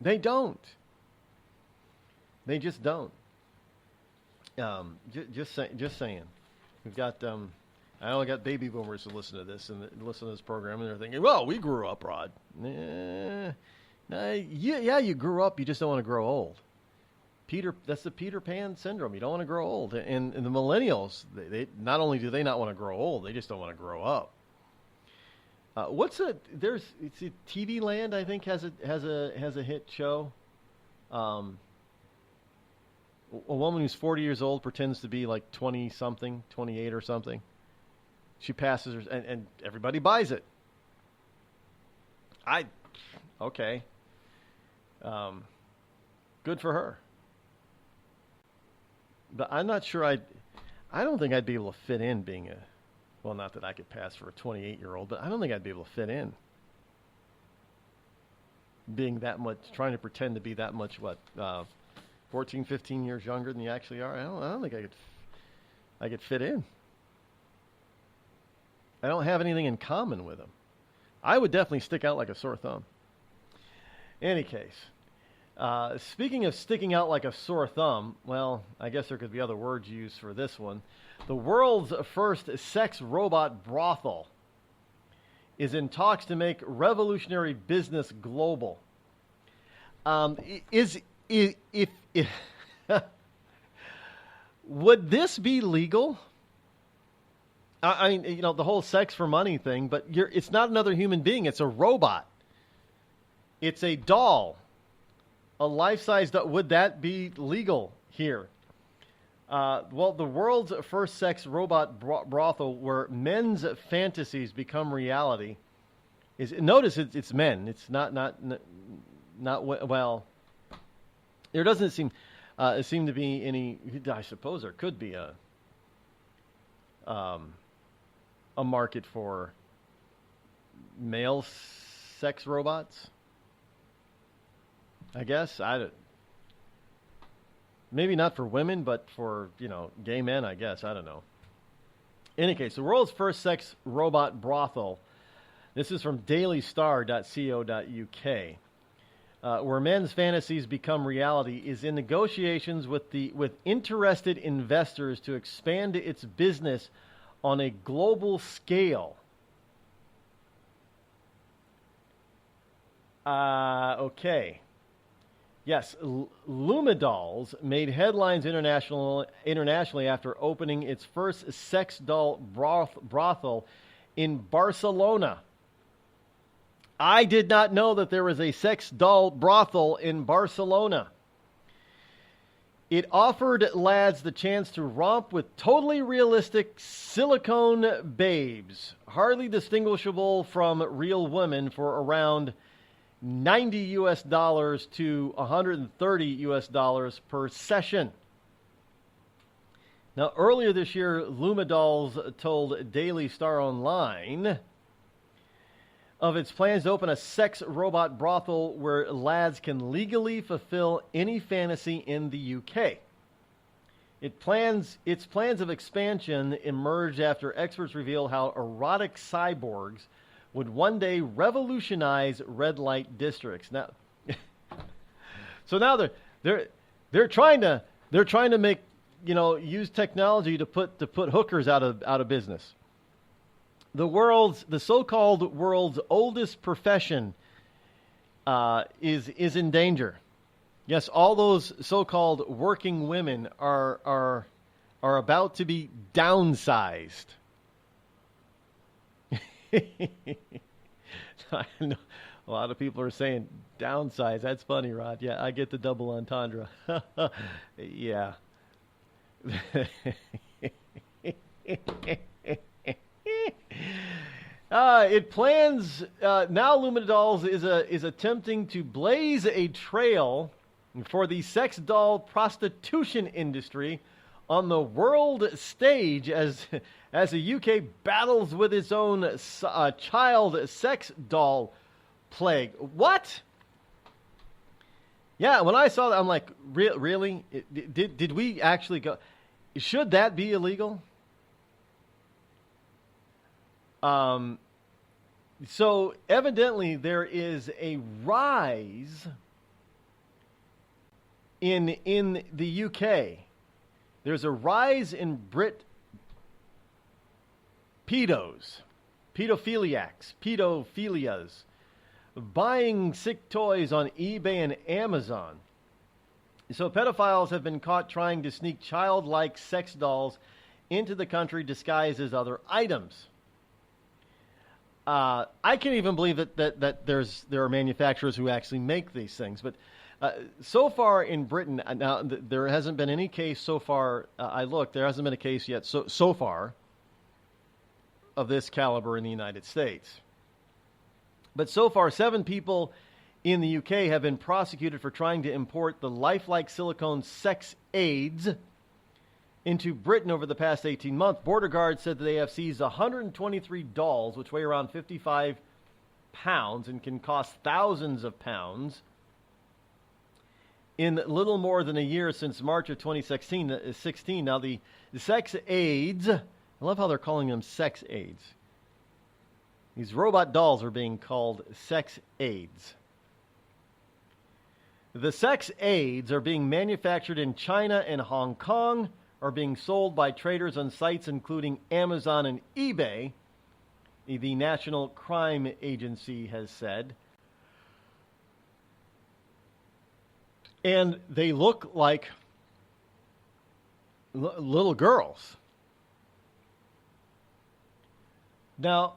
They don't. They just don't. Just saying. We've got. I only got baby boomers to listen to this and listen to this program, and they're thinking, well, we grew up, Rod. Yeah, you grew up. You just don't want to grow old. That's the Peter Pan syndrome. You don't want to grow old. And the millennials, they not only do they not want to grow old, they just don't want to grow up. It's TV Land, I think, has a hit show. A woman who's 40 years old pretends to be like 20-something, 28 or something. She passes her, and everybody buys it. Okay. Good for her. But I'm not sure I don't think I'd be able to fit in being not that I could pass for a 28-year-old, but I don't think I'd be able to fit in. Being that much, trying to pretend to be that much, 14, 15 years younger than you actually are. I don't think I could fit in. I don't have anything in common with them. I would definitely stick out like a sore thumb. Any case, speaking of sticking out like a sore thumb, well, I guess there could be other words used for this one. The world's first sex robot brothel is in talks to make revolutionary business global. Would this be legal? I mean, the whole sex for money thing, but it's not another human being. It's a robot. It's a doll, a life-size doll. Would that be legal here? Well, the world's first sex robot brothel where men's fantasies become reality notice it's men. It's not well. There doesn't seem to be any. I suppose there could be a market for male sex robots. I guess maybe not for women, but for gay men. I guess I don't know. In any case, the world's first sex robot brothel. This is from dailystar.co.uk. Where men's fantasies become reality, is in negotiations with interested investors to expand its business on a global scale. Okay. Yes, Lumidolls made headlines internationally after opening its first sex doll brothel in Barcelona. I did not know that there was a sex doll brothel in Barcelona. It offered lads the chance to romp with totally realistic silicone babes, hardly distinguishable from real women, for around $90 to $130 per session. Now, earlier this year, Lumidolls told Daily Star Online of its plans to open a sex robot brothel where lads can legally fulfill any fantasy in the UK. Its plans of expansion emerged after experts revealed how erotic cyborgs would one day revolutionize red light districts. Now, so now they're trying to make, use technology to put hookers out of business. The so-called world's oldest profession is in danger. Yes, all those so-called working women are about to be downsized. I know a lot of people are saying downsize. That's funny, Rod. Yeah, I get the double entendre. Yeah. It plans now. Lumidolls is attempting to blaze a trail for the sex doll prostitution industry on the world stage as the UK battles with its own child sex doll plague. What? Yeah, when I saw that, I'm like, really? Did we actually go? Should that be illegal? So evidently there is a rise in the UK. There's a rise in pedophilias, buying sick toys on eBay and Amazon. So pedophiles have been caught trying to sneak childlike sex dolls into the country disguised as other items. I can't even believe that there are manufacturers who actually make these things. But so far in Britain, now there hasn't been any case so far. I looked, there hasn't been a case yet so far of this caliber in the United States. But so far, 7 people in the UK have been prosecuted for trying to import the lifelike silicone sex aids into Britain over the past 18 months. Border guards said that they have seized 123 dolls, which weigh around 55 pounds and can cost thousands of pounds, in little more than a year since March of 2016. Now, the sex aids, I love how they're calling them sex aids. These robot dolls are being called sex aids. The sex aids are being manufactured in China and Hong Kong, are being sold by traders on sites including Amazon and eBay, the National Crime Agency has said. And they look like little girls. Now,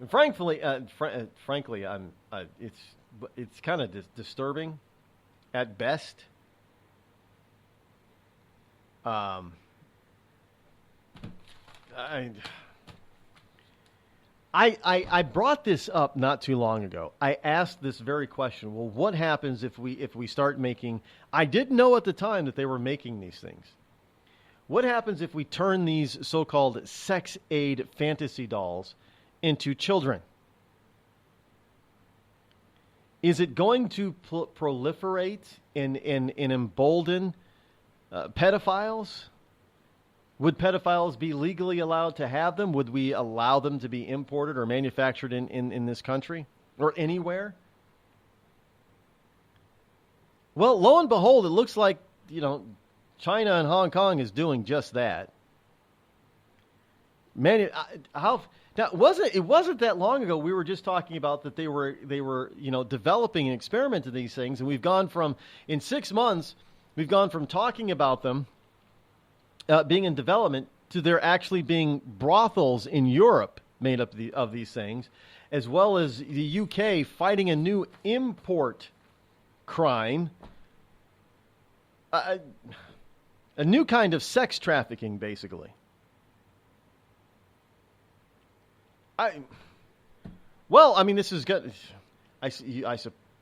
frankly, it's kind of disturbing at best. I brought this up not too long ago. I asked this very question. Well, what happens if we start making? I didn't know at the time that they were making these things. What happens if we turn these so-called sex aid fantasy dolls into children? Is it going to proliferate and embolden pedophiles? Would pedophiles be legally allowed to have them? Would we allow them to be imported or manufactured in this country or anywhere? Well, lo and behold, it looks like, China and Hong Kong is doing just that. It wasn't that long ago we were just talking about that they were developing and experimenting these things, and we've gone from, in 6 months, we've gone from talking about them being in development to there actually being brothels in Europe made up of these things, as well as the UK fighting a new import crime, a new kind of sex trafficking, basically. This is good.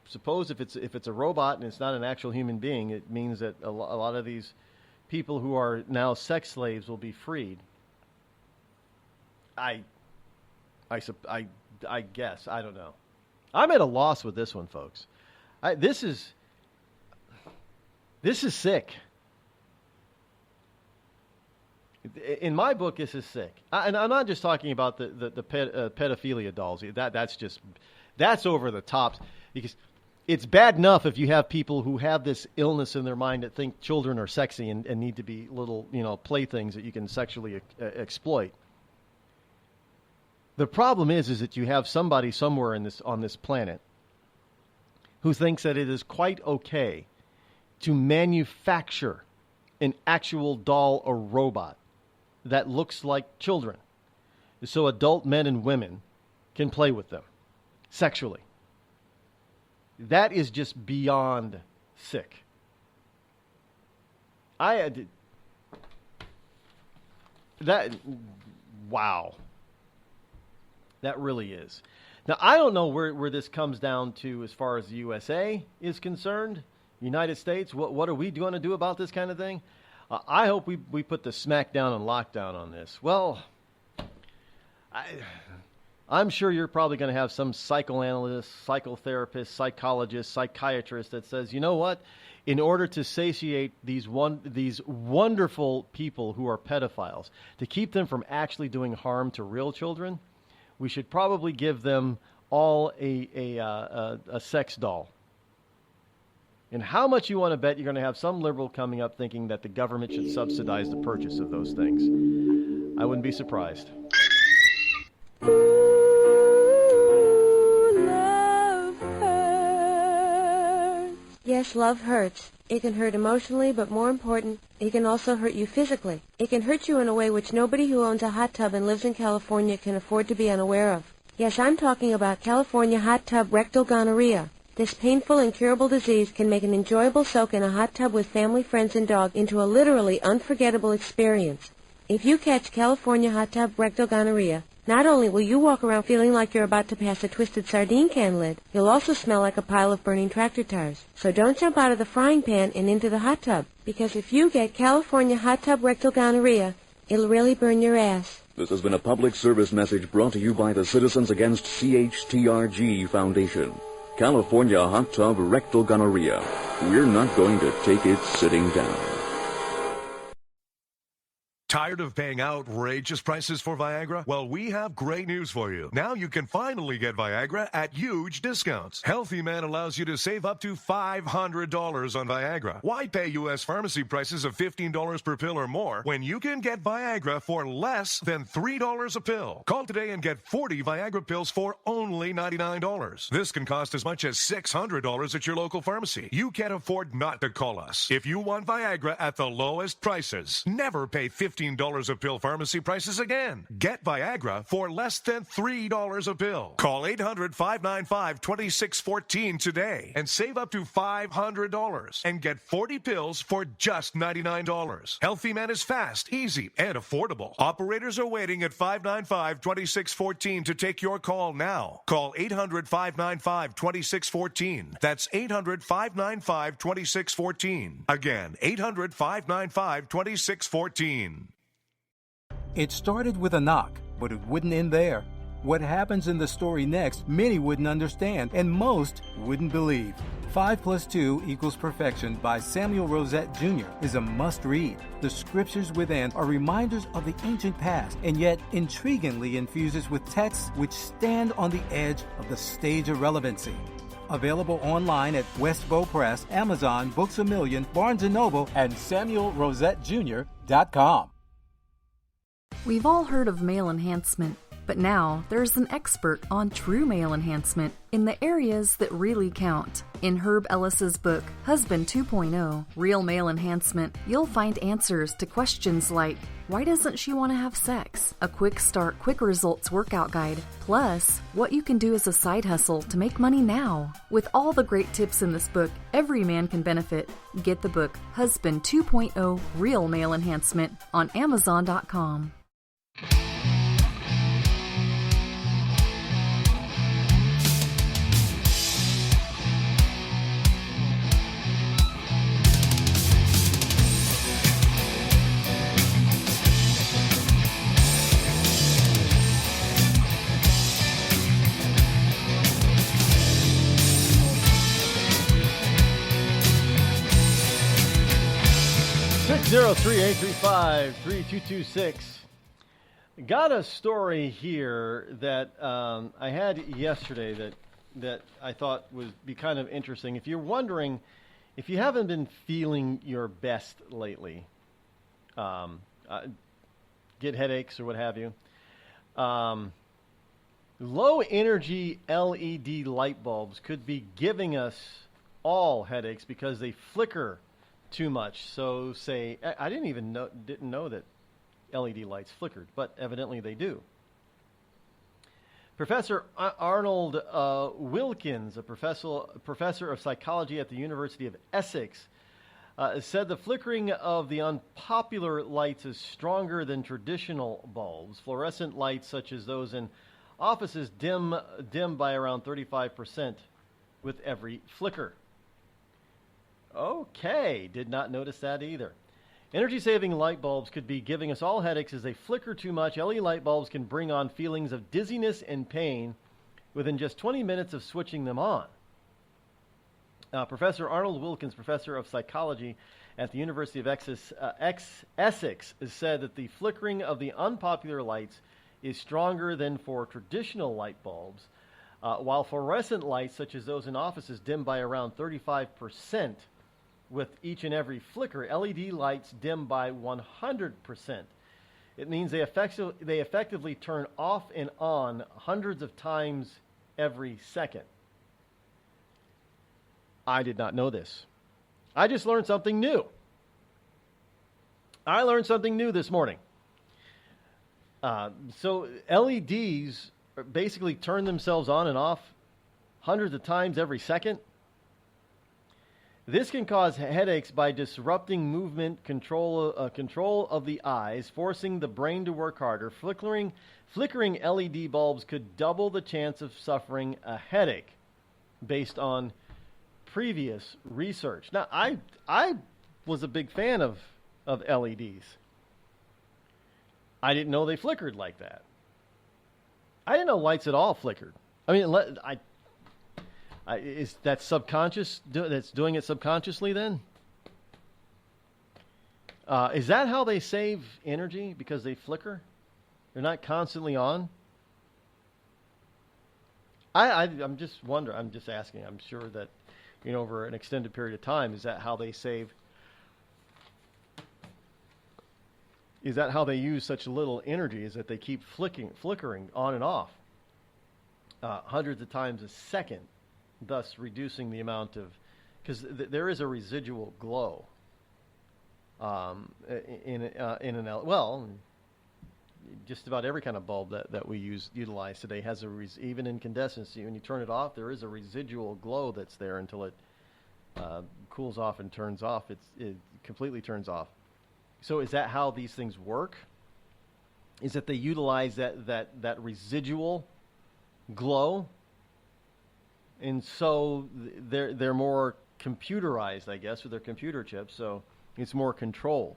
suppose if it's a robot and it's not an actual human being, it means that a lot of these people who are now sex slaves will be freed. I guess. I don't know. I'm at a loss with this one, folks. This is sick. In my book, this is sick. And I'm not just talking about the pedophilia dolls. That's over the top. Because it's bad enough if you have people who have this illness in their mind that think children are sexy and need to be little, playthings that you can sexually exploit. The problem is that you have somebody somewhere on this planet who thinks that it is quite okay to manufacture an actual doll or robot that looks like children, so adult men and women can play with them sexually. That is just beyond sick. Wow. That really is. Now, I don't know where this comes down to as far as the USA is concerned. United States, what are we going to do about this kind of thing? I hope we put the smackdown and lockdown on this. Well, I'm sure you're probably going to have some psychoanalyst, psychotherapist, psychologist, psychiatrist that says, you know what? In order to satiate these wonderful people who are pedophiles, to keep them from actually doing harm to real children, we should probably give them all a sex doll. And how much you want to bet you're going to have some liberal coming up thinking that the government should subsidize the purchase of those things? I wouldn't be surprised. Yes, love hurts. It can hurt emotionally, but more important, it can also hurt you physically. It can hurt you in a way which nobody who owns a hot tub and lives in California can afford to be unaware of. Yes, I'm talking about California hot tub rectal gonorrhea. This painful, incurable disease can make an enjoyable soak in a hot tub with family, friends, and dog into a literally unforgettable experience. If you catch California hot tub rectal gonorrhea, not only will you walk around feeling like you're about to pass a twisted sardine can lid, you'll also smell like a pile of burning tractor tires. So don't jump out of the frying pan and into the hot tub, because if you get California hot tub rectal gonorrhea, it'll really burn your ass. This has been a public service message brought to you by the Citizens Against CHTRG Foundation. California hot tub rectal gonorrhea. We're not going to take it sitting down. Tired of paying outrageous prices for Viagra? Well, we have great news for you. Now you can finally get Viagra at huge discounts. Healthy Man allows you to save up to $500 on Viagra. Why pay U.S. pharmacy prices of $15 per pill or more when you can get Viagra for less than $3 a pill? Call today and get 40 Viagra pills for only $99. This can cost as much as $600 at your local pharmacy. You can't afford not to call us. If you want Viagra at the lowest prices, never pay $15 a pill pharmacy prices again. Get Viagra for less than $3 a pill. Call 800-595-2614 today and save up to $500 and get 40 pills for just $99. Healthy Man is fast, easy, and affordable. Operators are waiting at 595-2614 to take your call now. Call 800-595-2614. That's 800-595-2614. Again, 800-595-2614. It started with a knock, but it wouldn't end there. What happens in the story next, many wouldn't understand, and most wouldn't believe. 5 + 2 = Perfection by Samuel Rosette Jr. is a must-read. The scriptures within are reminders of the ancient past, and yet intriguingly infuses with texts which stand on the edge of the stage of relevancy. Available online at Westbow Press, Amazon, Books A Million, Barnes & Noble, and SamuelRosetteJr.com. We've all heard of male enhancement, but now there's an expert on true male enhancement in the areas that really count. In Herb Ellis's book, Husband 2.0, Real Male Enhancement, you'll find answers to questions like, why doesn't she want to have sex? A quick start, quick results workout guide, plus what you can do as a side hustle to make money now. With all the great tips in this book, every man can benefit. Get the book, Husband 2.0, Real Male Enhancement, on Amazon.com. 603-835-3226. Got a story here that I had yesterday that I thought would be kind of interesting. If you're wondering, if you haven't been feeling your best lately, get headaches or what have you, low energy LED light bulbs could be giving us all headaches because they flicker too much. So say, I didn't know that LED lights flickered, but evidently they do. Professor Arnold Wilkins, a professor of psychology at the University of Essex, said the flickering of the unpopular lights is stronger than traditional bulbs. Fluorescent lights, such as those in offices, dim by around 35% with every flicker. Okay, did not notice that either. Energy-saving light bulbs could be giving us all headaches as they flicker too much. LED light bulbs can bring on feelings of dizziness and pain within just 20 minutes of switching them on. Professor Arnold Wilkins, professor of psychology at the University of Essex, said that the flickering of the unpopular lights is stronger than for traditional light bulbs, while fluorescent lights, such as those in offices, dim by around 35% with each and every flicker. LED lights dim by 100%. It means they effectively turn off and on hundreds of times every second. I did not know this. I just learned something new. I learned something new this morning. So LEDs basically turn themselves on and off hundreds of times every second. This can cause headaches by disrupting movement control of the eyes, forcing the brain to work harder. Flickering LED bulbs could double the chance of suffering a headache, based on previous research. Now, I was a big fan of LEDs. I didn't know they flickered like that. I didn't know lights at all flickered. I mean, is that subconscious? That's doing it subconsciously then? Is that how they save energy? Because they flicker? They're not constantly on? I'm just wondering. I'm just asking. I'm sure that, over an extended period of time, is that how they save? Is that how they use such little energy? Is that they keep flickering on and off hundreds of times a second, thus reducing the amount of, because there is a residual glow just about every kind of bulb that we utilize today has even incandescence. When you turn it off, there is a residual glow that's there until it cools off and turns off. It completely turns off. So is that how these things work? Is that they utilize that residual glow? And so they're more computerized, I guess, with their computer chips, so it's more controlled.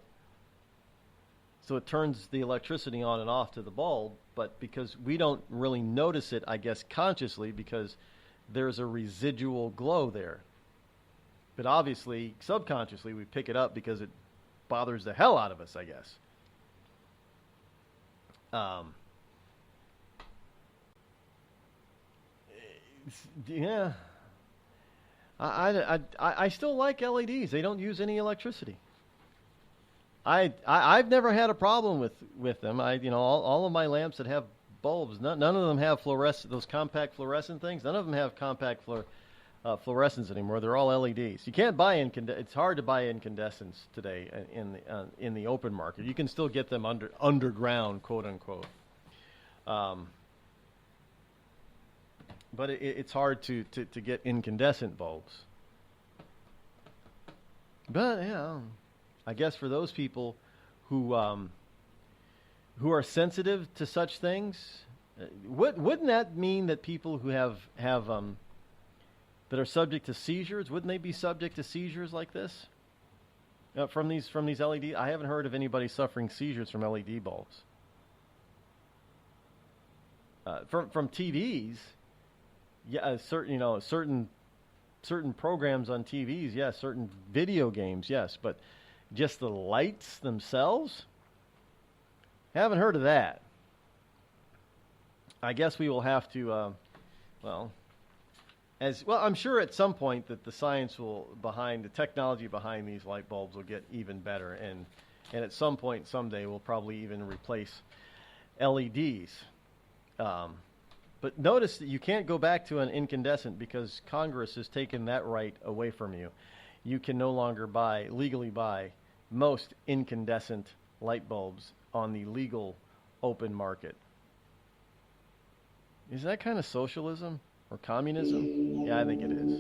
So it turns the electricity on and off to the bulb, but because we don't really notice it, I guess, consciously, because there's a residual glow there. But obviously, subconsciously, we pick it up because it bothers the hell out of us, I guess. Yeah. I still like LEDs. They don't use any electricity. I've never had a problem with them. All of my lamps that have bulbs, none of them have those compact fluorescent things. None of them have compact fluorescents anymore. They're all LEDs. You can't buy it's hard to buy incandescents today in the open market. You can still get them underground, quote unquote. But it's hard to get incandescent bulbs. But yeah, I guess for those people who are sensitive to such things, wouldn't that mean that people who have that are subject to seizures, wouldn't they be subject to seizures like this from these LED? I haven't heard of anybody suffering seizures from LED bulbs. From TVs. Yeah, certain programs on TVs, yes. Certain video games, yes. But just the lights themselves? Haven't heard of that. I guess we will have to, I'm sure at some point that the science the technology behind these light bulbs will get even better, and at some point someday we'll probably even replace LEDs. But notice that you can't go back to an incandescent because Congress has taken that right away from you. You can no longer legally buy most incandescent light bulbs on the legal open market. Is that kind of socialism or communism? Yeah, I think it is.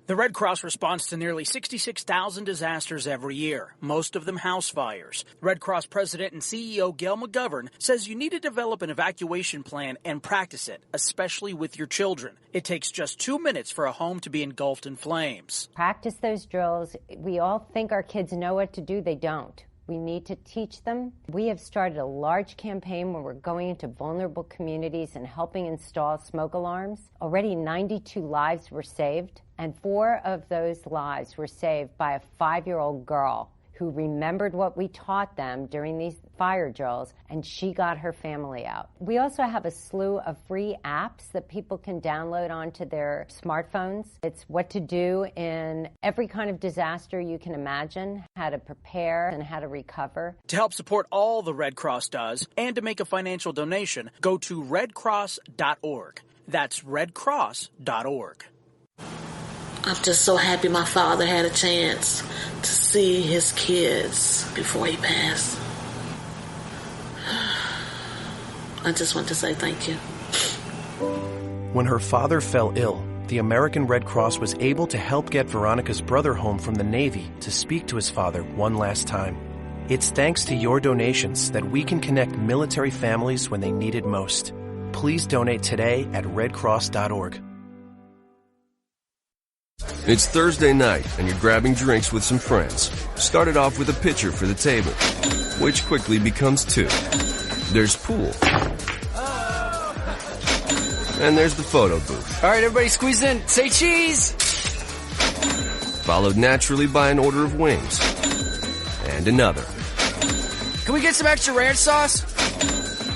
The Red Cross responds to nearly 66,000 disasters every year, most of them house fires. Red Cross President and CEO Gail McGovern says you need to develop an evacuation plan and practice it, especially with your children. It takes just 2 minutes for a home to be engulfed in flames. Practice those drills. We all think our kids know what to do. They don't. We need to teach them. We have started a large campaign where we're going into vulnerable communities and helping install smoke alarms. Already 92 lives were saved, and 4 of those lives were saved by a 5-year-old girl who remembered what we taught them during these fire drills, and she got her family out. We also have a slew of free apps that people can download onto their smartphones. It's what to do in every kind of disaster you can imagine, how to prepare and how to recover. To help support all the Red Cross does and to make a financial donation, go to redcross.org. That's redcross.org. I'm just so happy my father had a chance to see his kids before he passed. I just want to say thank you. When her father fell ill, the American Red Cross was able to help get Veronica's brother home from the Navy to speak to his father one last time. It's thanks to your donations that we can connect military families when they need it most. Please donate today at redcross.org. It's Thursday night, and you're grabbing drinks with some friends. Started off with a pitcher for the table, which quickly becomes 2. There's pool. And there's the photo booth. All right, everybody squeeze in. Say cheese! Followed naturally by an order of wings. And another. Can we get some extra ranch sauce?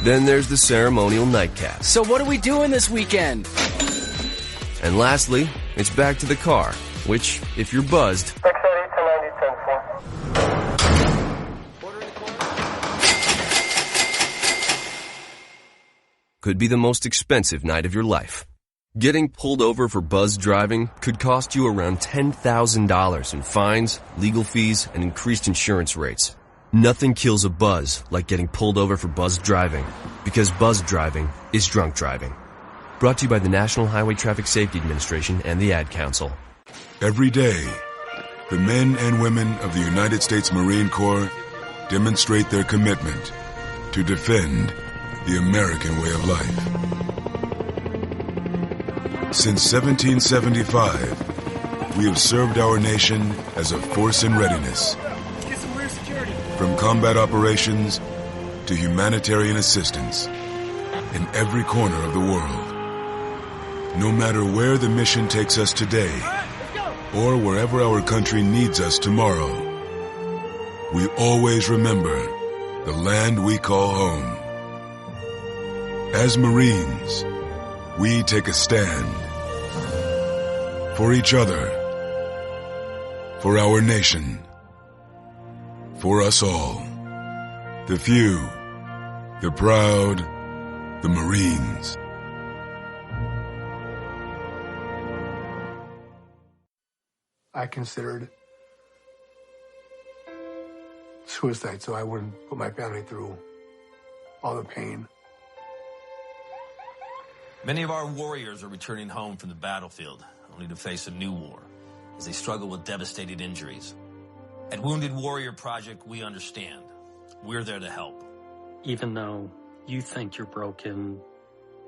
Then there's the ceremonial nightcap. So what are we doing this weekend? And lastly, it's back to the car, which, if you're buzzed, could be the most expensive night of your life. Getting pulled over for buzz driving could cost you around $10,000 in fines, legal fees, and increased insurance rates. Nothing kills a buzz like getting pulled over for buzz driving, because buzz driving is drunk driving. Brought to you by the National Highway Traffic Safety Administration and the Ad Council. Every day, the men and women of the United States Marine Corps demonstrate their commitment to defend the American way of life. Since 1775, we have served our nation as a force in readiness. Get some rear security. From combat operations to humanitarian assistance in every corner of the world. No matter where the mission takes us today, or wherever our country needs us tomorrow, we always remember the land we call home. As Marines, we take a stand for each other, for our nation, for us all. The few, the proud, the Marines. I considered suicide so I wouldn't put my family through all the pain. Many of our warriors are returning home from the battlefield, only to face a new war as they struggle with devastating injuries. At Wounded Warrior Project, we understand. We're there to help. Even though you think you're broken,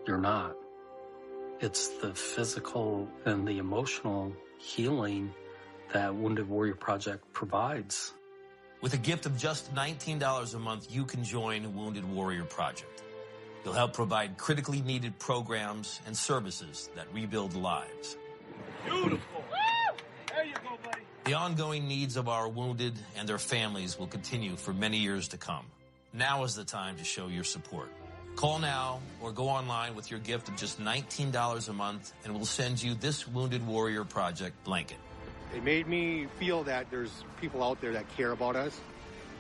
you're not. It's the physical and the emotional healing that Wounded Warrior Project provides. With a gift of just $19 a month, you can join Wounded Warrior Project. You'll help provide critically needed programs and services that rebuild lives. Beautiful. Woo! There The ongoing needs of our wounded and their families will continue for many years to come. Now is the time to show your support. Call now or go online with your gift of just $19 a month, and we'll send you this Wounded Warrior Project blanket. It made me feel that there's people out there that care about us.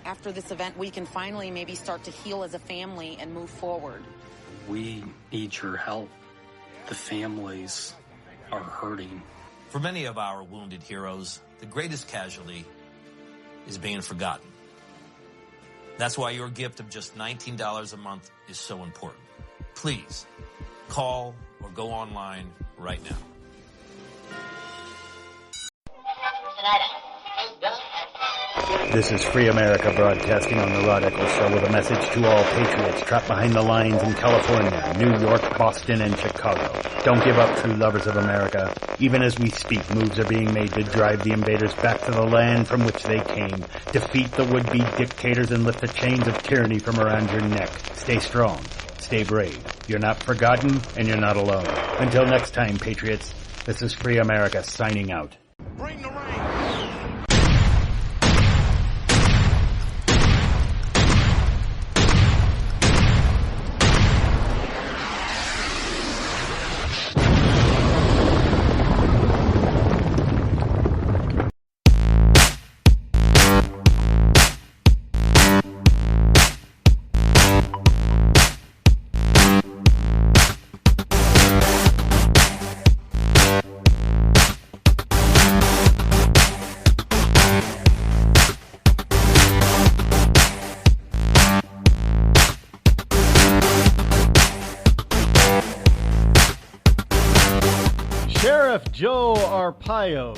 After this event, we can finally maybe start to heal as a family and move forward. We need your help. The families are hurting. For many of our wounded heroes, the greatest casualty is being forgotten. That's why your gift of just $19 a month is so important. Please call or go online right now. This is Free America broadcasting on the Rod Eccles Show with a message to all patriots trapped behind the lines in California, New York, Boston, and Chicago. Don't give up, true lovers of America. Even as we speak, moves are being made to drive the invaders back to the land from which they came. Defeat the would-be dictators and lift the chains of tyranny from around your neck. Stay strong. Stay brave. You're not forgotten, and you're not alone. Until next time, patriots, this is Free America signing out. Bring the rain. Joe Arpaio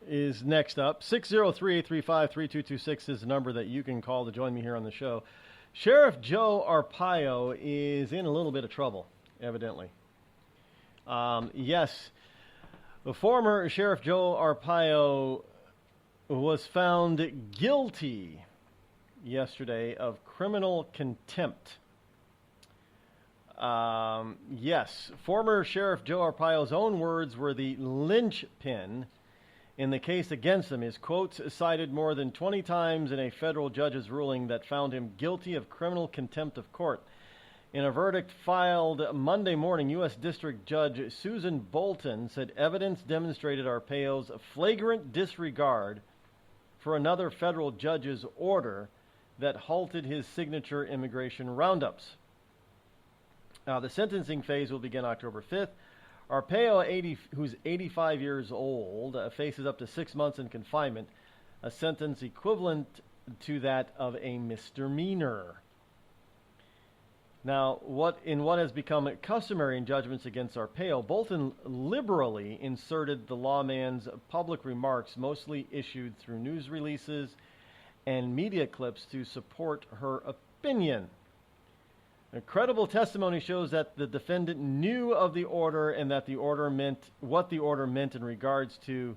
is next up. 603-835-3226 is the number that you can call to join me here on the show. Sheriff Joe Arpaio is in a little bit of trouble, evidently. Yes, the former Sheriff Joe Arpaio was found guilty yesterday of criminal contempt. Yes, former Sheriff Joe Arpaio's own words were the linchpin in the case against him. His quotes cited more than 20 times in a federal judge's ruling that found him guilty of criminal contempt of court. In a verdict filed Monday morning, U.S. District Judge Susan Bolton said evidence demonstrated Arpaio's flagrant disregard for another federal judge's order that halted his signature immigration roundups. Now, the sentencing phase will begin October 5th. Arpaio, who's 85 years old, faces up to 6 months in confinement, a sentence equivalent to that of a misdemeanor. Now, what has become customary in judgments against Arpaio, Bolton liberally inserted the lawman's public remarks, mostly issued through news releases and media clips, to support her opinion. A credible testimony shows that the defendant knew of the order and that the order meant what the order meant in regards to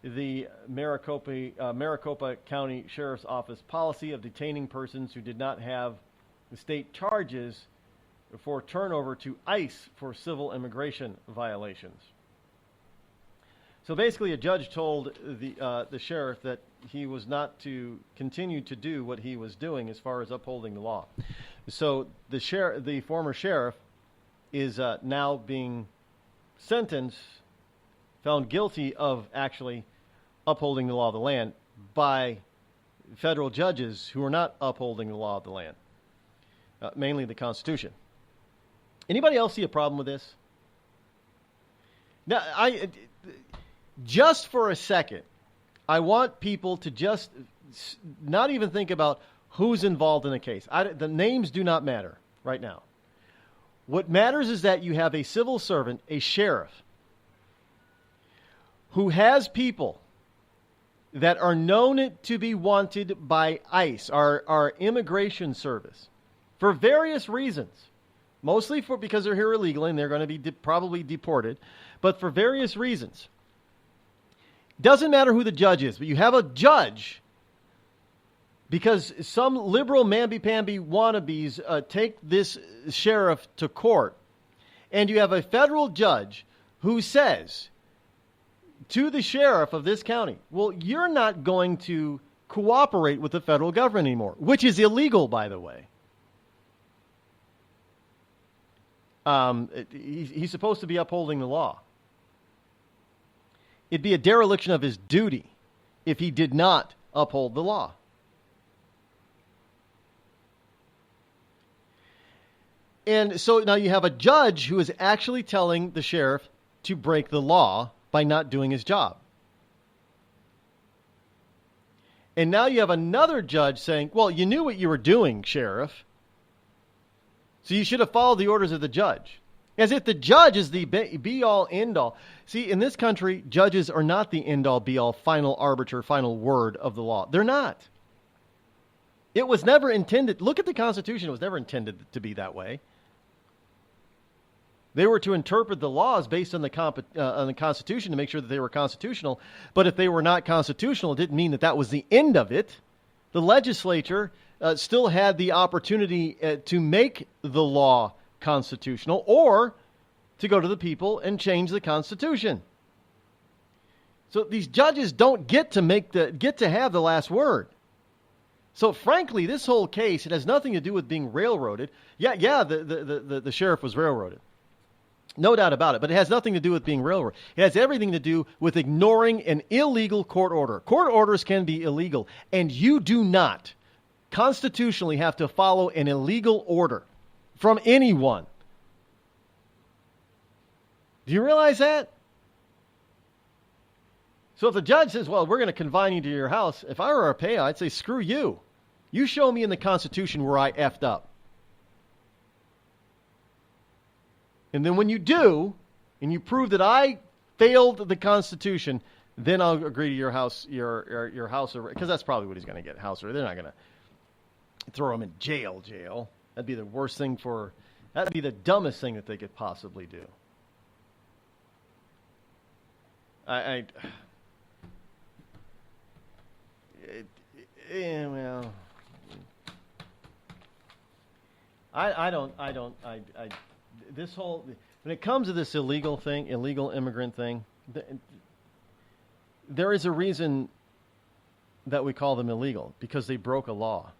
the Maricopa County Sheriff's Office policy of detaining persons who did not have state charges for turnover to ICE for civil immigration violations. So basically, a judge told the sheriff that he was not to continue to do what he was doing as far as upholding the law. So the former sheriff is now being sentenced, found guilty of actually upholding the law of the land by federal judges who are not upholding the law of the land, mainly the Constitution. Anybody else see a problem with this? Now, just for a second, I want people to just not even think about who's involved in a case. The names do not matter right now. What matters is that you have a civil servant, a sheriff, who has people that are known to be wanted by ICE, our immigration service, for various reasons. Mostly because they're here illegally and they're going to be probably deported, but for various reasons. Doesn't matter who the judge is, but you have a judge because some liberal mamby-pamby wannabes take this sheriff to court, and you have a federal judge who says to the sheriff of this county, well, you're not going to cooperate with the federal government anymore, which is illegal, by the way. He's supposed to be upholding the law. It'd be a dereliction of his duty if he did not uphold the law. And so now you have a judge who is actually telling the sheriff to break the law by not doing his job. And now you have another judge saying, well, you knew what you were doing, sheriff, so you should have followed the orders of the judge. As if the judge is the be-all, end-all. See, in this country, judges are not the end-all, be-all, final arbiter, final word of the law. They're not. It was never intended. Look at the Constitution. It was never intended to be that way. They were to interpret the laws based on the Constitution to make sure that they were constitutional. But if they were not constitutional, it didn't mean that that was the end of it. The legislature still had the opportunity to make the law constitutional or to go to the people and change the Constitution. So these judges don't get to have the last word. So frankly, this whole case, it has nothing to do with being railroaded. Yeah, the sheriff was railroaded. No doubt about it, but it has nothing to do with being railroaded. It has everything to do with ignoring an illegal court order. Court orders can be illegal, and you do not constitutionally have to follow an illegal order from anyone. Do you realize that? So if the judge says, well, we're going to confine you to your house, if I were a payer, I'd say, screw you. You show me in the Constitution where I effed up. And then when you do, and you prove that I failed the Constitution, then I'll agree to your house, your house arrest, because that's probably what he's going to get, house arrest. They're not going to throw him in jail. That'd be the worst thing that'd be the dumbest thing that they could possibly do. I this whole, when it comes to this illegal immigrant thing, there is a reason that we call them illegal, because they broke a law.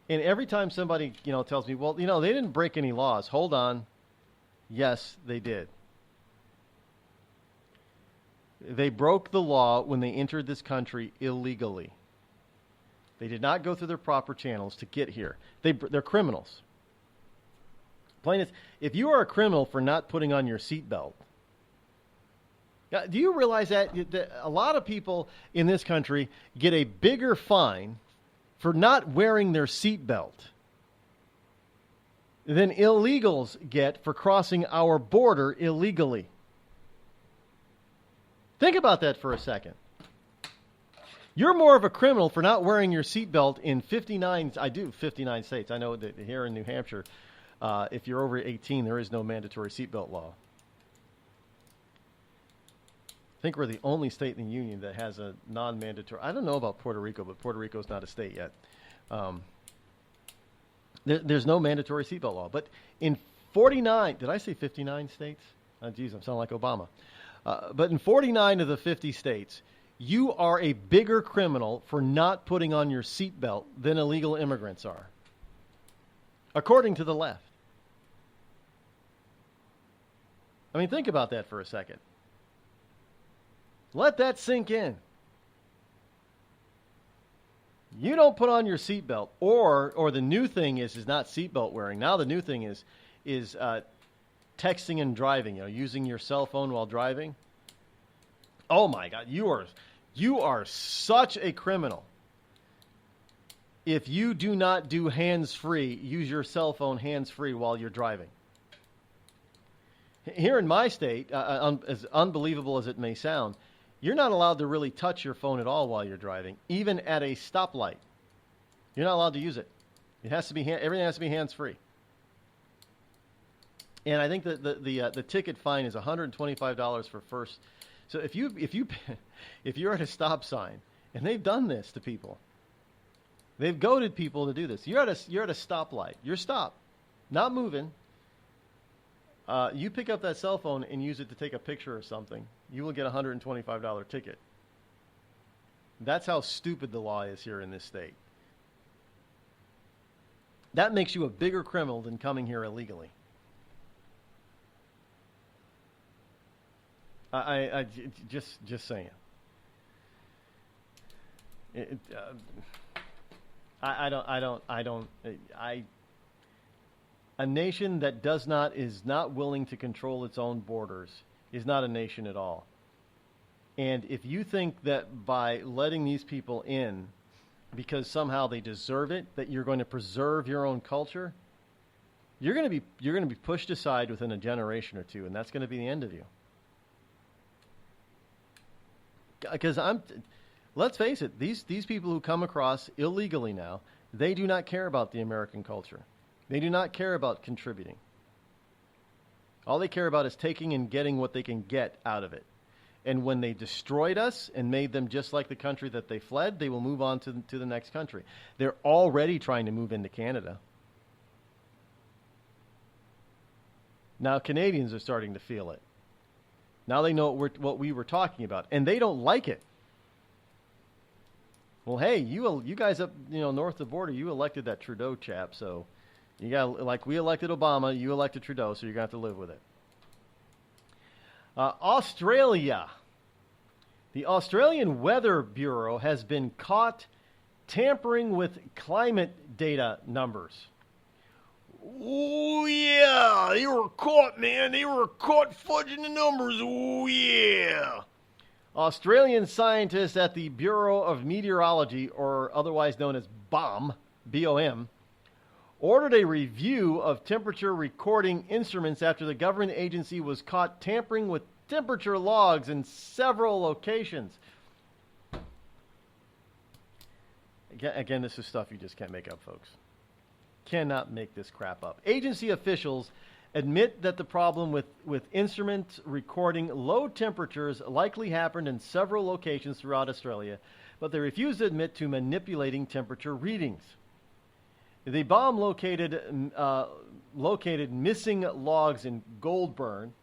And every time somebody, tells me, well, they didn't break any laws. Hold on. Yes, they did. They broke the law when they entered this country illegally. They did not go through their proper channels to get here. They're criminals. Plain as, if you are a criminal for not putting on your seatbelt, do you realize that a lot of people in this country get a bigger fine for not wearing their seatbelt than illegals get for crossing our border illegally? Think about that for a second. You're more of a criminal for not wearing your seatbelt in 59 states. I know that here in New Hampshire, if you're over 18, there is no mandatory seatbelt law. I think we're the only state in the union that has a non-mandatory. I don't know about Puerto Rico, but Puerto Rico's not a state yet. There's no mandatory seatbelt law. But in 49, did I say 59 states? Oh, geez, I'm sounding like Obama. But in 49 of the 50 states, you are a bigger criminal for not putting on your seatbelt than illegal immigrants are, according to the left. I mean, think about that for a second. Let that sink in. You don't put on your seatbelt, or the new thing is not seatbelt wearing. Now the new thing is texting and driving. Using your cell phone while driving. Oh my God, you are such a criminal if you do not do hands-free. Use your cell phone hands-free while you're driving. Here in my state, as unbelievable as it may sound, you're not allowed to really touch your phone at all while you're driving, even at a stoplight. You're not allowed to use it. It has to be everything has to be hands-free. And I think that the ticket fine is $125 for first. So if you're at a stop sign, and they've done this to people, they've goaded people to do this. You're at a stoplight. You're stopped, not moving. You pick up that cell phone and use it to take a picture or something. you will get a $125 ticket. That's how stupid the law is here in this state. That makes you a bigger criminal than coming here illegally. I just saying. A nation that is not willing to control its own borders is not a nation at all. And if you think that by letting these people in, because somehow they deserve it, that you're going to preserve your own culture, you're going to be pushed aside within a generation or two, and that's going to be the end of you. Because let's face it, these people who come across illegally now, they do not care about the American culture. They do not care about contributing. All they care about is taking and getting what they can get out of it. And when they destroyed us and made them just like the country that they fled, they will move on to the next country. They're already trying to move into Canada. Now Canadians are starting to feel it. Now they know what we were talking about, and they don't like it. Well, hey, you guys up north of the border, you elected that Trudeau chap, so you got, like we elected Obama, you elected Trudeau, so you're going to have to live with it. Australia. The Australian Weather Bureau has been caught tampering with climate data numbers. Oh, yeah, they were caught, man. They were caught fudging the numbers. Oh, yeah. Australian scientists at the Bureau of Meteorology, or otherwise known as BOM, B-O-M, ordered a review of temperature recording instruments after the government agency was caught tampering with temperature logs in several locations. Again, this is stuff you just can't make up, folks. Cannot make this crap up. Agency officials admit that the problem with instruments recording low temperatures likely happened in several locations throughout Australia, but they refuse to admit to manipulating temperature readings. The bomb located missing logs in Goulburn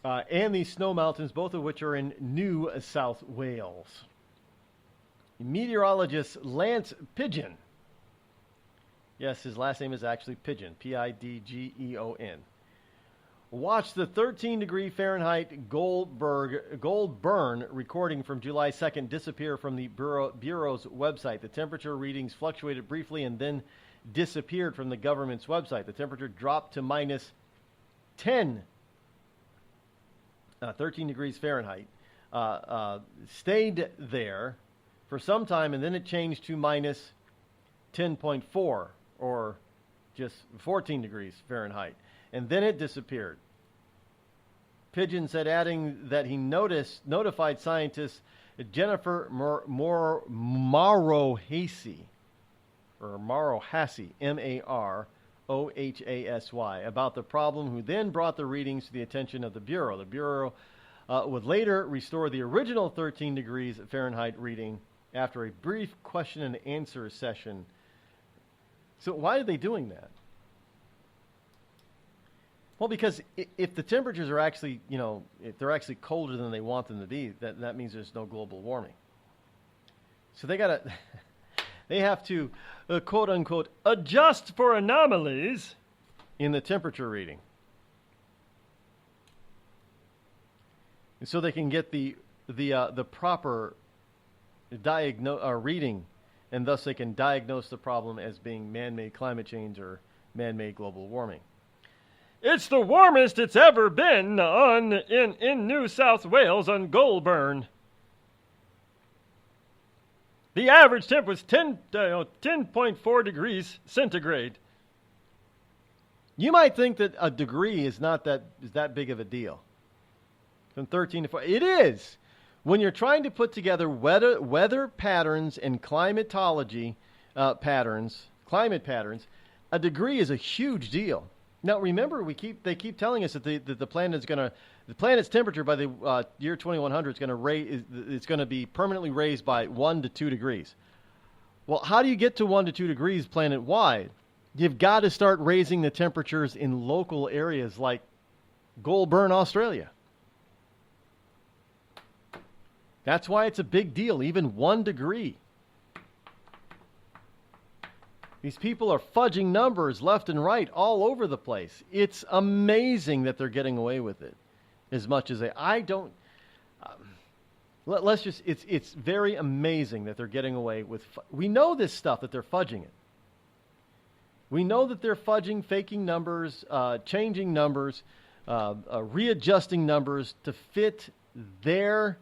and the Snow Mountains, both of which are in New South Wales. Meteorologist Lance Pidgeon, yes, his last name is actually Pidgeon, P-I-D-G-E-O-N, watched the 13-degree Fahrenheit Goulburn recording from July 2nd disappear from the Bureau's website. The temperature readings fluctuated briefly and then disappeared from the government's website. The temperature dropped to minus 13 degrees Fahrenheit, stayed there for some time, and then it changed to minus 10.4, or just 14 degrees Fahrenheit, and then it disappeared. Pidgeon said, adding that he notified scientist Jennifer Marohasy, M-A-R-O-H-A-S-Y, about the problem, who then brought the readings to the attention of the Bureau. The Bureau would later restore the original 13 degrees Fahrenheit reading after a brief question and answer session. So why are they doing that? Well, because if the temperatures are actually, if they're actually colder than they want them to be, that means there's no global warming. So they have to, quote unquote, adjust for anomalies in the temperature reading. And so they can get the proper reading, and thus they can diagnose the problem as being man-made climate change or man-made global warming. It's the warmest it's ever been in New South Wales on Goulburn. The average temp was 10.4 degrees centigrade. You might think that a degree is that big of a deal. From 13 to 4. It is. When you're trying to put together weather patterns and climatology climate patterns, a degree is a huge deal. Now, remember, they keep telling us that the planet's temperature by the year 2100 is going to be permanently raised by 1 to 2 degrees. Well, how do you get to 1 to 2 degrees planet-wide? You've got to start raising the temperatures in local areas like Goulburn, Australia. That's why it's a big deal, even 1 degree. These people are fudging numbers left and right all over the place. It's amazing that they're getting away with it as much as it's very amazing that they're getting away with. We know this stuff, that they're fudging it. We know that they're fudging, faking numbers, changing numbers, readjusting numbers to fit their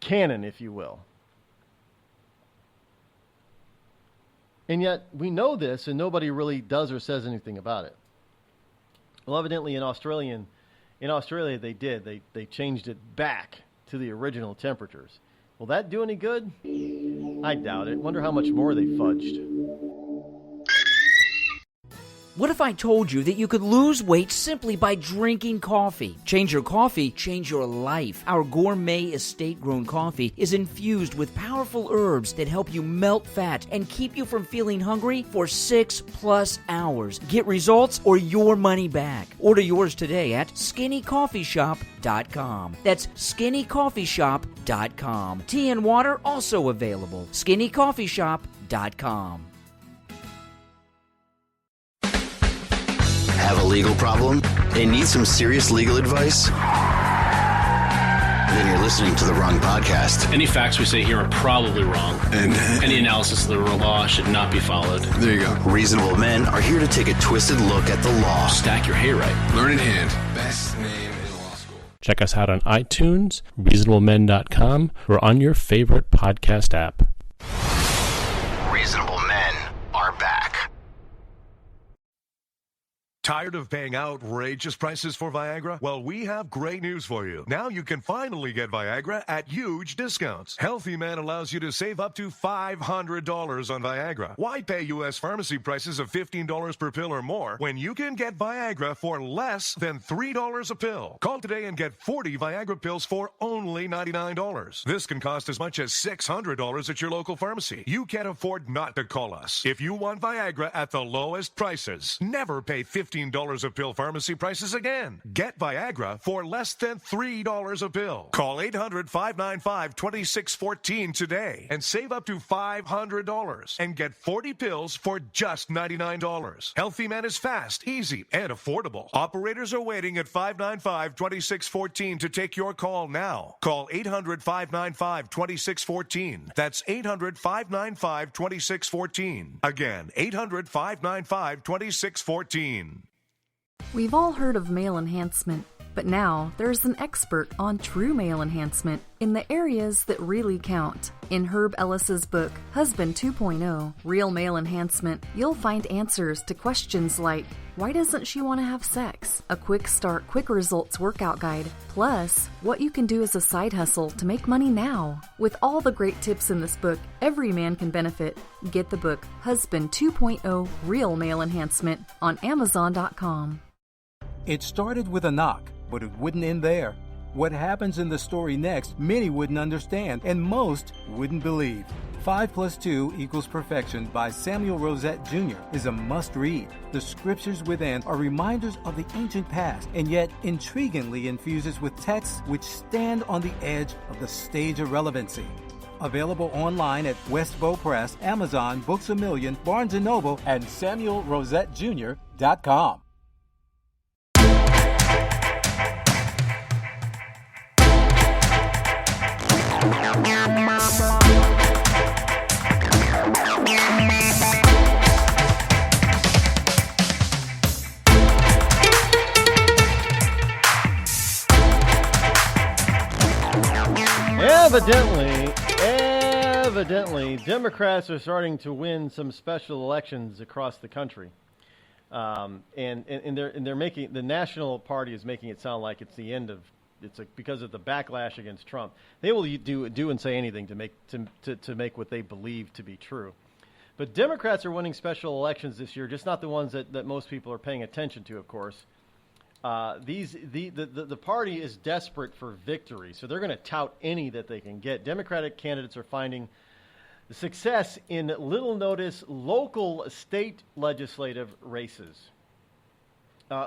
canon, if you will. And yet we know this, and nobody really does or says anything about it. Well, evidently in Australia they did. They changed it back to the original temperatures. Will that do any good? I doubt it. Wonder how much more they fudged. What if I told you that you could lose weight simply by drinking coffee? Change your coffee, change your life. Our gourmet estate-grown coffee is infused with powerful herbs that help you melt fat and keep you from feeling hungry for 6+ hours. Get results or your money back. Order yours today at skinnycoffeeshop.com. That's skinnycoffeeshop.com. Tea and water also available. skinnycoffeeshop.com. Have a legal problem and need some serious legal advice? Then you're listening to the wrong podcast. Any facts we say here are probably wrong, and any analysis of the law should not be followed. There you go. Reasonable men are here to take a twisted look at the law. Stack your hayride. Learn in hand. Best name in law school. Check us out on iTunes, reasonablemen.com, or on your favorite podcast app. Reasonable men are back. Tired of paying outrageous prices for Viagra? Well, we have great news for you. Now you can finally get Viagra at huge discounts. Healthy Man allows you to save up to $500 on Viagra. Why pay U.S. pharmacy prices of $15 per pill or more when you can get Viagra for less than $3 a pill? Call today and get 40 Viagra pills for only $99. This can cost as much as $600 at your local pharmacy. You can't afford not to call us. If you want Viagra at the lowest prices, never pay $15 a pill pharmacy prices again. Get Viagra for less than $3 a pill. Call 800-595-2614 today and save up to $500 and get 40 pills for just $99. Healthy Man is fast, easy, and affordable. Operators are waiting at 595-2614 to take your call now. Call 800-595-2614. That's 800-595-2614. Again, 800-595-2614. We've all heard of male enhancement, but now there's an expert on true male enhancement in the areas that really count. In Herb Ellis's book, Husband 2.0, Real Male Enhancement, you'll find answers to questions like, why doesn't she want to have sex? A quick start, quick results workout guide, plus what you can do as a side hustle to make money now. With all the great tips in this book, every man can benefit. Get the book, Husband 2.0, Real Male Enhancement, on Amazon.com. It started with a knock, but it wouldn't end there. What happens in the story next, many wouldn't understand, and most wouldn't believe. 5 + 2 = Perfection by Samuel Rosette Jr. is a must-read. The scriptures within are reminders of the ancient past, and yet intriguingly infuses with texts which stand on the edge of the stage of relevancy. Available online at Westbow Press, Amazon, Books A Million, Barnes & Noble, and SamuelRosetteJr.com. Evidently, Democrats are starting to win some special elections across the country, and they're making, the National Party is making it sound like it's the end of, because of the backlash against Trump. They will do and say anything to make what they believe to be true. But Democrats are winning special elections this year, just not the ones that most people are paying attention to, of course. The party is desperate for victory, so they're going to tout any that they can get. Democratic candidates are finding success in little notice local state legislative races.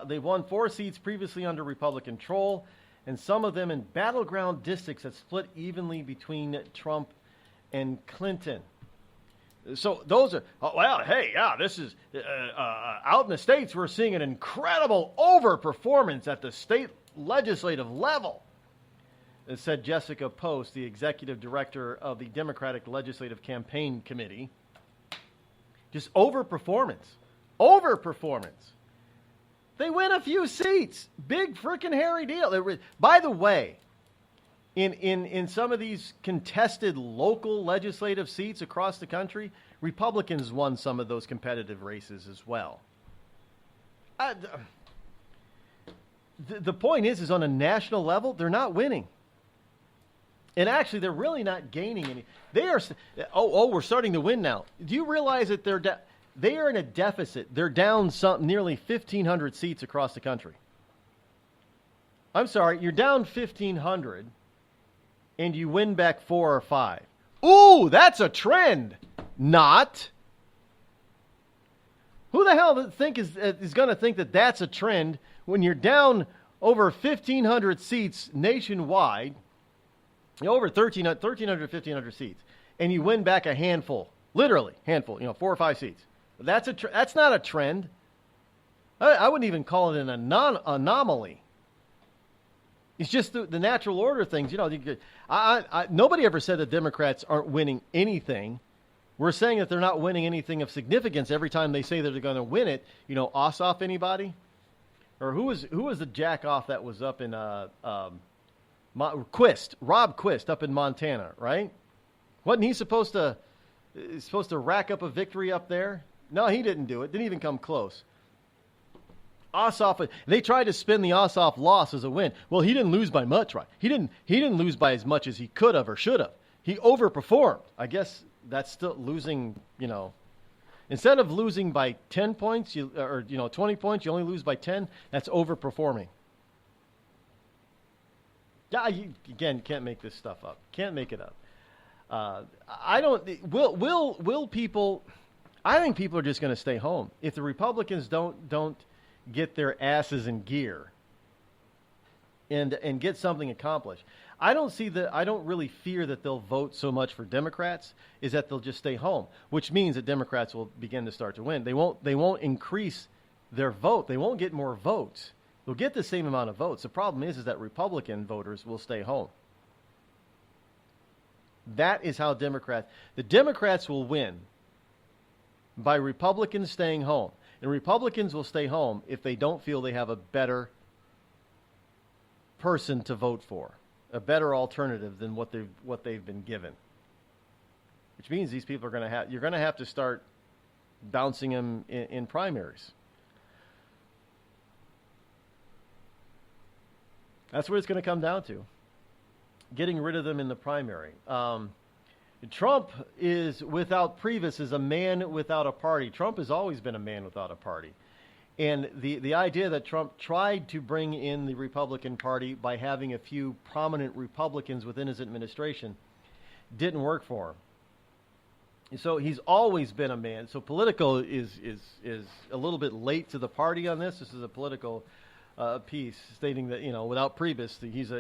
They won 4 seats previously under Republican control, and some of them in battleground districts that split evenly between Trump and Clinton. So those are, this is, out in the states, we're seeing an incredible overperformance at the state legislative level, said Jessica Post, the executive director of the Democratic Legislative Campaign Committee. Just overperformance. They win a few seats. Big freaking hairy deal. By the way, in some of these contested local legislative seats across the country, Republicans won some of those competitive races as well. The point is on a national level, they're not winning. And actually, they're really not gaining any. They are. We're starting to win now. Do you realize that they are in a deficit? They're down nearly 1,500 seats across the country. I'm sorry, you're down 1,500, and you win back 4 or 5. Ooh, that's a trend. Not. Who the hell is going to think that that's a trend when you're down over 1,500 seats nationwide? Over 1,300, 1,500 seats, and you win back a handful, literally handful, 4 or 5 seats. That's not a trend. I wouldn't even call it an anomaly. It's just the natural order of things. Nobody ever said that Democrats aren't winning anything. We're saying that they're not winning anything of significance every time they say that they're going to win it. Ossoff, anybody? Or who was the jack off that was up in Rob Quist up in Montana, right? Wasn't he supposed to rack up a victory up there? No, he didn't do it. Didn't even come close. Ossoff, they tried to spin the Ossoff loss as a win. Well, he didn't lose by much, right? He didn't lose by as much as he could have or should have. He overperformed. I guess that's still losing, Instead of losing by 10 points, 20 points, you only lose by 10. That's overperforming. Yeah, you can't make this stuff up. Can't make it up. Will people? I think people are just going to stay home if the Republicans don't get their asses in gear and get something accomplished. I don't really fear that they'll vote so much for Democrats, is that they'll just stay home, which means that Democrats will begin to start to win. They won't increase their vote. They won't get more votes. They'll get the same amount of votes. The problem is that Republican voters will stay home. That is how the Democrats will win by Republicans staying home. And Republicans will stay home if they don't feel they have a better person to vote for, a better alternative than what they've been given. Which means these people you're going to have to start bouncing them in primaries. That's what it's going to come down to. Getting rid of them in the primary. Trump is, without previous, is a man without a party. Trump has always been a man without a party. And the idea that Trump tried to bring in the Republican Party by having a few prominent Republicans within his administration didn't work for him. So he's always been a man. So Politico is a little bit late to the party on this. This is a Politico piece stating that, without Priebus,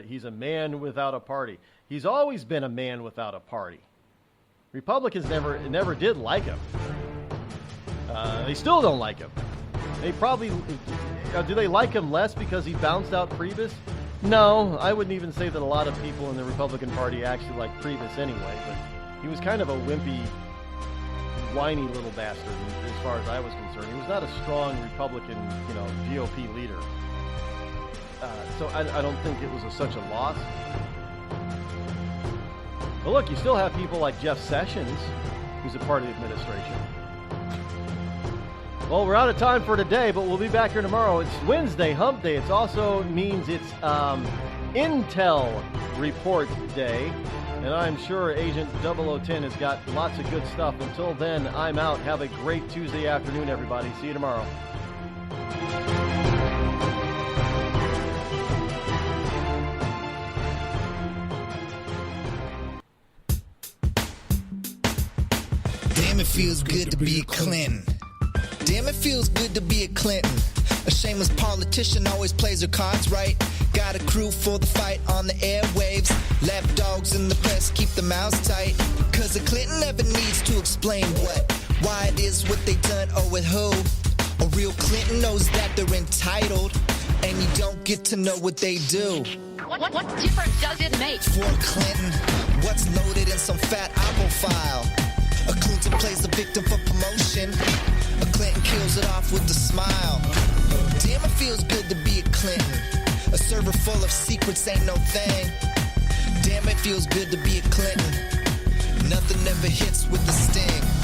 he's a man without a party. He's always been a man without a party. Republicans never did like him. They still don't like him. They probably do they like him less because he bounced out Priebus? No, I wouldn't even say that a lot of people in the Republican Party actually like Priebus anyway. But he was kind of a wimpy, whiny little bastard as far as I was concerned. He was not a strong Republican, GOP leader. So I don't think it was such a loss. But look, you still have people like Jeff Sessions, who's a part of the administration. Well, we're out of time for today, but we'll be back here tomorrow. It's Wednesday, Hump Day. It also means it's Intel Report Day. And I'm sure Agent 0010 has got lots of good stuff. Until then, I'm out. Have a great Tuesday afternoon, everybody. See you tomorrow. Damn, it feels good to be a Clinton. Damn, it feels good to be a Clinton. A shameless politician always plays her cards right. Got a crew for the fight on the airwaves. Left dogs in the press, keep the mouths tight. Cause a Clinton never needs to explain what, why it is what they done or with who. A real Clinton knows that they're entitled, and you don't get to know what they do. What difference does it make? For a Clinton, what's loaded in some fat apple file? A Clinton plays the victim for promotion. A Clinton kills it off with a smile. Damn, it feels good to be a Clinton. A server full of secrets ain't no thing. Damn, it feels good to be a Clinton. Nothing ever hits with the sting.